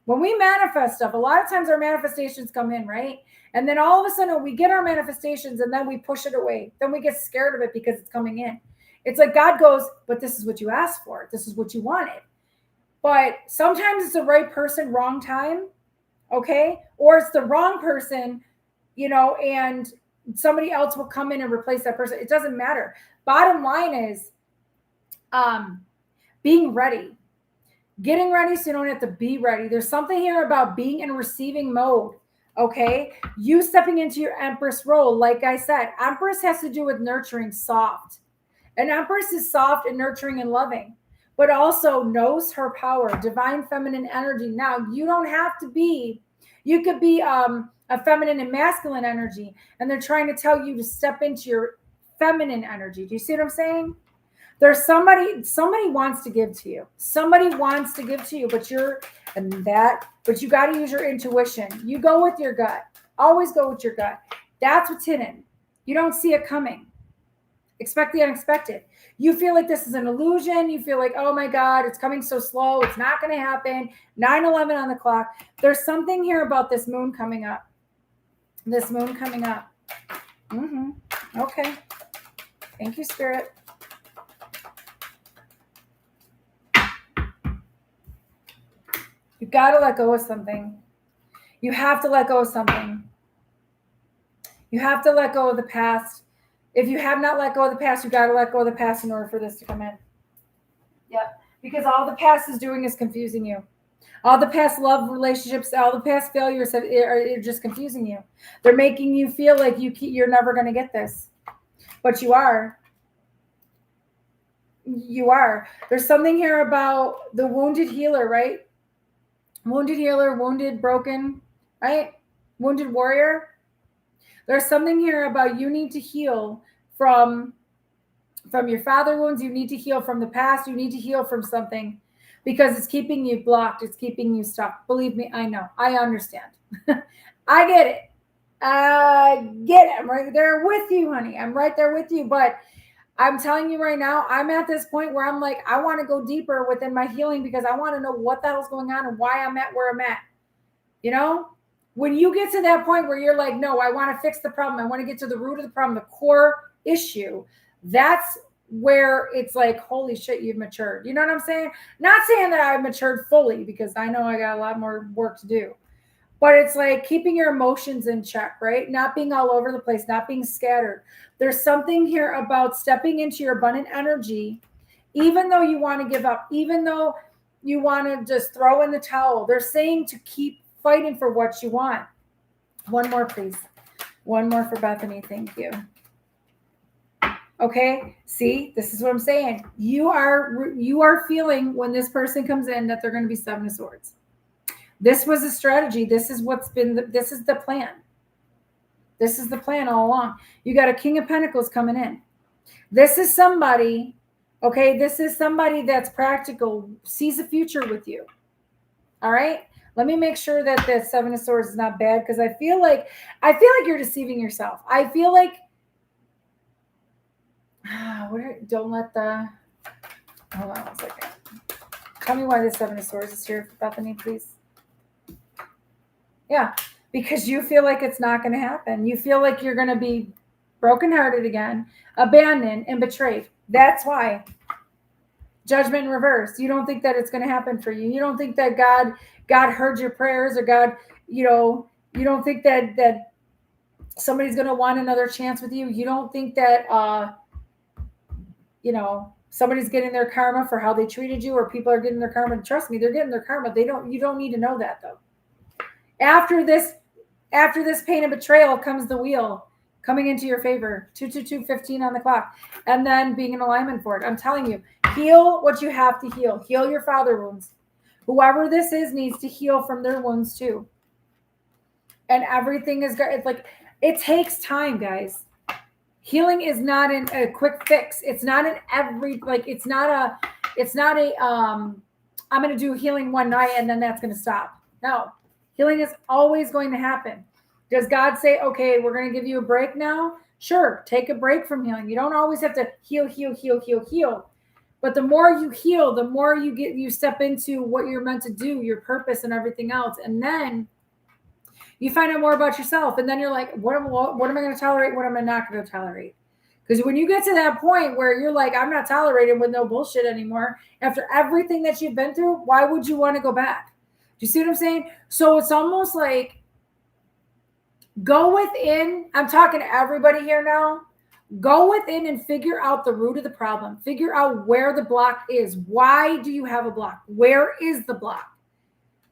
When we manifest stuff, a lot of times our manifestations come in, right? And then all of a sudden we get our manifestations and then we push it away. Then we get scared of it because it's coming in. It's like God goes, but this is what you asked for. This is what you wanted. But sometimes it's the right person, wrong time. Okay. Or it's the wrong person, and somebody else will come in and replace that person. It doesn't matter. Bottom line is being ready. Getting ready so you don't have to be ready. There's something here about being in receiving mode, okay? You stepping into your Empress role. Like I said, Empress has to do with nurturing, soft. And Empress is soft and nurturing and loving, but also knows her power, divine feminine energy. Now, you don't have to be, you could be a feminine and masculine energy, and they're trying to tell you to step into your feminine energy. Do you see what I'm saying? There's somebody wants to give to you. Somebody wants to give to you, but you got to use your intuition. You go with your gut. Always go with your gut. That's what's hidden. You don't see it coming. Expect the unexpected. You feel like this is an illusion. You feel like, oh my God, it's coming so slow. It's not going to happen. 9:11 on the clock. There's something here about this moon coming up. This moon coming up. Okay. Thank you, Spirit. You got to let go of something. You have to let go of something. You have to let go of the past. If you have not let go of the past, you got to let go of the past in order for this to come in. Yep. Because all the past is doing is confusing you. All the past love relationships, all the past failures are just confusing you. They're making you feel like you're never going to get this. But you are. You are. There's something here about the wounded healer, right? Wounded healer, wounded, broken, right? Wounded warrior. There's something here about you need to heal from your father wounds. You need to heal from the past. You need to heal from something because it's keeping you blocked. It's keeping you stuck. Believe me, I know. I understand. I get it. I get it. I'm right there with you, honey. I'm right there with you. But I'm telling you right now, I'm at this point where I'm like, I want to go deeper within my healing because I want to know what the hell's going on and why I'm at where I'm at. You know, when you get to that point where you're like, no, I want to fix the problem. I want to get to the root of the problem, the core issue. That's where it's like, holy shit, you've matured. You know what I'm saying? Not saying that I've matured fully because I know I got a lot more work to do. But it's like keeping your emotions in check, right? Not being all over the place, not being scattered. There's something here about stepping into your abundant energy, even though you want to give up, even though you want to just throw in the towel. They're saying to keep fighting for what you want. One more, please. One more for Bethany. Thank you. Okay. See, this is what I'm saying. You are feeling when this person comes in that they're going to be Seven of Swords. This was a strategy. This is what's been, this is the plan. This is the plan all along. You got a King of Pentacles coming in. This is somebody, okay, this is somebody that's practical, sees a future with you. All right? Let me make sure that the Seven of Swords is not bad because I feel like you're deceiving yourself. I feel like, don't let the, hold on one second. Tell me why the Seven of Swords is here, Bethany, please. Yeah, because you feel like it's not going to happen. You feel like you're going to be brokenhearted again, abandoned, and betrayed. That's why. Judgment in reverse. You don't think that it's going to happen for you. You don't think that God heard your prayers or God, you don't think that somebody's going to want another chance with you. You don't think that, somebody's getting their karma for how they treated you or people are getting their karma. Trust me, they're getting their karma. You don't need to know that though. After this pain and betrayal comes the wheel coming into your favor. 222-15 on the clock. And then being in alignment for it. I'm telling you, heal what you have to heal. Heal your father wounds. Whoever this is needs to heal from their wounds too. And everything is good. It's like, it takes time, guys. Healing is not a quick fix. It's not I'm going to do healing one night and then that's going to stop. No. Healing is always going to happen. Does God say, okay, we're going to give you a break now? Sure, take a break from healing. You don't always have to heal. But the more you heal, the more you step into what you're meant to do, your purpose and everything else. And then you find out more about yourself. And then you're like, what am I going to tolerate? What am I not going to tolerate? Because when you get to that point where you're like, I'm not tolerating with no bullshit anymore, after everything that you've been through, why would you want to go back? Do you see what I'm saying? So it's almost like go within. I'm talking to everybody here now. Go within and figure out the root of the problem. Figure out where the block is. Why do you have a block? Where is the block?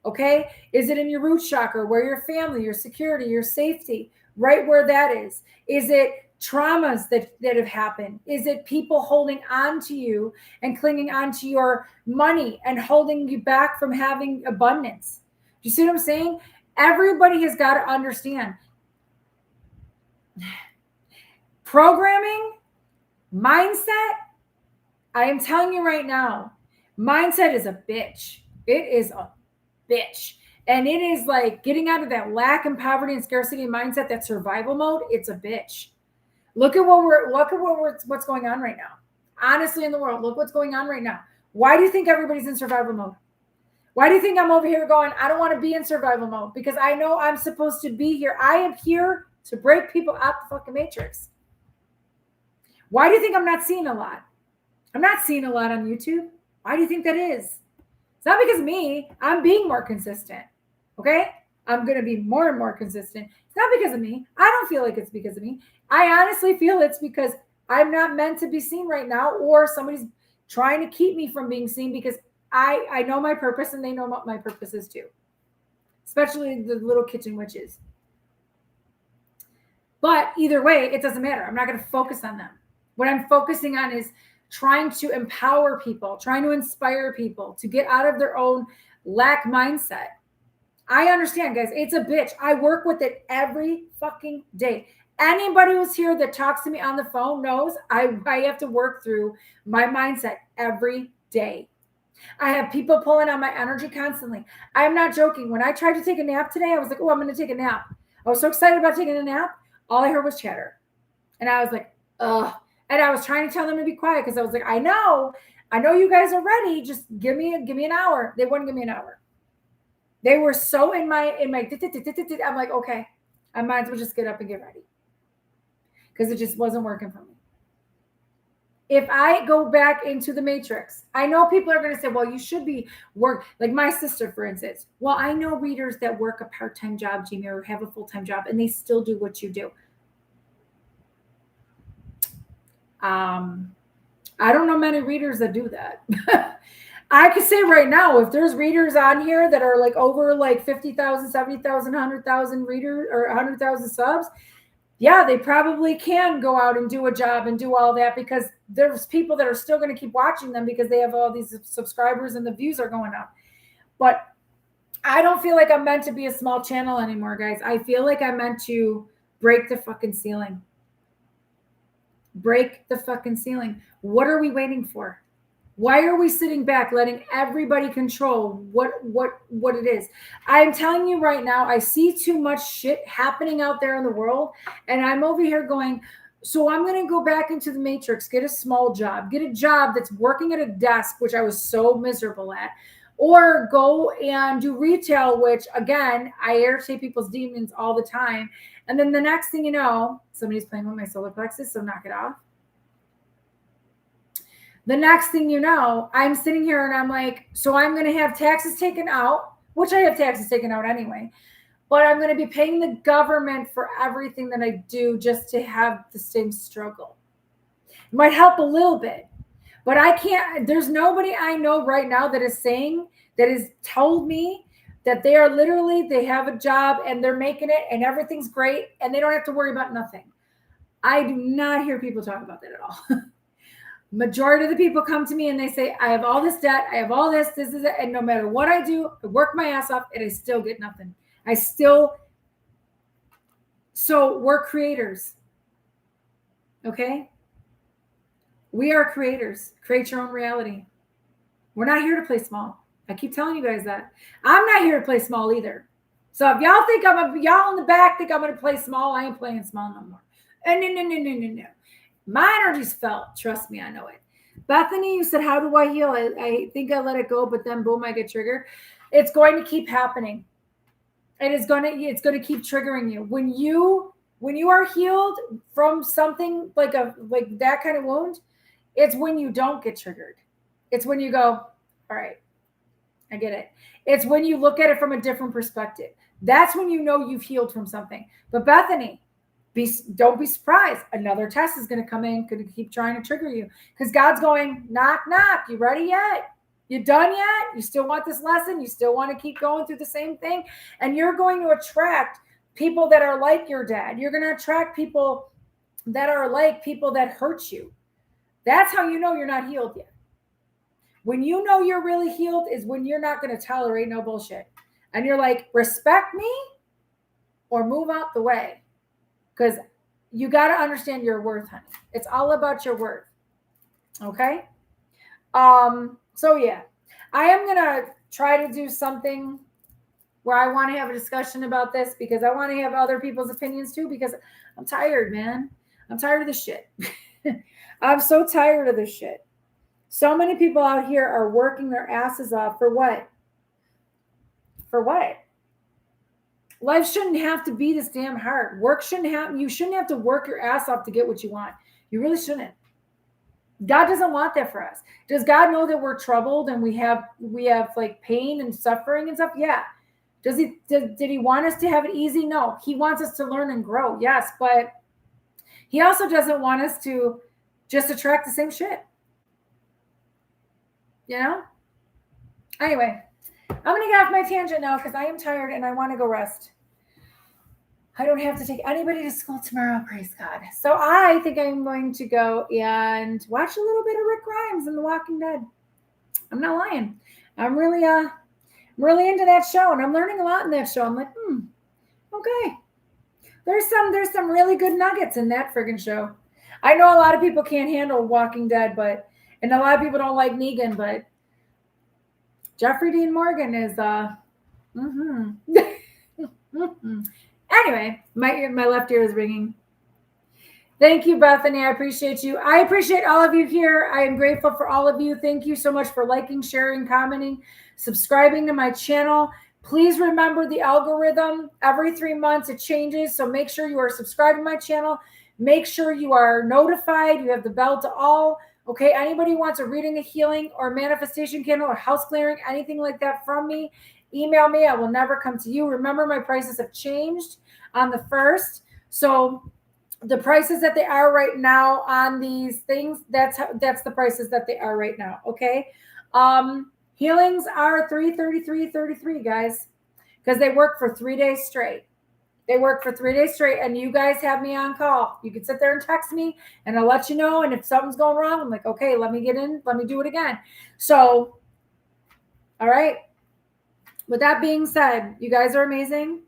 Okay? Is it in your root chakra, where your family, your security, your safety, right where that is? Is it traumas that have happened? Is it people holding on to you and clinging on to your money and holding you back from having abundance? Do you see what I'm saying? Everybody has got to understand. Programming, mindset, I am telling you right now, mindset is a bitch. It is a bitch. And it is like getting out of that lack and poverty and scarcity mindset, that survival mode. It's a bitch. Look at what's going on right now. Honestly, in the world, look what's going on right now. Why do you think everybody's in survival mode? Why do you think I'm over here going, I don't want to be in survival mode? Because I know I'm supposed to be here. I am here to break people out the fucking matrix. Why do you think I'm not seeing a lot? I'm not seeing a lot on YouTube. Why do you think that is? It's not because of me. I'm being more consistent. Okay? I'm going to be more and more consistent. It's not because of me. I don't feel like it's because of me. I honestly feel it's because I'm not meant to be seen right now, or somebody's trying to keep me from being seen, because I know my purpose and they know what my purpose is too. Especially the little kitchen witches. But either way, it doesn't matter. I'm not going to focus on them. What I'm focusing on is trying to empower people, trying to inspire people to get out of their own lack mindset. I understand, guys. It's a bitch. I work with it every fucking day. Anybody who's here that talks to me on the phone knows I have to work through my mindset every day. I have people pulling on my energy constantly. I'm not joking. When I tried to take a nap today, I was like, oh, I'm going to take a nap. I was so excited about taking a nap. All I heard was chatter. And I was like, ugh. And I was trying to tell them to be quiet because I was like, I know you guys are ready. Just give me an hour. They wouldn't give me an hour. They were so in my, I'm like, okay, I might as well just get up and get ready. Because it just wasn't working for me. If I go back into the matrix, I know people are going to say, well, you should be like my sister, for instance. Well, I know readers that work a part-time job, Jamie, or have a full-time job, and they still do what you do. I don't know many readers that do that. I could say right now, if there's readers on here that are like over like 50,000, 70,000, 100,000 readers or 100,000 subs, yeah, they probably can go out and do a job and do all that, because there's people that are still going to keep watching them because they have all these subscribers and the views are going up. But I don't feel like I'm meant to be a small channel anymore, guys. I feel like I'm meant to break the fucking ceiling. Break the fucking ceiling. What are we waiting for? Why are we sitting back letting everybody control what it is? I'm telling you right now, I see too much shit happening out there in the world, and I'm over here going, so I'm going to go back into the matrix, get a small job, get a job that's working at a desk, which I was so miserable at, or go and do retail, which again, I irritate people's demons all the time. And then the next thing you know, somebody's playing with my solar plexus, so knock it off. The next thing you know, I'm sitting here and I'm like, so I'm going to have taxes taken out, which I have taxes taken out anyway, but I'm going to be paying the government for everything that I do just to have the same struggle. It might help a little bit, but I can't, there's nobody I know right now that has told me that they are literally, they have a job and they're making it and everything's great and they don't have to worry about nothing. I do not hear people talk about that at all. Majority of the people come to me and they say, I have all this debt, I have all this is it. And no matter what I do, I work my ass off and I still get nothing. So we're creators. Okay? We are creators. Create your own reality. We're not here to play small. I keep telling you guys that. I'm not here to play small either. So if y'all think y'all in the back think I'm going to play small, I ain't playing small no more. No. My energy's felt. Trust me, I know it. Bethany, you said, how do I heal? I think I let it go, but then boom, I get triggered. It's going to keep happening. It's going to keep triggering you. When you are healed from something like that kind of wound, it's when you don't get triggered. It's when you go, all right, I get it. It's when you look at it from a different perspective. That's when you know you've healed from something. But Bethany, don't be surprised. Another test is going to come in, going to keep trying to trigger you, because God's going, knock, knock. You ready yet? You done yet? You still want this lesson? You still want to keep going through the same thing? And you're going to attract people that are like your dad. You're going to attract people that are like people that hurt you. That's how you know you're not healed yet. When you know you're really healed is when you're not going to tolerate no bullshit. And you're like, respect me or move out the way. Because you got to understand your worth, honey. It's all about your worth. Okay? So yeah, I am going to try to do something where I want to have a discussion about this, because I want to have other people's opinions too, because I'm tired, man. I'm tired of this shit. I'm so tired of this shit. So many people out here are working their asses off for what? For what? Life shouldn't have to be this damn hard. Work shouldn't happen. You shouldn't have to work your ass off to get what you want. You really shouldn't. God doesn't want that for us. Does God know that we're troubled and we have like pain and suffering and stuff? Yeah. Did he want us to have it easy? No. He wants us to learn and grow. Yes, but he also doesn't want us to just attract the same shit. You know? Anyway, I'm going to get off my tangent now because I am tired and I want to go rest. I don't have to take anybody to school tomorrow, praise God. So I think I'm going to go and watch a little bit of Rick Grimes and The Walking Dead. I'm not lying. I'm really into that show, and I'm learning a lot in that show. I'm like, okay. There's some really good nuggets in that friggin' show. I know a lot of people can't handle Walking Dead, and a lot of people don't like Negan, but Jeffrey Dean Morgan is Anyway, my left ear is ringing. Thank you, Bethany. I appreciate you. I appreciate all of you here. I am grateful for all of you. Thank you so much for liking, sharing, commenting, subscribing to my channel. Please remember the algorithm. Every 3 months it changes. So make sure you are subscribed to my channel. Make sure you are notified. You have the bell to all. Okay, anybody wants a reading, a healing, or manifestation candle, or house clearing, anything like that from me, email me. I will never come to you. Remember, my prices have changed on the 1st. So the prices that they are right now on these things, that's the prices that they are right now. Okay. Healings are $333.33, guys, because they work for 3 days straight. They work for 3 days straight, and you guys have me on call. You can sit there and text me, and I'll let you know. And if something's going wrong, I'm like, okay, let me get in. Let me do it again. So, all right. With that being said, you guys are amazing.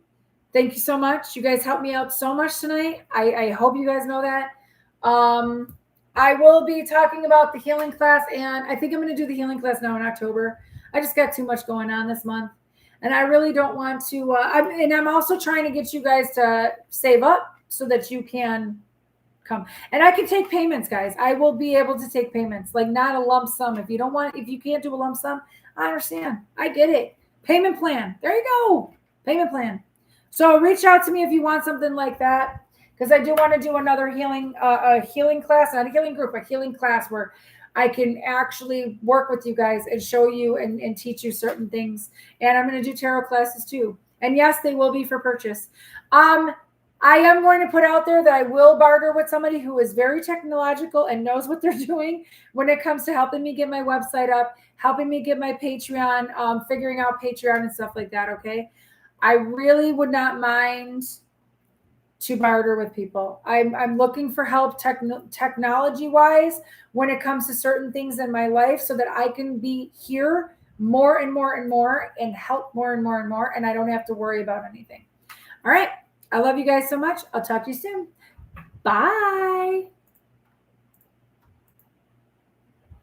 Thank you so much. You guys helped me out so much tonight. I hope you guys know that. I will be talking about the healing class, and I think I'm going to do the healing class now in October. I just got too much going on this month, and I really don't want to. I'm also trying to get you guys to save up so that you can come. And I can take payments, guys. I will be able to take payments, like not a lump sum. If you can't do a lump sum, I understand. I get it. Payment plan. There you go. Payment plan. So reach out to me if you want something like that, because I do want to do another healing, a healing class, not a healing group, a healing class where I can actually work with you guys and show you and teach you certain things. And I'm going to do tarot classes too. And yes, they will be for purchase. I am going to put out there that I will barter with somebody who is very technological and knows what they're doing when it comes to helping me get my website up, helping me get my Patreon, figuring out Patreon and stuff like that. Okay. I really would not mind to barter with people. I'm looking for help technology wise when it comes to certain things in my life so that I can be here more and more and more and help more and more and more. And I don't have to worry about anything. All right. I love you guys so much. I'll talk to you soon. Bye.